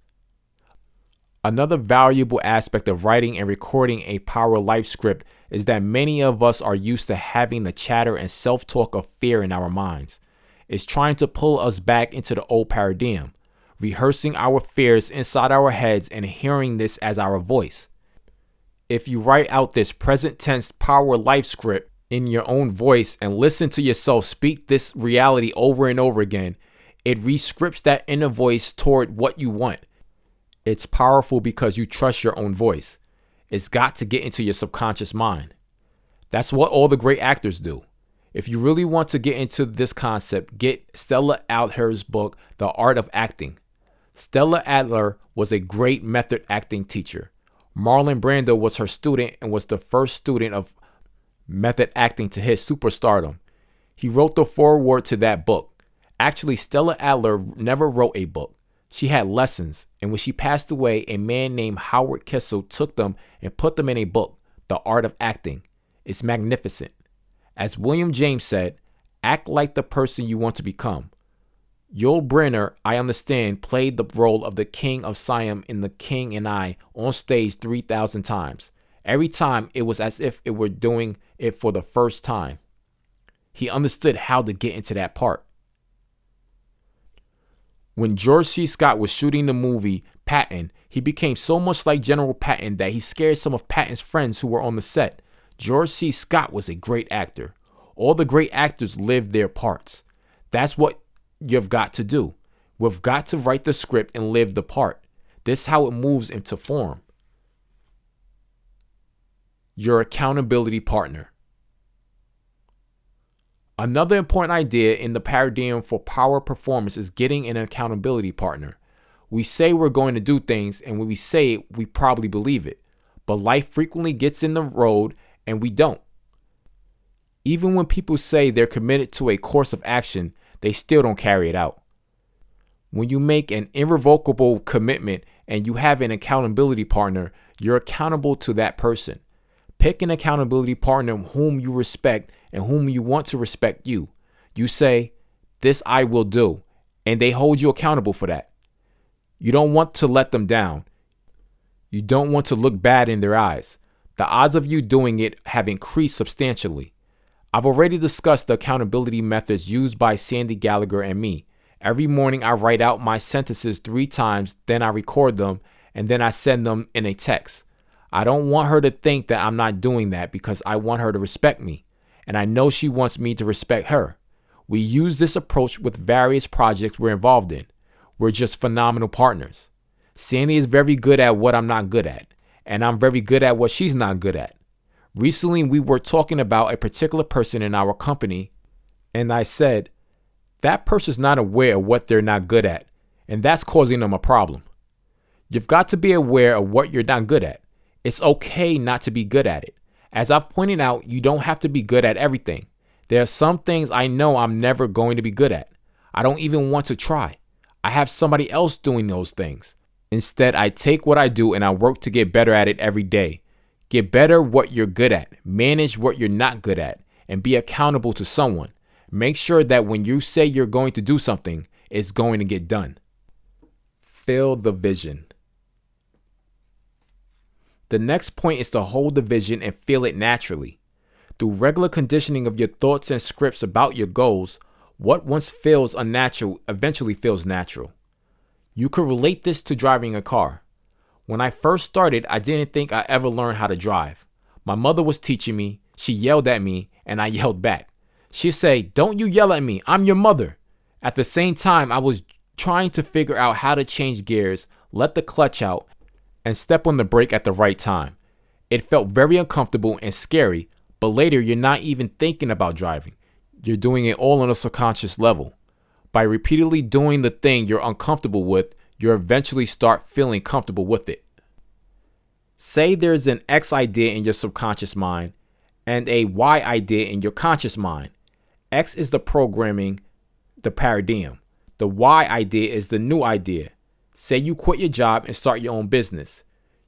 Another valuable aspect of writing and recording a Power Life script is that many of us are used to having the chatter and self-talk of fear in our minds. It's trying to pull us back into the old paradigm, rehearsing our fears inside our heads and hearing this as our voice. If you write out this present tense Power Life script in your own voice and listen to yourself speak this reality over and over again, it re-scripts that inner voice toward what you want. It's powerful because you trust your own voice. It's got to get into your subconscious mind. That's what all the great actors do. If you really want to get into this concept, get Stella Adler's book, The Art of Acting. Stella Adler was a great method acting teacher. Marlon Brando was her student and was the first student of method acting to hit superstardom. He wrote the foreword to that book. Actually, Stella Adler never wrote a book. She had lessons, and when she passed away, a man named Howard Kissel took them and put them in a book, The Art of Acting. It's magnificent. As William James said, act like the person you want to become. Yul Brynner, I understand, played the role of the King of Siam in The King and I on stage 3,000 times. Every time it was as if it were doing it for the first time. He understood how to get into that part. When George C. Scott was shooting the movie Patton, he became so much like General Patton that he scared some of Patton's friends who were on the set. George C. Scott was a great actor. All the great actors lived their parts. That's what you've got to do. We've got to write the script and live the part. This is how it moves into form. Your accountability partner. Another important idea in the paradigm for power performance is getting an accountability partner. We say we're going to do things, and when we say it, we probably believe it. But life frequently gets in the road, and we don't. Even when people say they're committed to a course of action, they still don't carry it out. When you make an irrevocable commitment and you have an accountability partner, you're accountable to that person. Pick an accountability partner whom you respect and whom you want to respect you. You say, "This I will do," and they hold you accountable for that. You don't want to let them down. You don't want to look bad in their eyes. The odds of you doing it have increased substantially. I've already discussed the accountability methods used by Sandy Gallagher and me. Every morning I write out my sentences 3 times, then I record them, and then I send them in a text. I don't want her to think that I'm not doing that because I want her to respect me, and I know she wants me to respect her. We use this approach with various projects we're involved in. We're just phenomenal partners. Sandy is very good at what I'm not good at, and I'm very good at what she's not good at. Recently, we were talking about a particular person in our company, and I said, that person's not aware of what they're not good at, and that's causing them a problem. You've got to be aware of what you're not good at. It's okay not to be good at it. As I've pointed out, you don't have to be good at everything. There are some things I know I'm never going to be good at. I don't even want to try. I have somebody else doing those things. Instead, I take what I do and I work to get better at it every day. Get better what you're good at, manage what you're not good at, and be accountable to someone. Make sure that when you say you're going to do something, it's going to get done. Feel the vision. The next point is to hold the vision and feel it naturally. Through regular conditioning of your thoughts and scripts about your goals, what once feels unnatural eventually feels natural. You could relate this to driving a car. When I first started, I didn't think I ever learned how to drive. My mother was teaching me, she yelled at me, and I yelled back. She'd say, "Don't you yell at me, I'm your mother." At the same time, I was trying to figure out how to change gears, let the clutch out, and step on the brake at the right time. It felt very uncomfortable and scary, but later you're not even thinking about driving. You're doing it all on a subconscious level. By repeatedly doing the thing you're uncomfortable with, you'll eventually start feeling comfortable with it. Say there's an X idea in your subconscious mind and a Y idea in your conscious mind. X is the programming, the paradigm. The Y idea is the new idea. Say you quit your job and start your own business.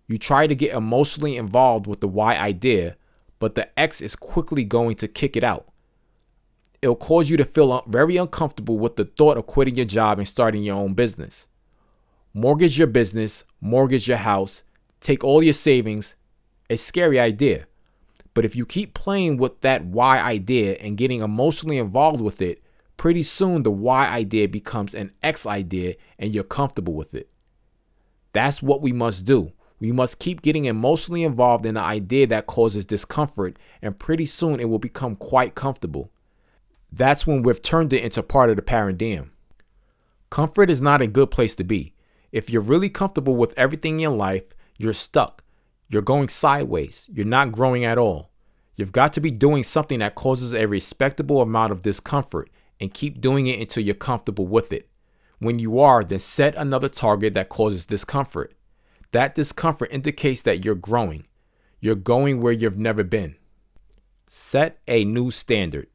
You try to get emotionally involved with the Y idea, but the X is quickly going to kick it out. It'll cause you to feel very uncomfortable with the thought of quitting your job and starting your own business. Mortgage your business, mortgage your house, take all your savings. A scary idea. But if you keep playing with that Y idea and getting emotionally involved with it, pretty soon the Y idea becomes an X idea and you're comfortable with it. That's what we must do. We must keep getting emotionally involved in the idea that causes discomfort, and pretty soon it will become quite comfortable. That's when we've turned it into part of the paradigm. Comfort is not a good place to be. If you're really comfortable with everything in life, you're stuck. You're going sideways. You're not growing at all. You've got to be doing something that causes a respectable amount of discomfort and keep doing it until you're comfortable with it. When you are, then set another target that causes discomfort. That discomfort indicates that you're growing. You're going where you've never been. Set a new standard.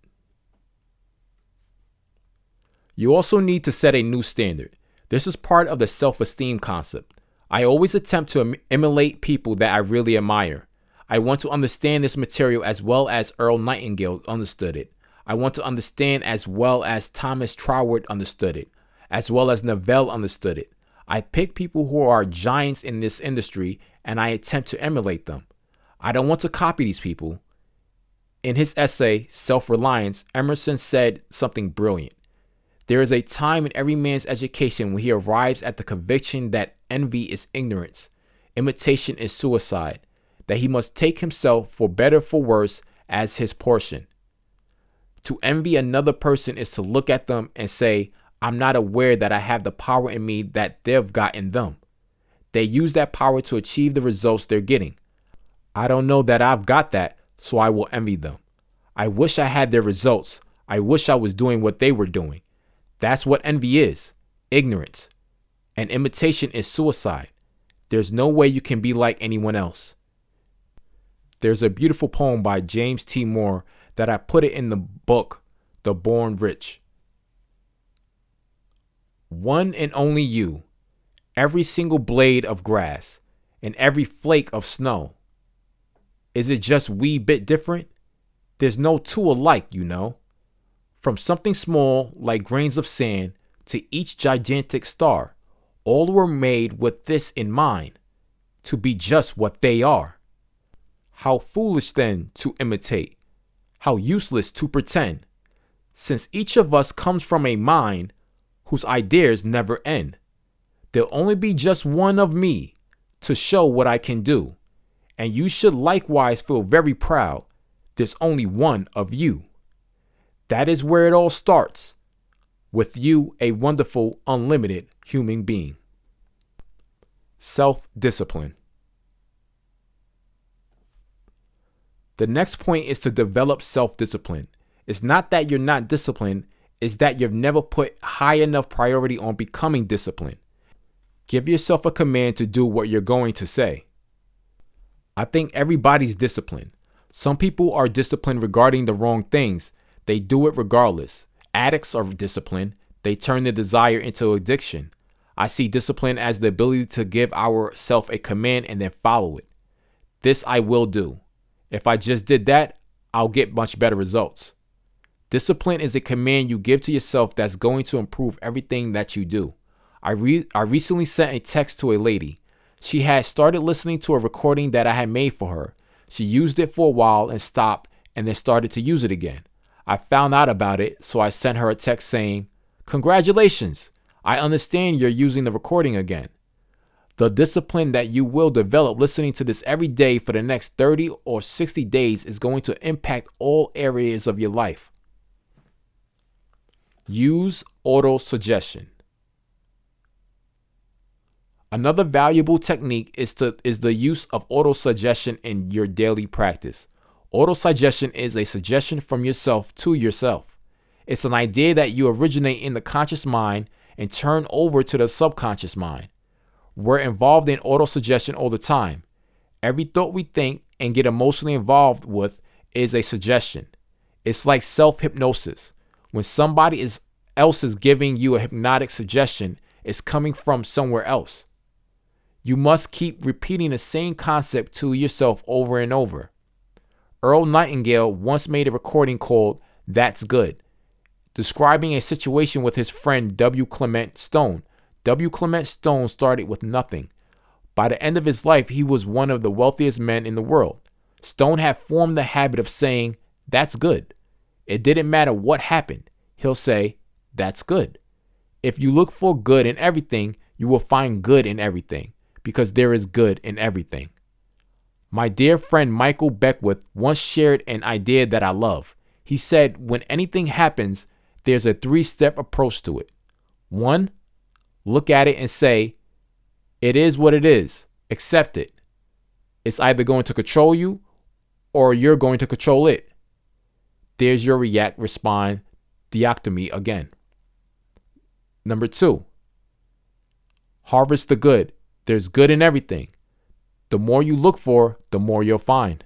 You also need to set a new standard. This is part of the self-esteem concept. I always attempt to emulate people that I really admire. I want to understand this material as well as Earl Nightingale understood it. I want to understand as well as Thomas Troward understood it, as well as Neville understood it. I pick people who are giants in this industry and I attempt to emulate them. I don't want to copy these people. In his essay, Self-Reliance, Emerson said something brilliant. There is a time in every man's education when he arrives at the conviction that envy is ignorance, imitation is suicide, that he must take himself, for better for worse, as his portion. To envy another person is to look at them and say, I'm not aware that I have the power in me that they've got in them. They use that power to achieve the results they're getting. I don't know that I've got that, so I will envy them. I wish I had their results. I wish I was doing what they were doing. That's what envy is, ignorance. And imitation is suicide. There's no way you can be like anyone else. There's a beautiful poem by James T. Moore that I put it in the book, The Born Rich. One and only you, every single blade of grass, and every flake of snow. Is it just wee bit different? There's no two alike, you know. From something small like grains of sand to each gigantic star, all were made with this in mind, to be just what they are. How foolish then to imitate, how useless to pretend, since each of us comes from a mind whose ideas never end. There'll only be just one of me to show what I can do, and you should likewise feel very proud. There's only one of you. That is where it all starts, with you, a wonderful, unlimited human being. Self-discipline. The next point is to develop self-discipline. It's not that you're not disciplined, it's that you've never put high enough priority on becoming disciplined. Give yourself a command to do what you're going to say. I think everybody's disciplined. Some people are disciplined regarding the wrong things. They do it regardless. Addicts are disciplined. They turn their desire into addiction. I see discipline as the ability to give ourselves a command and then follow it. This I will do. If I just did that, I'll get much better results. Discipline is a command you give to yourself that's going to improve everything that you do. I recently sent a text to a lady. She had started listening to a recording that I had made for her. She used it for a while and stopped and then started to use it again. I found out about it, so I sent her a text saying, "Congratulations, I understand you're using the recording again." The discipline that you will develop listening to this every day for the next 30 or 60 days is going to impact all areas of your life. Use auto-suggestion. Another valuable technique is the use of auto-suggestion in your daily practice. Auto-suggestion is a suggestion from yourself to yourself. It's an idea that you originate in the conscious mind and turn over to the subconscious mind. We're involved in auto-suggestion all the time. Every thought we think and get emotionally involved with is a suggestion. It's like self-hypnosis. When somebody else is giving you a hypnotic suggestion, it's coming from somewhere else. You must keep repeating the same concept to yourself over and over. Earl Nightingale once made a recording called That's Good, describing a situation with his friend W. Clement Stone. W. Clement Stone started with nothing. By the end of his life, he was one of the wealthiest men in the world. Stone had formed the habit of saying, "That's good." It didn't matter what happened. He'll say, "That's good." If you look for good in everything, you will find good in everything, because there is good in everything. My dear friend Michael Beckwith once shared an idea that I love. He said, when anything happens, there's a 3-step approach to it. 1, look at it and say, it is what it is. Accept it. It's either going to control you or you're going to control it. There's your react, respond, dichotomy again. Number 2, harvest the good. There's good in everything. The more you look for, the more you'll find.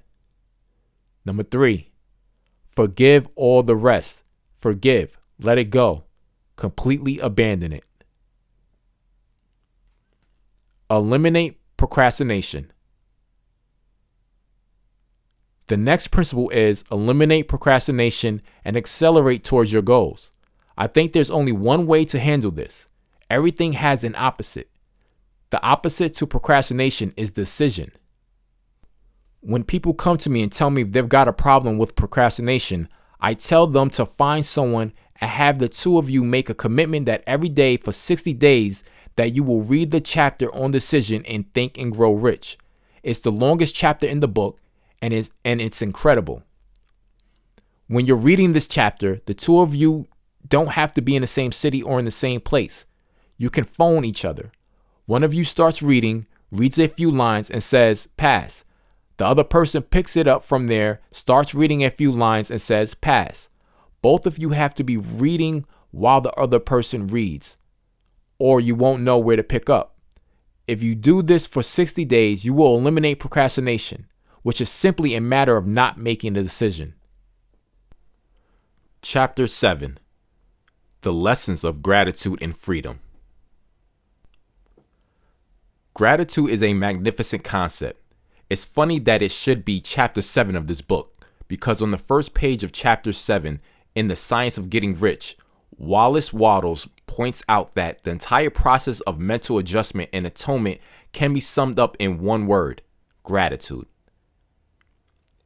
Number 3, forgive all the rest. Forgive, let it go, completely abandon it. Eliminate procrastination. The next principle is eliminate procrastination and accelerate towards your goals. I think there's only one way to handle this. Everything has an opposite. The opposite to procrastination is decision. When people come to me and tell me they've got a problem with procrastination, I tell them to find someone and have the two of you make a commitment that every day for 60 days that you will read the chapter on decision in Think and Grow Rich. It's the longest chapter in the book and it's incredible. When you're reading this chapter, the two of you don't have to be in the same city or in the same place. You can phone each other. One of you starts reading, reads a few lines and says, pass. The other person picks it up from there, starts reading a few lines and says, pass. Both of you have to be reading while the other person reads, or you won't know where to pick up. If you do this for 60 days, you will eliminate procrastination, which is simply a matter of not making a decision. Chapter 7. The Lessons of Gratitude and Freedom. Gratitude is a magnificent concept. It's funny that it should be chapter 7 of this book, because on the first page of chapter 7, in The Science of Getting Rich, Wallace Wattles points out that the entire process of mental adjustment and atonement can be summed up in one word: gratitude.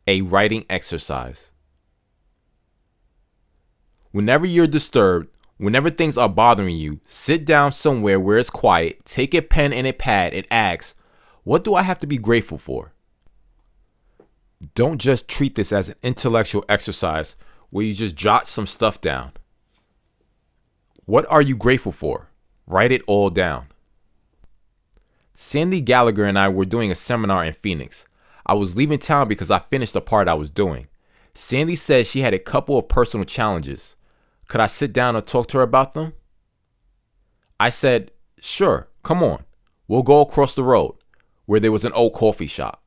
A writing exercise. Whenever you're disturbed, whenever things are bothering you, sit down somewhere where it's quiet, take a pen and a pad and ask, what do I have to be grateful for? Don't just treat this as an intellectual exercise where you just jot some stuff down. What are you grateful for? Write it all down. Sandy Gallagher and I were doing a seminar in Phoenix. I was leaving town because I finished the part I was doing. Sandy said she had a couple of personal challenges. Could I sit down and talk to her about them? I said, sure, come on. We'll go across the road, where there was an old coffee shop.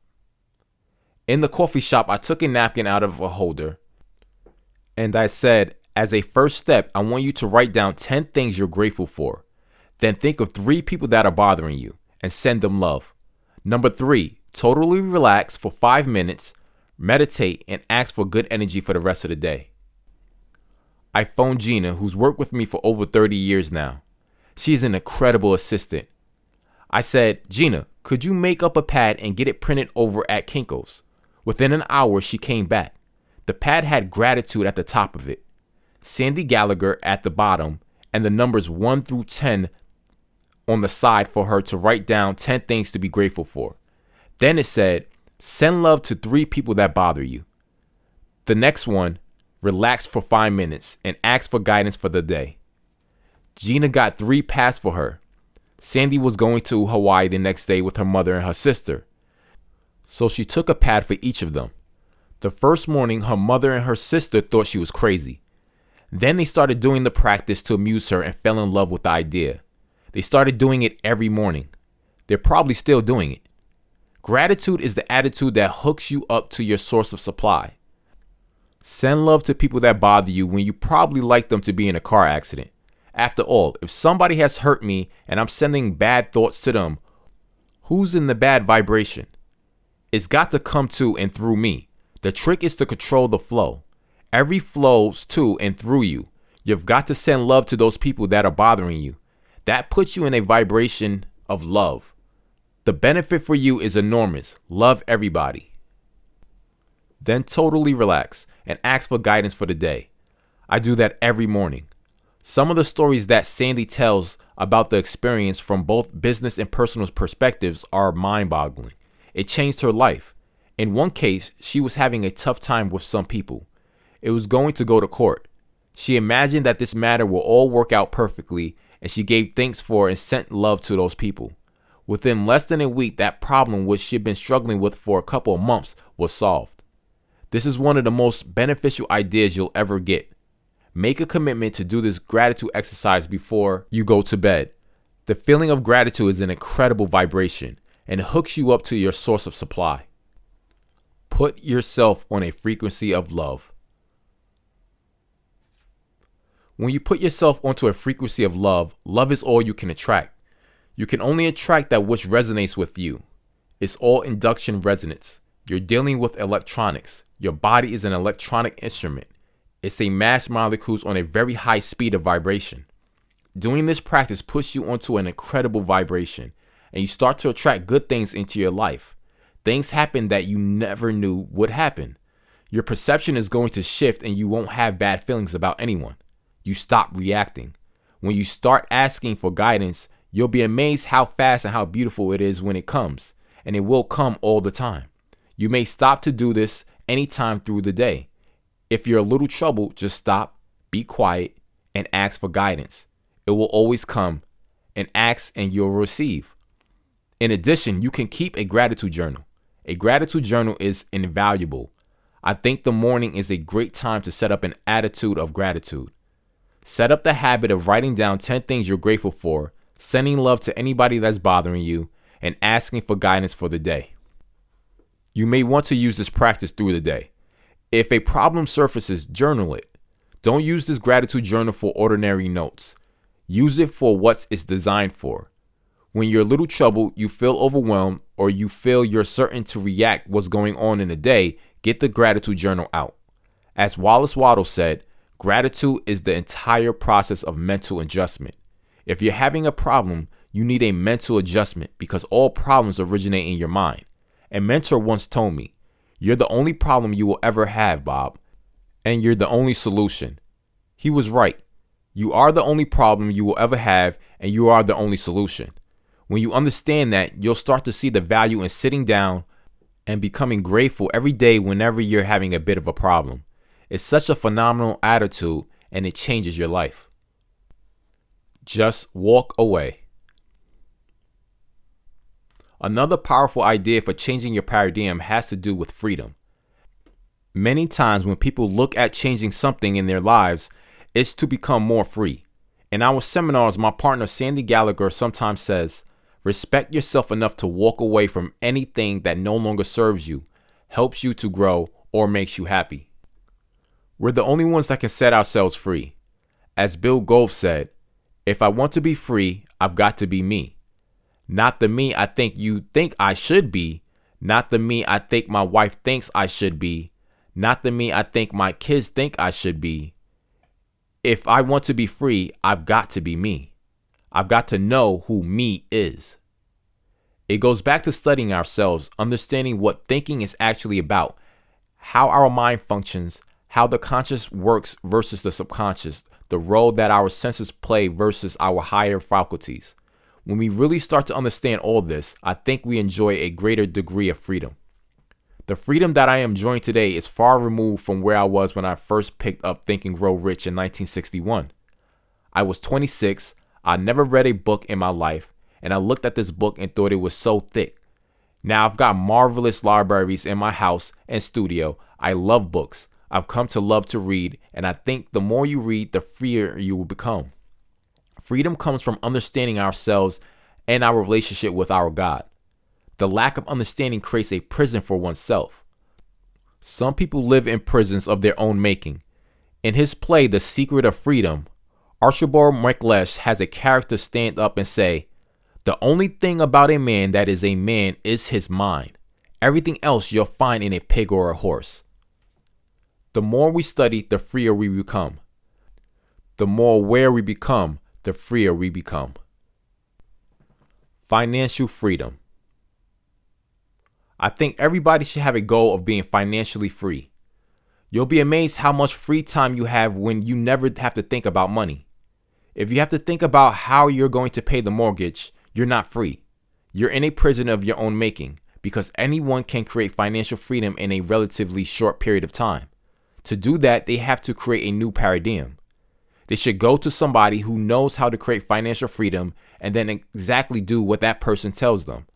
In the coffee shop, I took a napkin out of a holder, and I said, as a first step, I want you to write down 10 things you're grateful for. Then think of 3 people that are bothering you and send them love. Number 3, totally relax for 5 minutes, meditate, and ask for good energy for the rest of the day. I phoned Gina, who's worked with me for over 30 years now. She's an incredible assistant. I said, Gina, could you make up a pad and get it printed over at Kinko's? Within an hour, she came back. The pad had gratitude at the top of it, Sandy Gallagher at the bottom, and the numbers 1 through 10 on the side for her to write down 10 things to be grateful for. Then it said, send love to 3 people that bother you. The next one, relax for 5 minutes and ask for guidance for the day. Gina got 3 pads for her. Sandy was going to Hawaii the next day with her mother and her sister, so she took a pad for each of them. The first morning, her mother and her sister thought she was crazy. Then they started doing the practice to amuse her and fell in love with the idea. They started doing it every morning. They're probably still doing it. Gratitude is the attitude that hooks you up to your source of supply. Send love to people that bother you when you probably like them to be in a car accident. After all, if somebody has hurt me and I'm sending bad thoughts to them, who's in the bad vibration? It's got to come to and through me. The trick is to control the flow. Every flows to and through you. You've got to send love to those people that are bothering you. That puts you in a vibration of love. The benefit for you is enormous. Love everybody. Then totally relax and ask for guidance for the day. I do that every morning. Some of the stories that Sandy tells about the experience from both business and personal perspectives are mind-boggling. It changed her life. In one case, she was having a tough time with some people. It was going to go to court. She imagined that this matter will all work out perfectly, and she gave thanks for and sent love to those people. Within less than a week, that problem, which she had been struggling with for a couple of months, was solved. This is one of the most beneficial ideas you'll ever get. Make a commitment to do this gratitude exercise before you go to bed. The feeling of gratitude is an incredible vibration and hooks you up to your source of supply. Put yourself on a frequency of love. When you put yourself onto a frequency of love, love is all you can attract. You can only attract that which resonates with you. It's all induction resonance. You're dealing with electronics. Your body is an electronic instrument. It's a mass molecules on a very high speed of vibration. Doing this practice puts you onto an incredible vibration, and you start to attract good things into your life. Things happen that you never knew would happen. Your perception is going to shift and you won't have bad feelings about anyone. You stop reacting. When you start asking for guidance, you'll be amazed how fast and how beautiful it is when it comes, and it will come all the time. You may stop to do this anytime through the day. If you're a little troubled, just stop, be quiet, and ask for guidance. It will always come, and ask and you'll receive. In addition, you can keep a gratitude journal. A gratitude journal is invaluable. I think the morning is a great time to set up an attitude of gratitude. Set up the habit of writing down 10 things you're grateful for, sending love to anybody that's bothering you, and asking for guidance for the day. You may want to use this practice through the day. If a problem surfaces, journal it. Don't use this gratitude journal for ordinary notes. Use it for what it's designed for. When you're a little troubled, you feel overwhelmed, or you feel you're certain to react what's going on in the day, get the gratitude journal out. As Wallace Waddle said, gratitude is the entire process of mental adjustment. If you're having a problem, you need a mental adjustment because all problems originate in your mind. A mentor once told me, "You're the only problem you will ever have, Bob, and you're the only solution." He was right. You are the only problem you will ever have, and you are the only solution. When you understand that, you'll start to see the value in sitting down and becoming grateful every day whenever you're having a bit of a problem. It's such a phenomenal attitude, and it changes your life. Just walk away. Another powerful idea for changing your paradigm has to do with freedom. Many times when people look at changing something in their lives, it's to become more free. In our seminars, my partner Sandy Gallagher sometimes says, respect yourself enough to walk away from anything that no longer serves you, helps you to grow, or makes you happy. We're the only ones that can set ourselves free. As Bill Gove said, if I want to be free, I've got to be me. Not the me I think you think I should be, not the me I think my wife thinks I should be, not the me I think my kids think I should be. If I want to be free, I've got to be me. I've got to know who me is. It goes back to studying ourselves, understanding what thinking is actually about, how our mind functions, how the conscious works versus the subconscious, the role that our senses play versus our higher faculties. When we really start to understand all this, I think we enjoy a greater degree of freedom. The freedom that I am enjoying today is far removed from where I was when I first picked up Think and Grow Rich in 1961. I was 26, I never read a book in my life, and I looked at this book and thought it was so thick. Now I've got marvelous libraries in my house and studio. I love books. I've come to love to read, and I think the more you read, the freer you will become. Freedom comes from understanding ourselves and our relationship with our God. The lack of understanding creates a prison for oneself. Some people live in prisons of their own making. In his play, The Secret of Freedom, Archibald MacLeish has a character stand up and say, "The only thing about a man that is a man is his mind. Everything else you'll find in a pig or a horse." The more we study, the freer we become. The more aware we become, the freer we become. Financial freedom. I think everybody should have a goal of being financially free. You'll be amazed how much free time you have when you never have to think about money. If you have to think about how you're going to pay the mortgage, you're not free. You're in a prison of your own making, because anyone can create financial freedom in a relatively short period of time. To do that, they have to create a new paradigm. They should go to somebody who knows how to create financial freedom and then exactly do what that person tells them.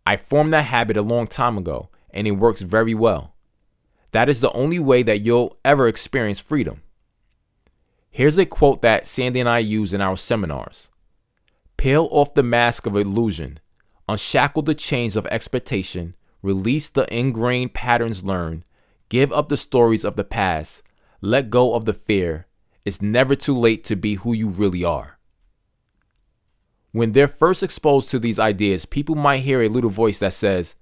I formed that habit a long time ago, and it works very well. That is the only way that you'll ever experience freedom. Here's a quote that Sandy and I use in our seminars. "Peel off the mask of illusion, unshackle the chains of expectation, release the ingrained patterns learned, give up the stories of the past, let go of the fear. It's never too late to be who you really are." When they're first exposed to these ideas, people might hear a little voice that says,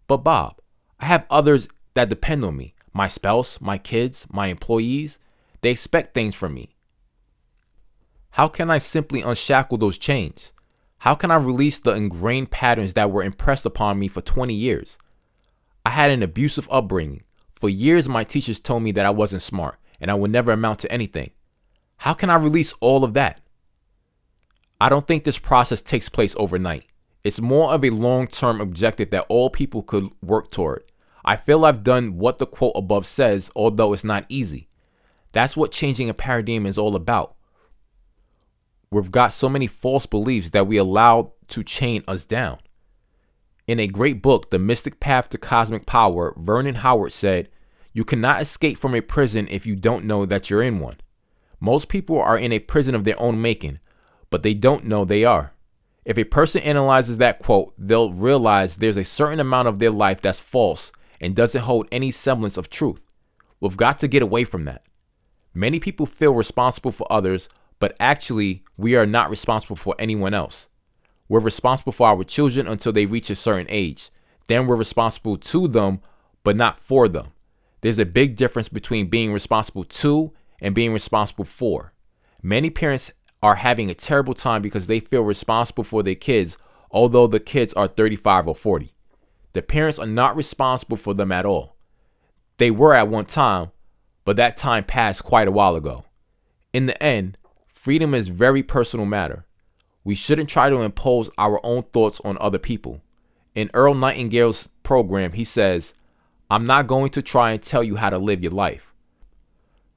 "But Bob, I have others that depend on me. My spouse, my kids, my employees. They expect things from me. How can I simply unshackle those chains? How can I release the ingrained patterns that were impressed upon me for 20 years? I had an abusive upbringing. For years, my teachers told me that I wasn't smart and I would never amount to anything. How can I release all of that?" I don't think this process takes place overnight. It's more of a long-term objective that all people could work toward. I feel I've done what the quote above says, although it's not easy. That's what changing a paradigm is all about. We've got so many false beliefs that we allow to chain us down. In a great book, The Mystic Path to Cosmic Power, Vernon Howard said, "You cannot escape from a prison if you don't know that you're in one." Most people are in a prison of their own making, but they don't know they are. If a person analyzes that quote, they'll realize there's a certain amount of their life that's false and doesn't hold any semblance of truth. We've got to get away from that. Many people feel responsible for others, but actually, we are not responsible for anyone else. We're responsible for our children until they reach a certain age. Then we're responsible to them, but not for them. There's a big difference between being responsible to and being responsible for. Many parents are having a terrible time because they feel responsible for their kids, although the kids are 35 or 40. The parents are not responsible for them at all. They were at one time, but that time passed quite a while ago. In the end, freedom is a very personal matter. We shouldn't try to impose our own thoughts on other people. In Earl Nightingale's program, he says, "I'm not going to try and tell you how to live your life."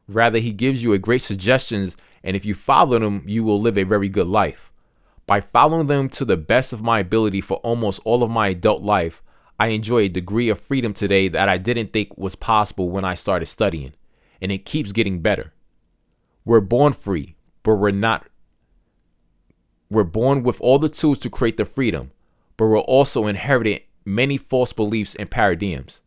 Rather, he gives you a great suggestions, and if you follow them, you will live a very good life. By following them to the best of my ability for almost all of my adult life, I enjoy a degree of freedom today that I didn't think was possible when I started studying, and it keeps getting better. We're born free, but we're not. We're born with all the tools to create the freedom, but we're also inherited many false beliefs and paradigms.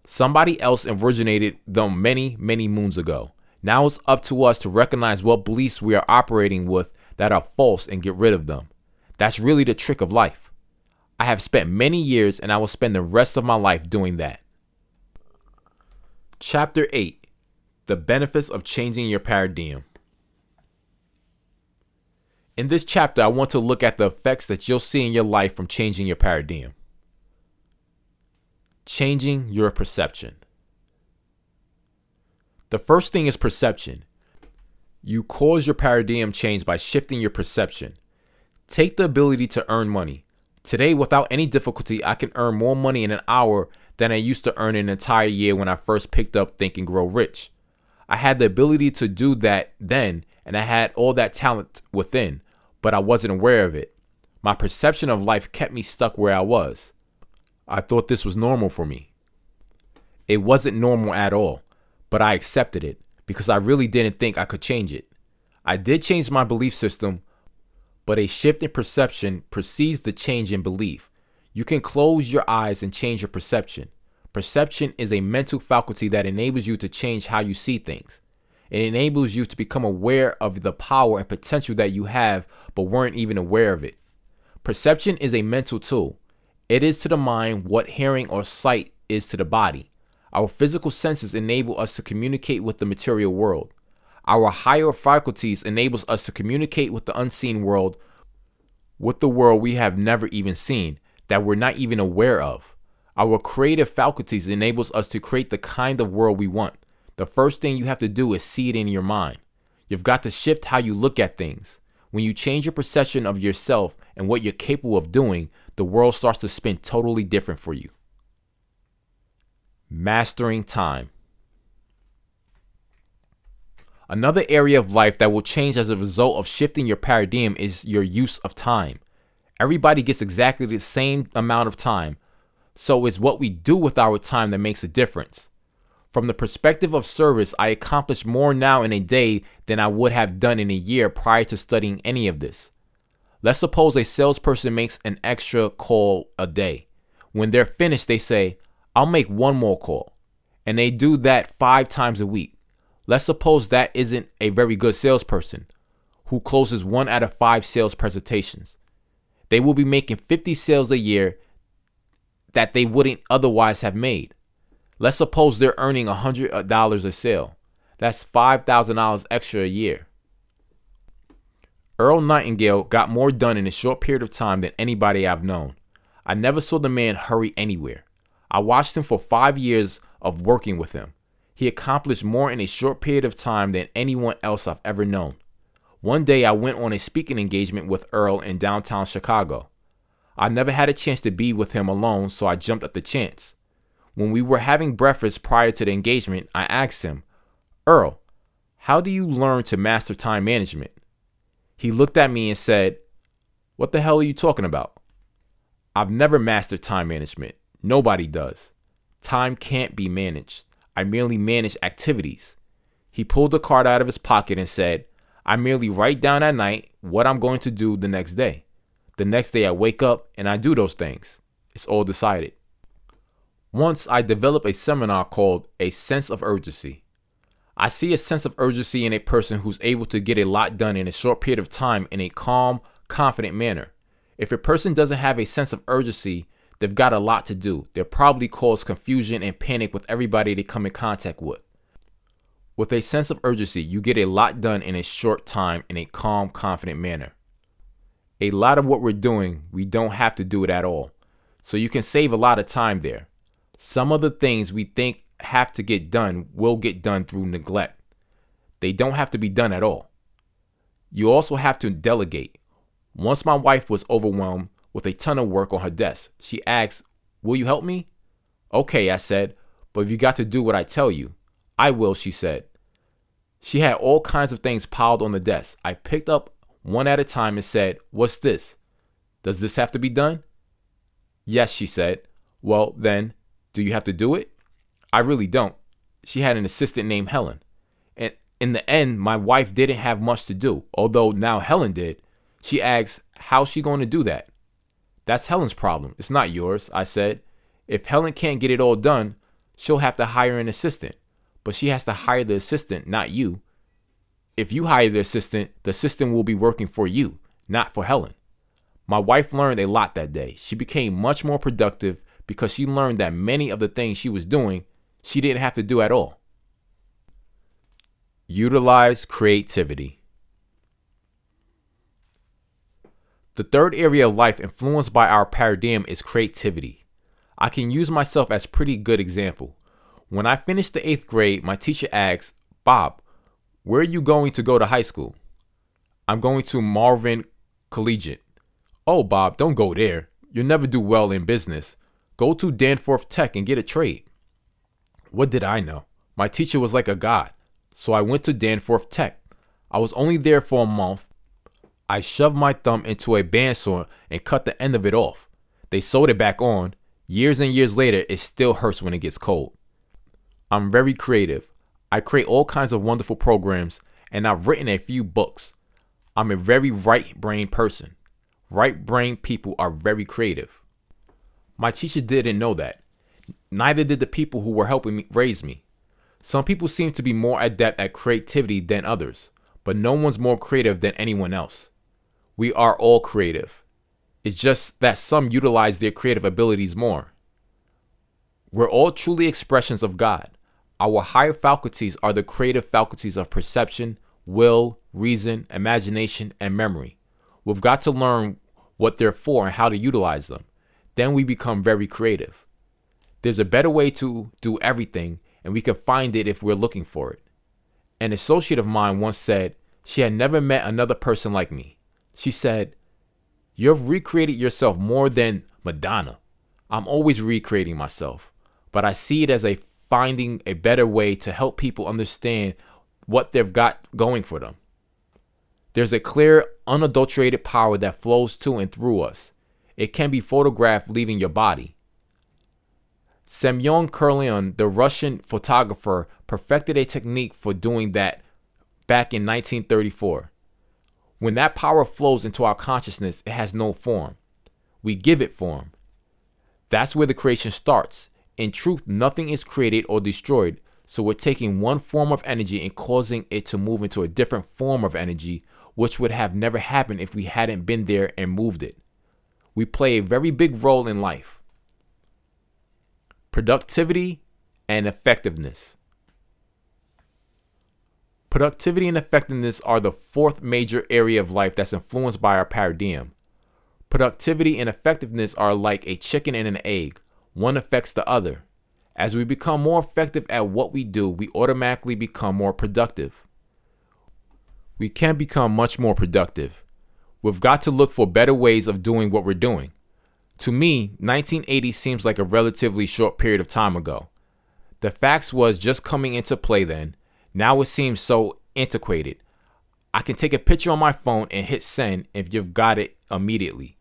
Somebody else originated them many, many moons ago. Now it's up to us to recognize what beliefs we are operating with that are false and get rid of them. That's really the trick of life. I have spent many years and I will spend the rest of my life doing that. Chapter 8. The benefits of changing your paradigm. In this chapter, I want to look at the effects that you'll see in your life from changing your paradigm. Changing your perception. The first thing is perception. You cause your paradigm change by shifting your perception. Take the ability to earn money. Today, without any difficulty, I can earn more money in an hour than I used to earn in an entire year when I first picked up Think and Grow Rich. I had the ability to do that then, and I had all that talent within, but I wasn't aware of it. My perception of life kept me stuck where I was. I thought this was normal for me. It wasn't normal at all. But I accepted it because I really didn't think I could change it. I did change my belief system, but a shift in perception precedes the change in belief. You can close your eyes and change your perception. Perception is a mental faculty that enables you to change how you see things. It enables you to become aware of the power and potential that you have but weren't even aware of it. Perception is a mental tool. It is to the mind what hearing or sight is to the body. Our physical senses enable us to communicate with the material world. Our higher faculties enables us to communicate with the unseen world, with the world we have never even seen, that we're not even aware of. Our creative faculties enables us to create the kind of world we want. The first thing you have to do is see it in your mind. You've got to shift how you look at things. When you change your perception of yourself and what you're capable of doing, the world starts to spin totally different for you. Mastering time. Another area of life that will change as a result of shifting your paradigm is your use of time. Everybody gets exactly the same amount of time, so it's what we do with our time that makes a difference. From the perspective of service, I accomplish more now in a day than I would have done in a year prior to studying any of this. Let's suppose a salesperson makes an extra call a day. When they're finished, they say, "I'll make one more call." And they do that 5 times a week. Let's suppose that isn't a very good salesperson who closes 1 out of 5 sales presentations. They will be making 50 sales a year that they wouldn't otherwise have made. Let's suppose they're earning $100 a sale. That's $5,000 extra a year. Earl Nightingale got more done in a short period of time than anybody I've known. I never saw the man hurry anywhere. I watched him for 5 years of working with him. He accomplished more in a short period of time than anyone else I've ever known. One day I went on a speaking engagement with Earl in downtown Chicago. I never had a chance to be with him alone, so I jumped at the chance. When we were having breakfast prior to the engagement, I asked him, "Earl, how do you learn to master time management?" He looked at me and said, "What the hell are you talking about?" I've never mastered time management. Nobody does. Time can't be managed. I merely manage activities. He pulled a card out of his pocket and said, "I merely write down at night what I'm going to do the next day. The next day I wake up and I do those things. It's all decided." Once I developed a seminar called A Sense of Urgency. I see a sense of urgency in a person who's able to get a lot done in a short period of time in a calm, confident manner. If a person doesn't have a sense of urgency, they've got a lot to do. They'll probably cause confusion and panic with everybody they come in contact with. With a sense of urgency, you get a lot done in a short time in a calm, confident manner. A lot of what we're doing, we don't have to do it at all. So you can save a lot of time there. Some of the things we think have to get done will get done through neglect. They don't have to be done at all. You also have to delegate. Once my wife was overwhelmed with a ton of work on her desk. She asked, "Will you help me?" "Okay," I said, "but you got to do what I tell you." "I will," she said. She had all kinds of things piled on the desk. I picked up one at a time and said, "What's this? Does this have to be done?" "Yes," she said. "Well, then, do you have to do it?" "I really don't." She had an assistant named Helen. And in the end, my wife didn't have much to do, although now Helen did. She asked, "How's she going to do that?" "That's Helen's problem. It's not yours," I said. "If Helen can't get it all done, she'll have to hire an assistant. But she has to hire the assistant, not you. If you hire the assistant will be working for you, not for Helen." My wife learned a lot that day. She became much more productive because she learned that many of the things she was doing, she didn't have to do at all. Utilize creativity. The third area of life influenced by our paradigm is creativity. I can use myself as a pretty good example. When I finished the 8th grade, my teacher asked, "Bob, where are you going to go to high school?" "I'm going to Marvin Collegiate." "Oh, Bob, don't go there. You'll never do well in business. Go to Danforth Tech and get a trade." What did I know? My teacher was like a god. So I went to Danforth Tech. I was only there for a month. I shoved my thumb into a bandsaw and cut the end of it off. They sewed it back on. Years and years later, it still hurts when it gets cold. I'm very creative. I create all kinds of wonderful programs, and I've written a few books. I'm a very right-brained person. Right-brained people are very creative. My teacher didn't know that. Neither did the people who were helping me raise me. Some people seem to be more adept at creativity than others, but no one's more creative than anyone else. We are all creative. It's just that some utilize their creative abilities more. We're all truly expressions of God. Our higher faculties are the creative faculties of perception, will, reason, imagination, and memory. We've got to learn what they're for and how to utilize them. Then we become very creative. There's a better way to do everything, and we can find it if we're looking for it. An associate of mine once said she had never met another person like me. She said, "You've recreated yourself more than Madonna. I'm always recreating myself, but I see it as a finding a better way to help people understand what they've got going for them. There's a clear, unadulterated power that flows to and through us. It can be photographed leaving your body." Semyon Kurlian, the Russian photographer, perfected a technique for doing that back in 1934. When that power flows into our consciousness, it has no form. We give it form. That's where the creation starts. In truth, nothing is created or destroyed, so we're taking one form of energy and causing it to move into a different form of energy, which would have never happened if we hadn't been there and moved it. We play a very big role in life. Productivity and effectiveness. Productivity and effectiveness are the fourth major area of life that's influenced by our paradigm. Productivity and effectiveness are like a chicken and an egg. One affects the other. As we become more effective at what we do, we automatically become more productive. We can become much more productive. We've got to look for better ways of doing what we're doing. To me, 1980 seems like a relatively short period of time ago. The fax was just coming into play then. Now it seems so antiquated. I can take a picture on my phone and hit send if you've got it immediately.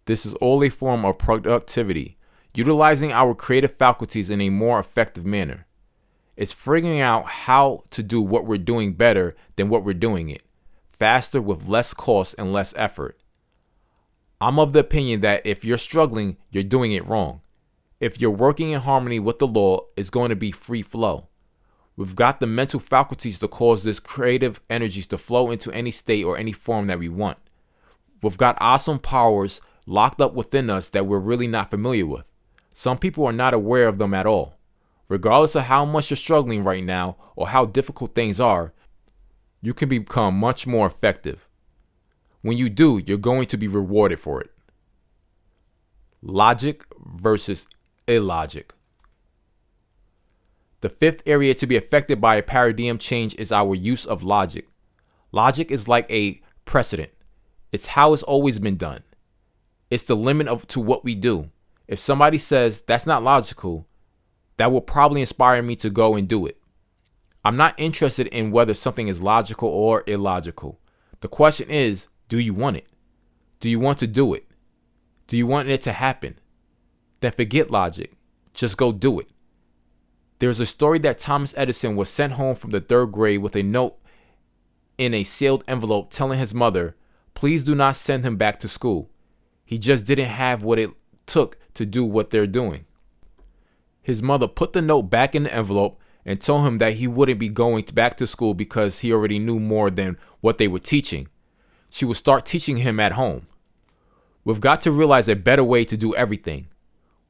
This is all a form of productivity, utilizing our creative faculties in a more effective manner. It's figuring out how to do what we're doing better than what we're doing it, faster with less cost and less effort. I'm of the opinion that if you're struggling, you're doing it wrong. If you're working in harmony with the law, it's going to be free flow. We've got the mental faculties to cause this creative energies to flow into any state or any form that we want. We've got awesome powers locked up within us that we're really not familiar with. Some people are not aware of them at all. Regardless of how much you're struggling right now or how difficult things are, you can become much more effective. When you do, you're going to be rewarded for it. Logic versus illogic. The fifth area to be affected by a paradigm change is our use of logic. Logic is like a precedent. It's how it's always been done. It's the limit to what we do. If somebody says that's not logical, that will probably inspire me to go and do it. I'm not interested in whether something is logical or illogical. The question is, do you want it? Do you want to do it? Do you want it to happen? Then forget logic. Just go do it. There's a story that Thomas Edison was sent home from the third grade with a note in a sealed envelope telling his mother, please do not send him back to school. He just didn't have what it took to do what they're doing. His mother put the note back in the envelope and told him that he wouldn't be going back to school because he already knew more than what they were teaching. She would start teaching him at home. We've got to realize a better way to do everything.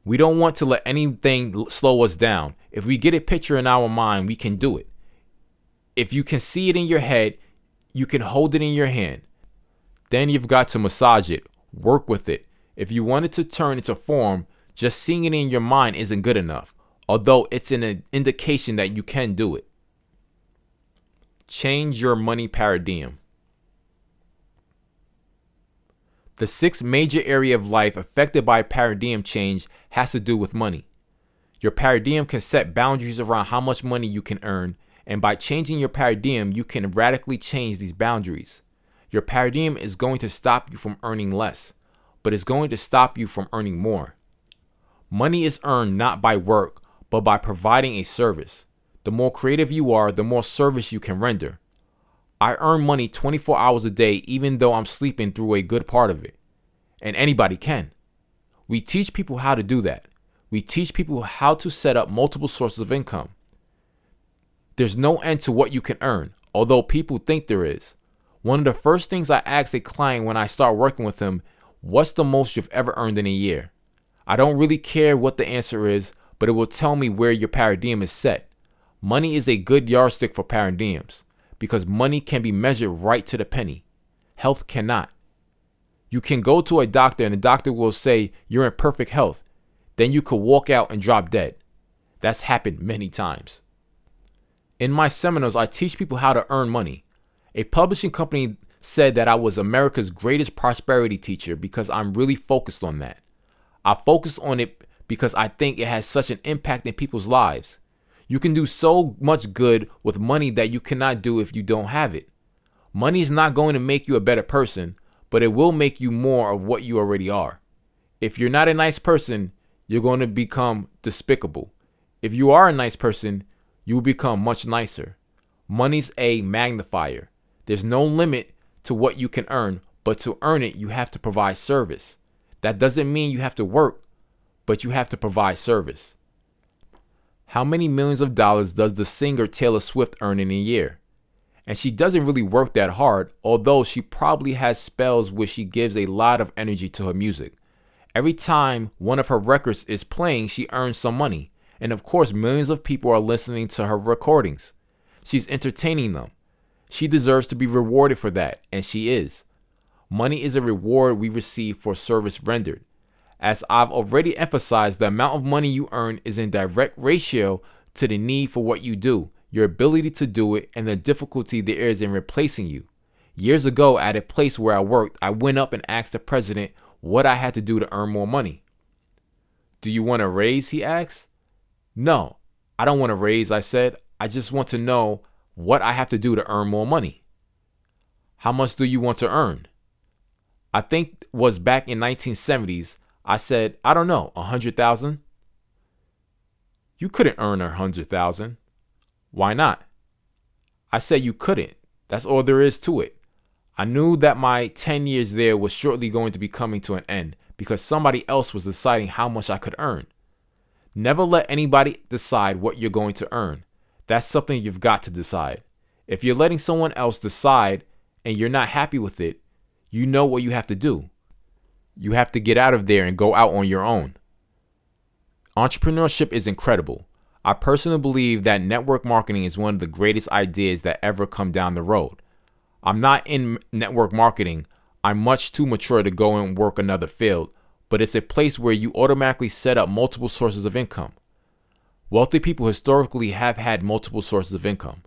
We don't want to let anything slow us down. If we get a picture in our mind, we can do it. If you can see it in your head, you can hold it in your hand. Then you've got to massage it, work with it. If you want it to turn into form, just seeing it in your mind isn't good enough, although it's an indication that you can do it. Change your money paradigm. The sixth major area of life affected by paradigm change has to do with money. Your paradigm can set boundaries around how much money you can earn, and by changing your paradigm, you can radically change these boundaries. Your paradigm is going to stop you from earning less, but it's going to stop you from earning more. Money is earned not by work, but by providing a service. The more creative you are, the more service you can render. I earn money 24 hours a day even though I'm sleeping through a good part of it. And anybody can. We teach people how to do that. We teach people how to set up multiple sources of income. There's no end to what you can earn, although people think there is. One of the first things I ask a client when I start working with them, what's the most you've ever earned in a year? I don't really care what the answer is, but it will tell me where your paradigm is set. Money is a good yardstick for paradigms because money can be measured right to the penny. Health cannot. You can go to a doctor and the doctor will say you're in perfect health. Then you could walk out and drop dead. That's happened many times. In my seminars, I teach people how to earn money. A publishing company said that I was America's greatest prosperity teacher because I'm really focused on that. I focused on it because I think it has such an impact in people's lives. You can do so much good with money that you cannot do if you don't have it. Money is not going to make you a better person, but it will make you more of what you already are. If you're not a nice person, you're going to become despicable. If you are a nice person, you will become much nicer. Money's a magnifier. There's no limit to what you can earn, but to earn it, you have to provide service. That doesn't mean you have to work, but you have to provide service. How many millions of dollars does the singer Taylor Swift earn in a year? And she doesn't really work that hard, although she probably has spells where she gives a lot of energy to her music. Every time one of her records is playing, she earns some money. And of course, millions of people are listening to her recordings. She's entertaining them. She deserves to be rewarded for that, and she is. Money is a reward we receive for service rendered. As I've already emphasized, the amount of money you earn is in direct ratio to the need for what you do, your ability to do it, and the difficulty there is in replacing you. Years ago, at a place where I worked, I went up and asked the president what I had to do to earn more money. Do you want a raise? He asked. No, I don't want a raise, I said. I just want to know what I have to do to earn more money. How much do you want to earn? I think it was back in 1970s. I said, I don't know, 100,000? You couldn't earn 100,000. Why not? I said you couldn't. That's all there is to it. I knew that my 10 years there was shortly going to be coming to an end because somebody else was deciding how much I could earn. Never let anybody decide what you're going to earn. That's something you've got to decide. If you're letting someone else decide and you're not happy with it, you know what you have to do. You have to get out of there and go out on your own. Entrepreneurship is incredible. I personally believe that network marketing is one of the greatest ideas that ever come down the road. I'm not in network marketing. I'm much too mature to go and work another field, but it's a place where you automatically set up multiple sources of income. Wealthy people historically have had multiple sources of income.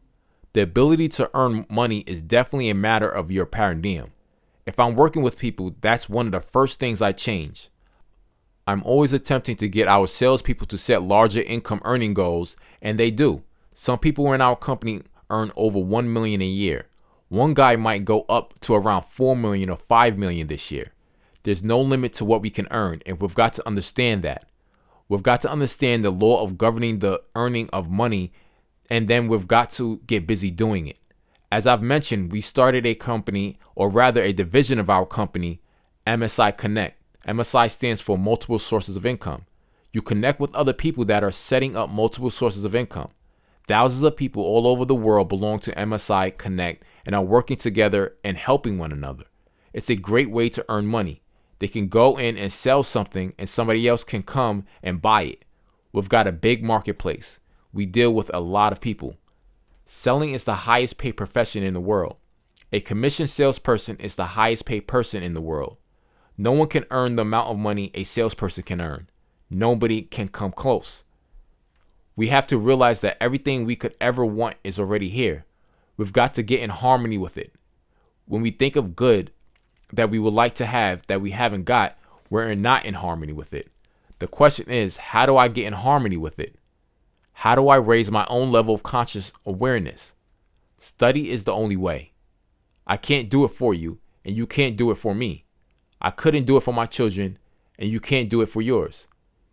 The ability to earn money is definitely a matter of your paradigm. If I'm working with people, that's one of the first things I change. I'm always attempting to get our salespeople to set larger income earning goals, and they do. Some people in our company earn over $1 million a year. One guy might go up to around $4 million or $5 million this year. There's no limit to what we can earn, and we've got to understand that. We've got to understand the law of governing the earning of money, and then we've got to get busy doing it. As I've mentioned, we started a company, or rather a division of our company, MSI Connect. MSI stands for multiple sources of income. You connect with other people that are setting up multiple sources of income. Thousands of people all over the world belong to MSI Connect and are working together and helping one another. It's a great way to earn money. They can go in and sell something and somebody else can come and buy it. We've got a big marketplace. We deal with a lot of people. Selling is the highest paid profession in the world. A commission salesperson is the highest paid person in the world. No one can earn the amount of money a salesperson can earn. Nobody can come close. We have to realize that everything we could ever want is already here. We've got to get in harmony with it. When we think of good that we would like to have that we haven't got, we're not in harmony with it. The question is, how do I get in harmony with it? How do I raise my own level of conscious awareness? Study is the only way. I can't do it for you, and you can't do it for me. I couldn't do it for my children, and you can't do it for yours.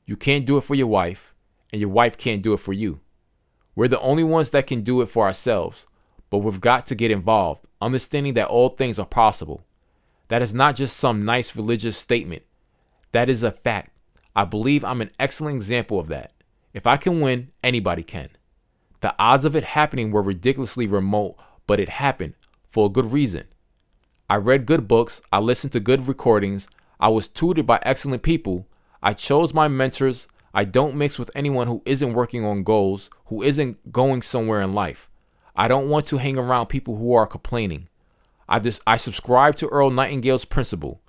You can't do it for your wife, and your wife can't do it for you. We're the only ones that can do it for ourselves, but we've got to get involved, understanding that all things are possible. That is not just some nice religious statement. That is a fact. I believe I'm an excellent example of that. If I can win, anybody can. The odds of it happening were ridiculously remote, but it happened for a good reason. I read good books, I listened to good recordings, I was tutored by excellent people, I chose my mentors, I don't mix with anyone who isn't working on goals, who isn't going somewhere in life. I don't want to hang around people who are complaining. I subscribe to Earl Nightingale's principle.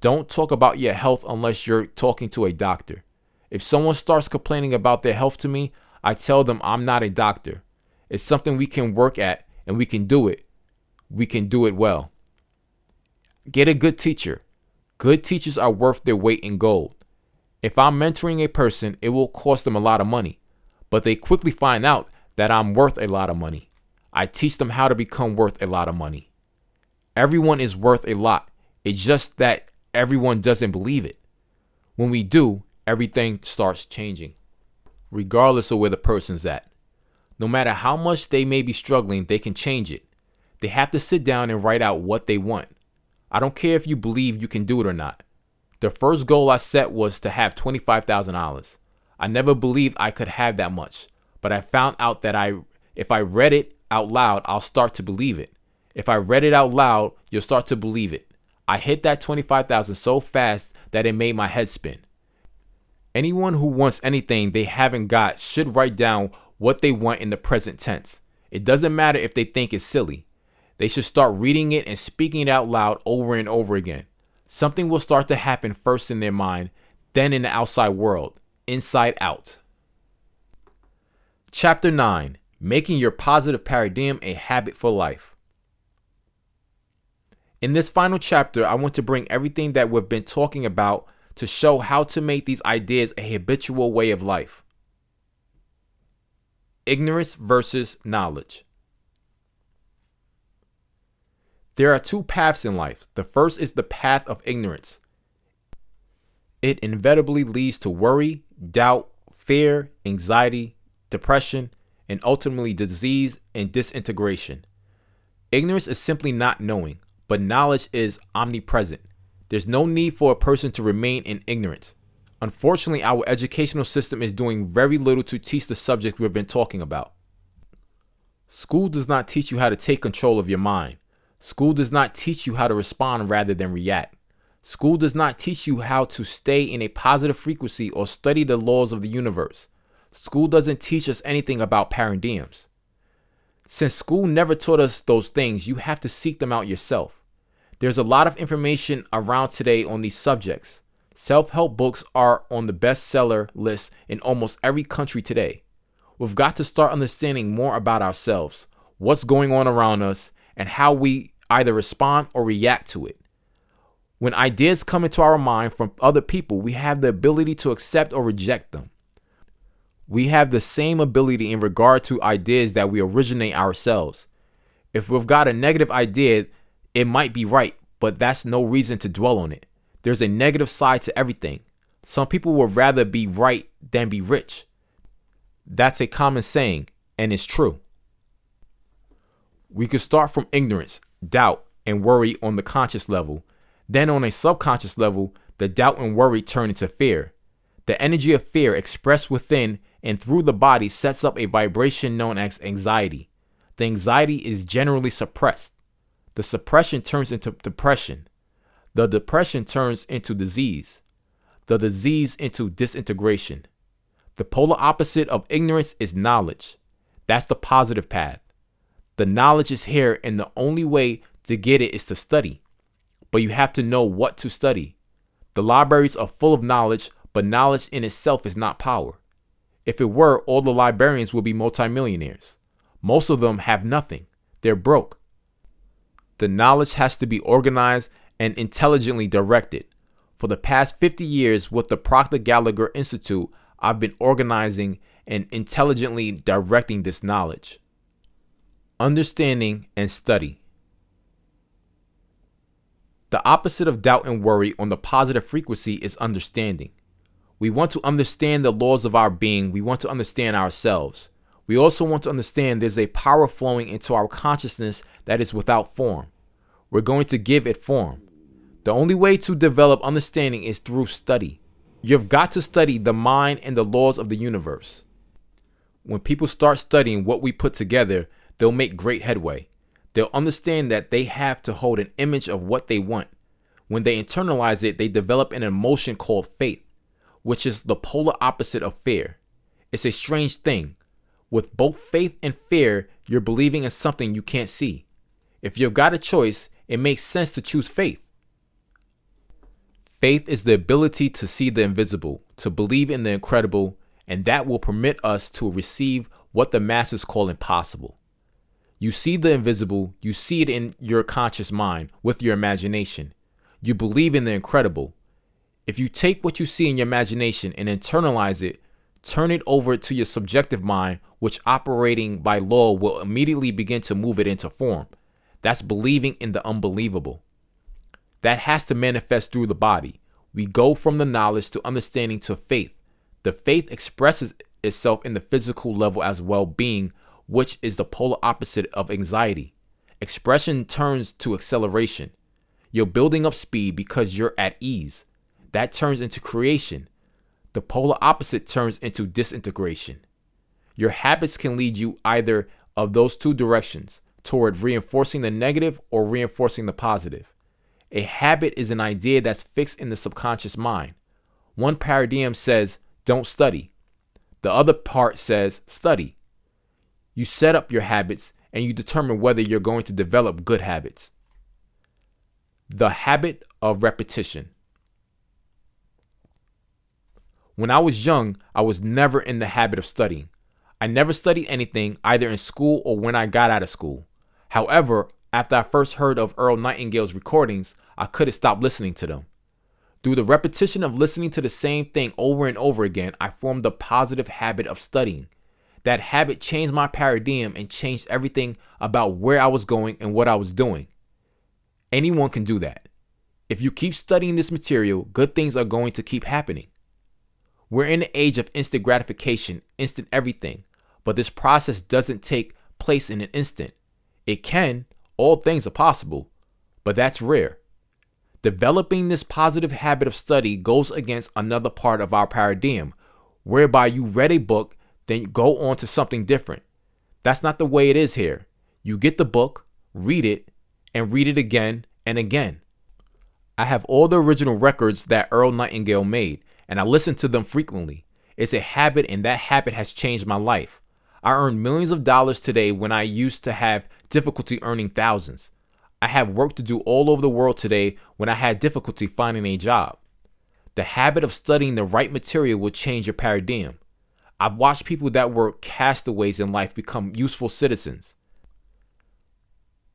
Don't talk about your health unless you're talking to a doctor. If someone starts complaining about their health to me, I tell them I'm not a doctor. It's something we can work at and we can do it. We can do it well. Get a good teacher. Good teachers are worth their weight in gold. If I'm mentoring a person, it will cost them a lot of money, but they quickly find out that I'm worth a lot of money. I teach them how to become worth a lot of money. Everyone is worth a lot. It's just that everyone doesn't believe it. When we do, everything starts changing, regardless of where the person's at. No matter how much they may be struggling, they can change it. They have to sit down and write out what they want. I don't care if you believe you can do it or not. The first goal I set was to have $25,000. I never believed I could have that much, but I found out that if I read it out loud, I'll start to believe it. If I read it out loud, you'll start to believe it. I hit that $25,000 so fast that it made my head spin. Anyone who wants anything they haven't got should write down what they want in the present tense. It doesn't matter if they think it's silly. They should start reading it and speaking it out loud over and over again. Something will start to happen first in their mind, then in the outside world, inside out. Chapter 9. Making your positive paradigm a habit for life. In this final chapter, I want to bring everything that we've been talking about to show how to make these ideas a habitual way of life. Ignorance versus knowledge. There are two paths in life. The first is the path of ignorance. It inevitably leads to worry, doubt, fear, anxiety, depression, and ultimately disease and disintegration. Ignorance is simply not knowing, but knowledge is omnipresent. There's no need for a person to remain in ignorance. Unfortunately, our educational system is doing very little to teach the subject we've been talking about. School does not teach you how to take control of your mind. School does not teach you how to respond rather than react. School does not teach you how to stay in a positive frequency or study the laws of the universe. School doesn't teach us anything about paradigms. Since school never taught us those things, you have to seek them out yourself. There's a lot of information around today on these subjects. Self-help books are on the bestseller list in almost every country today. We've got to start understanding more about ourselves, what's going on around us, and how we either respond or react to it. When ideas come into our mind from other people, we have the ability to accept or reject them. We have the same ability in regard to ideas that we originate ourselves. If we've got a negative idea, it might be right, but that's no reason to dwell on it. There's a negative side to everything. Some people would rather be right than be rich. That's a common saying, and it's true. We could start from ignorance, doubt, and worry on the conscious level. Then on a subconscious level, the doubt and worry turn into fear. The energy of fear expressed within and through the body sets up a vibration known as anxiety. The anxiety is generally suppressed. The suppression turns into depression. The depression turns into disease. The disease into disintegration. The polar opposite of ignorance is knowledge. That's the positive path. The knowledge is here, and the only way to get it is to study. But you have to know what to study. The libraries are full of knowledge, but knowledge in itself is not power. If it were, all the librarians would be multimillionaires. Most of them have nothing. They're broke. The knowledge has to be organized and intelligently directed. For the past 50 years with the Proctor Institute, I've been organizing and intelligently directing this knowledge. Understanding and study. The opposite of doubt and worry on the positive frequency is understanding. We want to understand the laws of our being. We want to understand ourselves. We also want to understand there's a power flowing into our consciousness that is without form. We're going to give it form. The only way to develop understanding is through study. You've got to study the mind and the laws of the universe. When people start studying what we put together, they'll make great headway. They'll understand that they have to hold an image of what they want. When they internalize it, they develop an emotion called faith, which is the polar opposite of fear. It's a strange thing. With both faith and fear, you're believing in something you can't see. If you've got a choice, it makes sense to choose faith. Faith is the ability to see the invisible, to believe in the incredible, and that will permit us to receive what the masses call impossible. You see the invisible, you see it in your conscious mind with your imagination. You believe in the incredible. If you take what you see in your imagination and internalize it, turn it over to your subjective mind, which operating by law will immediately begin to move it into form. That's believing in the unbelievable. That has to manifest through the body. We go from the knowledge to understanding to faith. The faith expresses itself in the physical level as well-being, which is the polar opposite of anxiety. Expression turns to acceleration. You're building up speed because you're at ease. That turns into creation. The polar opposite turns into disintegration. Your habits can lead you either of those two directions, toward reinforcing the negative or reinforcing the positive. A habit is an idea that's fixed in the subconscious mind. One paradigm says, don't study. The other part says, study. You set up your habits and you determine whether you're going to develop good habits. The habit of repetition. When I was young, I was never in the habit of studying. I never studied anything, either in school or when I got out of school. However, after I first heard of Earl Nightingale's recordings, I couldn't stop listening to them. Through the repetition of listening to the same thing over and over again, I formed the positive habit of studying. That habit changed my paradigm and changed everything about where I was going and what I was doing. Anyone can do that. If you keep studying this material, good things are going to keep happening. We're in the age of instant gratification, instant everything, but this process doesn't take place in an instant. It can, all things are possible, but that's rare. Developing this positive habit of study goes against another part of our paradigm, whereby you read a book, then you go on to something different. That's not the way it is here. You get the book, read it, and read it again and again. I have all the original records that Earl Nightingale made, and I listen to them frequently. It's a habit, and that habit has changed my life. I earn millions of dollars today when I used to have difficulty earning thousands. I have work to do all over the world today when I had difficulty finding a job. The habit of studying the right material will change your paradigm. I've watched people that were castaways in life become useful citizens.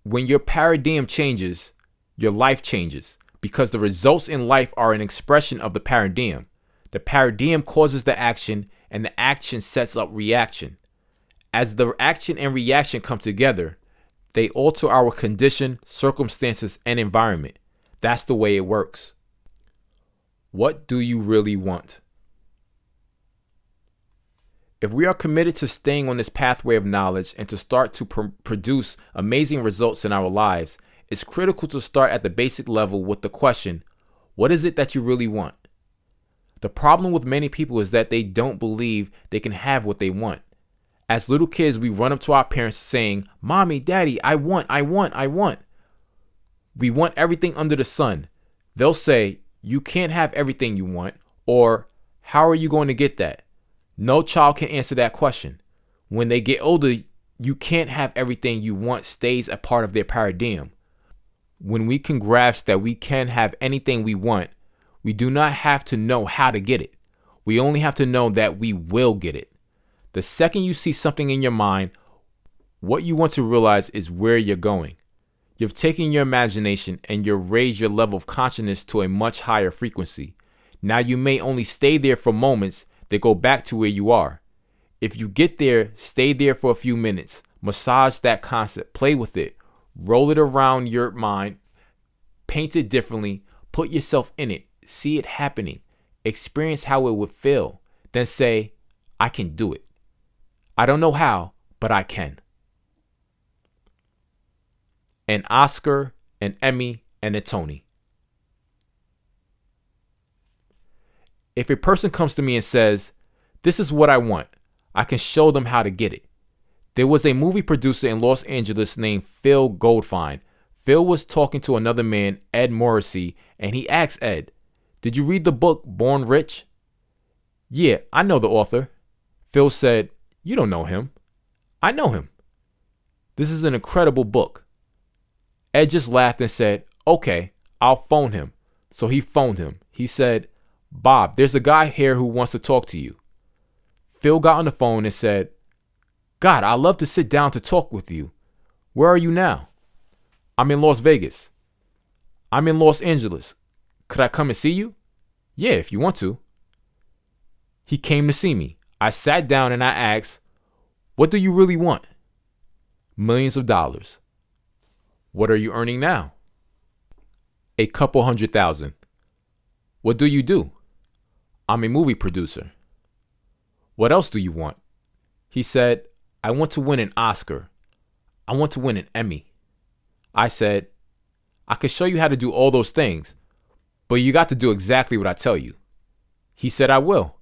When your paradigm changes, your life changes, because the results in life are an expression of the paradigm. The paradigm causes the action, and the action sets up reaction. As the action and reaction come together, they alter our condition, circumstances, and environment. That's the way it works. What do you really want? If we are committed to staying on this pathway of knowledge and to start to produce amazing results in our lives, it's critical to start at the basic level with the question, what is it that you really want? The problem with many people is that they don't believe they can have what they want. As little kids, we run up to our parents saying, Mommy, Daddy, I want. We want everything under the sun. They'll say, you can't have everything you want, or how are you going to get that? No child can answer that question. When they get older, you can't have everything you want stays a part of their paradigm. When we can grasp that we can have anything we want, we do not have to know how to get it. We only have to know that we will get it. The second you see something in your mind, what you want to realize is where you're going. You've taken your imagination and you've raised your level of consciousness to a much higher frequency. Now you may only stay there for moments, then go back to where you are. If you get there, stay there for a few minutes. Massage that concept, play with it, roll it around your mind, paint it differently, put yourself in it, see it happening, experience how it would feel, then say, I can do it. I don't know how, but I can. An Oscar, an Emmy, and a Tony. If a person comes to me and says, "This is what I want," I can show them how to get it. There was a movie producer in Los Angeles named Phil Goldfine. Phil was talking to another man, Ed Morrissey, and he asked Ed, "Did you read the book Born Rich?" "Yeah, I know the author." Phil said, "You don't know him." "I know him. This is an incredible book." Ed just laughed and said, "Okay, I'll phone him." So he phoned him. He said, "Bob, there's a guy here who wants to talk to you." Phil got on the phone and said, "God, I'd love to sit down to talk with you. Where are you now?" "I'm in Las Vegas." "I'm in Los Angeles. Could I come and see you?" "Yeah, if you want to." He came to see me. I sat down and I asked, "What do you really want?" "Millions of dollars." "What are you earning now?" "A couple $100,000. "What do you do?" "I'm a movie producer." "What else do you want?" He said, "I want to win an Oscar. I want to win an Emmy." I said, "I could show you how to do all those things, but you got to do exactly what I tell you." He said, "I will."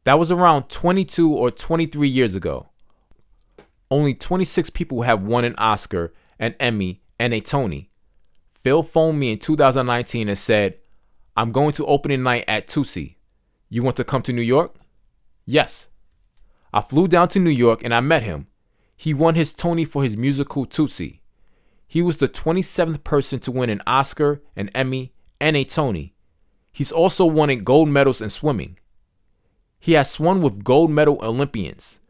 That was around 22 or 23 years ago. Only 26 people have won an Oscar, an Emmy, and a Tony. Phil phoned me in 2019 and said, "I'm going to opening night at Tootsie. You want to come to New York?" "Yes." I flew down to New York and I met him. He won his Tony for his musical Tootsie. He was the 27th person to win an Oscar, an Emmy, and a Tony. He's also won gold medals in swimming. He has swum with gold medal Olympians,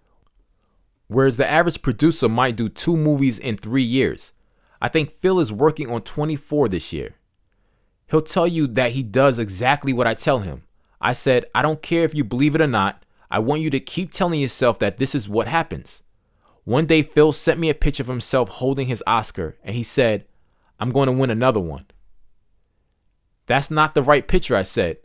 whereas the average producer might do 2 movies in 3 years. I think Phil is working on 24 this year. He'll tell you that he does exactly what I tell him. I said, "I don't care if you believe it or not. I want you to keep telling yourself that this is what happens." One day, Phil sent me a picture of himself holding his Oscar, and he said, "I'm going to win another one." "That's not the right picture," I said.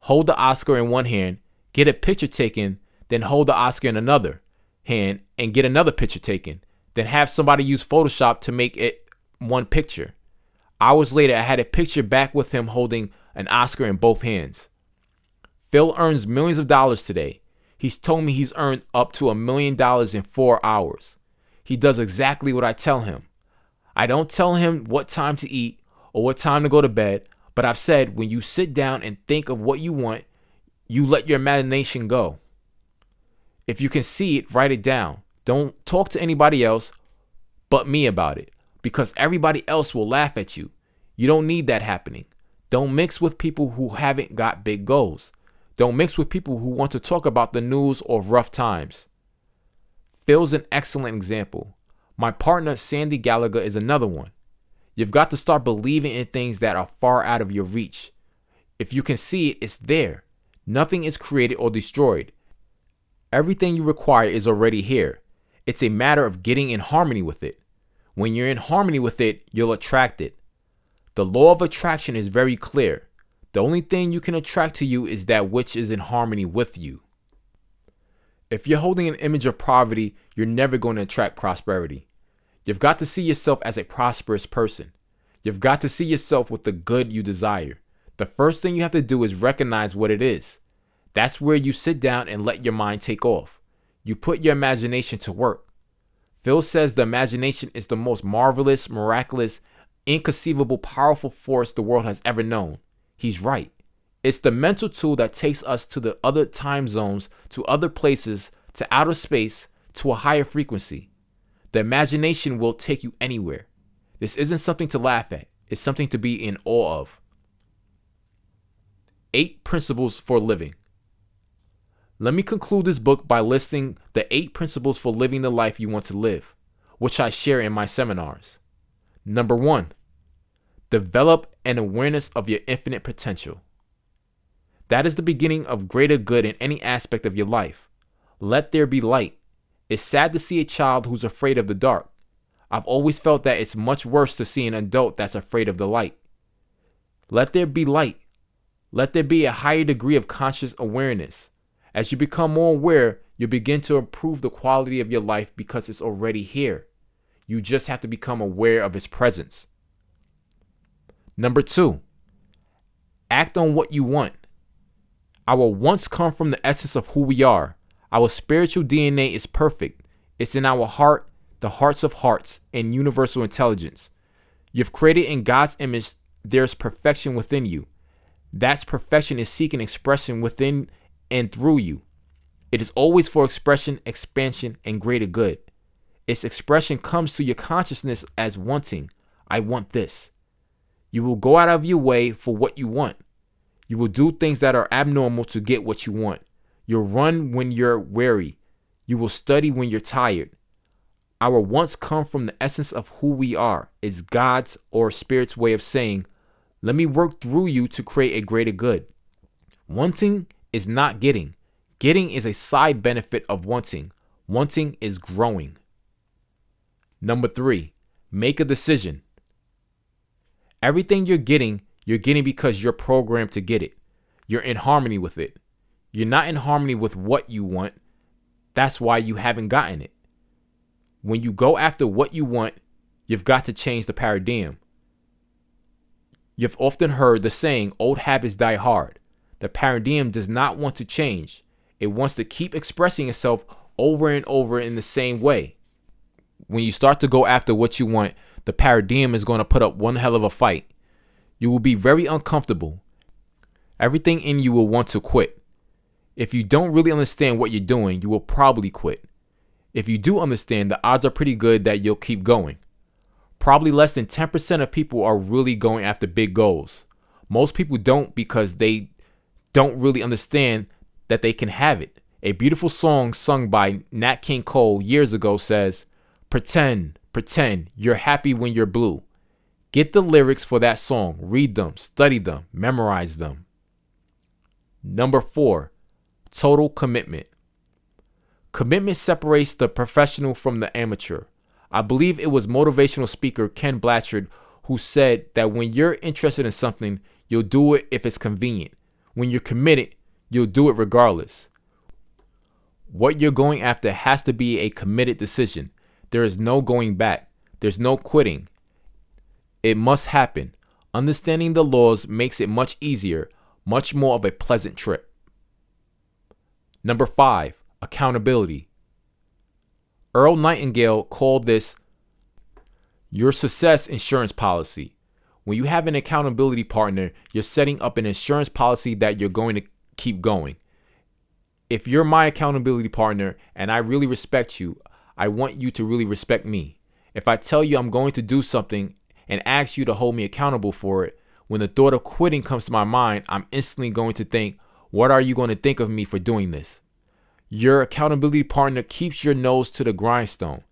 "Hold the Oscar in one hand, get a picture taken, then hold the Oscar in another hand and get another picture taken, then have somebody use Photoshop to make it one picture." Hours later, I had a picture back with him holding an Oscar in both hands. Phil earns millions of dollars today. He's told me he's earned up to $1 million in 4 hours. He does exactly what I tell him. I don't tell him what time to eat or what time to go to bed, but I've said when you sit down and think of what you want, you let your imagination go. If you can see it, write it down. Don't talk to anybody else but me about it, because everybody else will laugh at you. You don't need that happening. Don't mix with people who haven't got big goals. Don't mix with people who want to talk about the news or rough times. Phil's an excellent example. My partner, Sandy Gallagher, is another one. You've got to start believing in things that are far out of your reach. If you can see it, it's there. Nothing is created or destroyed. Everything you require is already here. It's a matter of getting in harmony with it. When you're in harmony with it, you'll attract it. The law of attraction is very clear. The only thing you can attract to you is that which is in harmony with you. If you're holding an image of poverty, you're never going to attract prosperity. You've got to see yourself as a prosperous person. You've got to see yourself with the good you desire. The first thing you have to do is recognize what it is. That's where you sit down and let your mind take off. You put your imagination to work. Phil says the imagination is the most marvelous, miraculous, inconceivable, powerful force the world has ever known. He's right. It's the mental tool that takes us to the other time zones, to other places, to outer space, to a higher frequency. The imagination will take you anywhere. This isn't something to laugh at. It's something to be in awe of. 8 principles for living. Let me conclude this book by listing the 8 principles for living the life you want to live, which I share in my seminars. Number 1, develop an awareness of your infinite potential. That is the beginning of greater good in any aspect of your life. Let there be light. It's sad to see a child who's afraid of the dark. I've always felt that it's much worse to see an adult that's afraid of the light. Let there be light. Let there be a higher degree of conscious awareness. As you become more aware, you begin to improve the quality of your life because it's already here. You just have to become aware of its presence. Number 2, act on what you want. Our wants come from the essence of who we are. Our spiritual DNA is perfect. It's in our heart, the hearts of hearts, and universal intelligence. You've created in God's image. There's perfection within you. That perfection is seeking expression within and through you. It is always for expression, expansion, and greater good. Its expression comes to your consciousness as wanting. I want this. You will go out of your way for what you want. You will do things that are abnormal to get what you want. You'll run when you're weary. You will study when you're tired. Our wants come from the essence of who we are. It's God's or Spirit's way of saying, let me work through you to create a greater good. Wanting is not getting. Getting is a side benefit of wanting. Wanting is growing. Number 3, make a decision. Everything you're getting because you're programmed to get it. You're in harmony with it. You're not in harmony with what you want. That's why you haven't gotten it. When you go after what you want, you've got to change the paradigm. You've often heard the saying, old habits die hard. The paradigm does not want to change. It wants to keep expressing itself over and over in the same way. When you start to go after what you want, the paradigm is going to put up one hell of a fight. You will be very uncomfortable. Everything in you will want to quit. If you don't really understand what you're doing, you will probably quit. If you do understand, the odds are pretty good that you'll keep going. Probably less than 10% of people are really going after big goals. Most people don't because they don't really understand that they can have it. A beautiful song sung by Nat King Cole years ago says, pretend you're happy when you're blue. Get the lyrics for that song, read them, study them, memorize them. Number 4, total commitment. Commitment separates the professional from the amateur. I believe it was motivational speaker Ken Blanchard who said that when you're interested in something, you'll do it if it's convenient. When you're committed, you'll do it regardless. What you're going after has to be a committed decision. There is no going back. There's no quitting. It must happen. Understanding the laws makes it much easier, much more of a pleasant trip. Number 5, accountability. Earl Nightingale called this your success insurance policy. When you have an accountability partner, you're setting up an insurance policy that you're going to keep going. If you're my accountability partner and I really respect you, I want you to really respect me. If I tell you I'm going to do something and ask you to hold me accountable for it, when the thought of quitting comes to my mind, I'm instantly going to think, what are you going to think of me for doing this? Your accountability partner keeps your nose to the grindstone.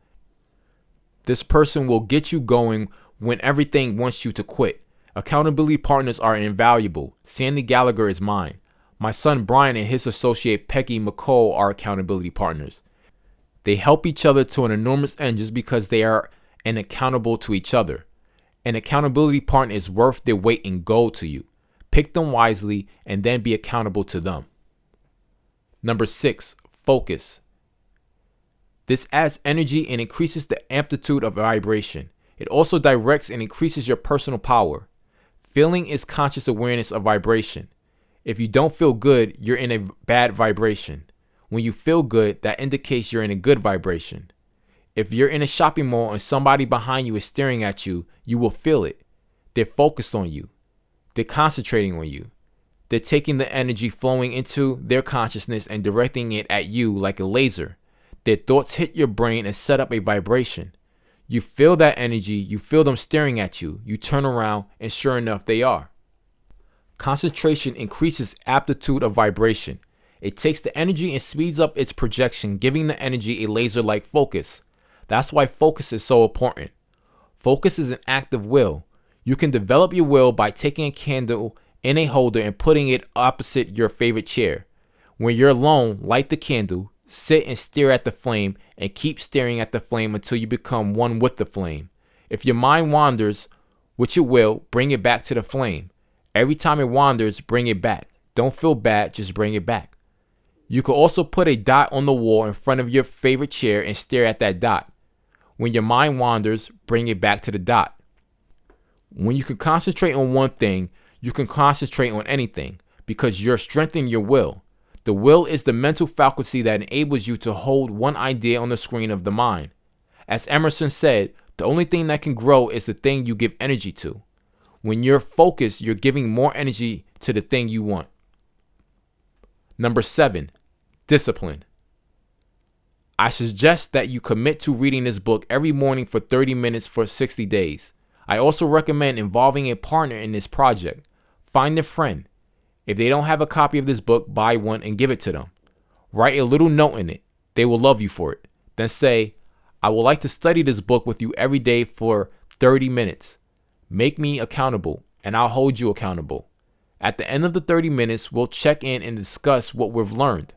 This person will get you going when everything wants you to quit. Accountability partners are invaluable. Sandy Gallagher is mine. My son Brian and his associate Peggy McCall are accountability partners. They help each other to an enormous end just because they are accountable to each other. An accountability partner is worth their weight in gold to you. Pick them wisely and then be accountable to them. Number 6, focus. This adds energy and increases the amplitude of vibration. It also directs and increases your personal power. Feeling is conscious awareness of vibration. If you don't feel good, you're in a bad vibration. When you feel good, that indicates you're in a good vibration. If you're in a shopping mall and somebody behind you is staring at you, you will feel it. They're focused on you. They're concentrating on you. They're taking the energy flowing into their consciousness and directing it at you like a laser. Their thoughts hit your brain and set up a vibration. You feel that energy, you feel them staring at you. You turn around and sure enough, they are. Concentration increases amplitude of vibration. It takes the energy and speeds up its projection, giving the energy a laser-like focus. That's why focus is so important. Focus is an act of will. You can develop your will by taking a candle in a holder and putting it opposite your favorite chair. When you're alone, light the candle, sit and stare at the flame, and keep staring at the flame until you become one with the flame. If your mind wanders, with your will, bring it back to the flame. Every time it wanders, bring it back. Don't feel bad, just bring it back. You could also put a dot on the wall in front of your favorite chair and stare at that dot. When your mind wanders, bring it back to the dot. When you can concentrate on one thing, you can concentrate on anything. because you're strengthening your will. The will is the mental faculty that enables you to hold one idea on the screen of the mind. As Emerson said, the only thing that can grow is the thing you give energy to. When you're focused, you're giving more energy to the thing you want. Number 7, discipline. I suggest that you commit to reading this book every morning for 30 minutes for 60 days. I also recommend involving a partner in this project. Find a friend. If they don't have a copy of this book, buy one and give it to them. Write a little note in it. They will love you for it. Then say, I would like to study this book with you every day for 30 minutes. Make me accountable, and I'll hold you accountable. At the end of the 30 minutes, we'll check in and discuss what we've learned.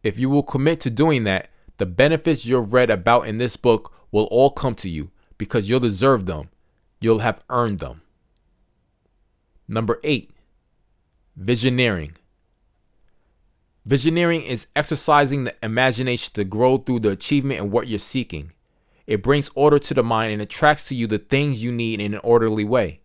If you will commit to doing that, the benefits you've read about in this book will all come to you because you'll deserve them. You'll have earned them. Number 8, visioneering. Visioneering is exercising the imagination to grow through the achievement of what you're seeking. It brings order to the mind and attracts to you the things you need in an orderly way.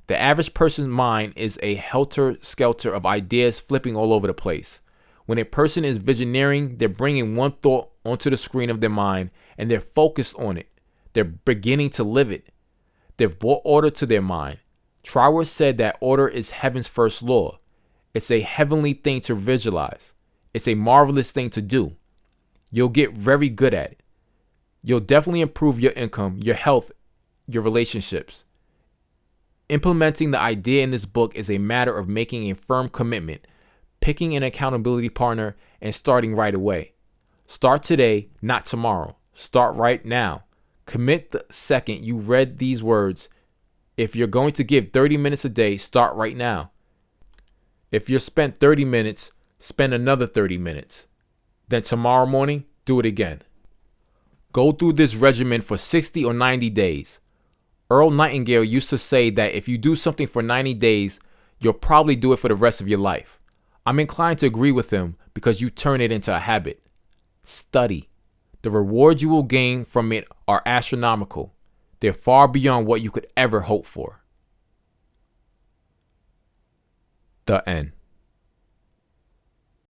The average person's mind is a helter-skelter of ideas flipping all over the place. When a person is visioneering, they're bringing one thought onto the screen of their mind and they're focused on it. They're beginning to live it. They've brought order to their mind. Troward said that order is heaven's first law. It's a heavenly thing to visualize. It's a marvelous thing to do. You'll get very good at it. You'll definitely improve your income, your health, your relationships. Implementing the idea in this book is a matter of making a firm commitment, picking an accountability partner, and starting right away. Start today, not tomorrow. Start right now. Commit the second you read these words. If you're going to give 30 minutes a day, start right now. If you're spent 30 minutes, spend another 30 minutes. Then tomorrow morning, do it again. Go through this regimen for 60 or 90 days. Earl Nightingale used to say that if you do something for 90 days, you'll probably do it for the rest of your life. I'm inclined to agree with him because you turn it into a habit. Study. The rewards you will gain from it are astronomical. They're far beyond what you could ever hope for. The end.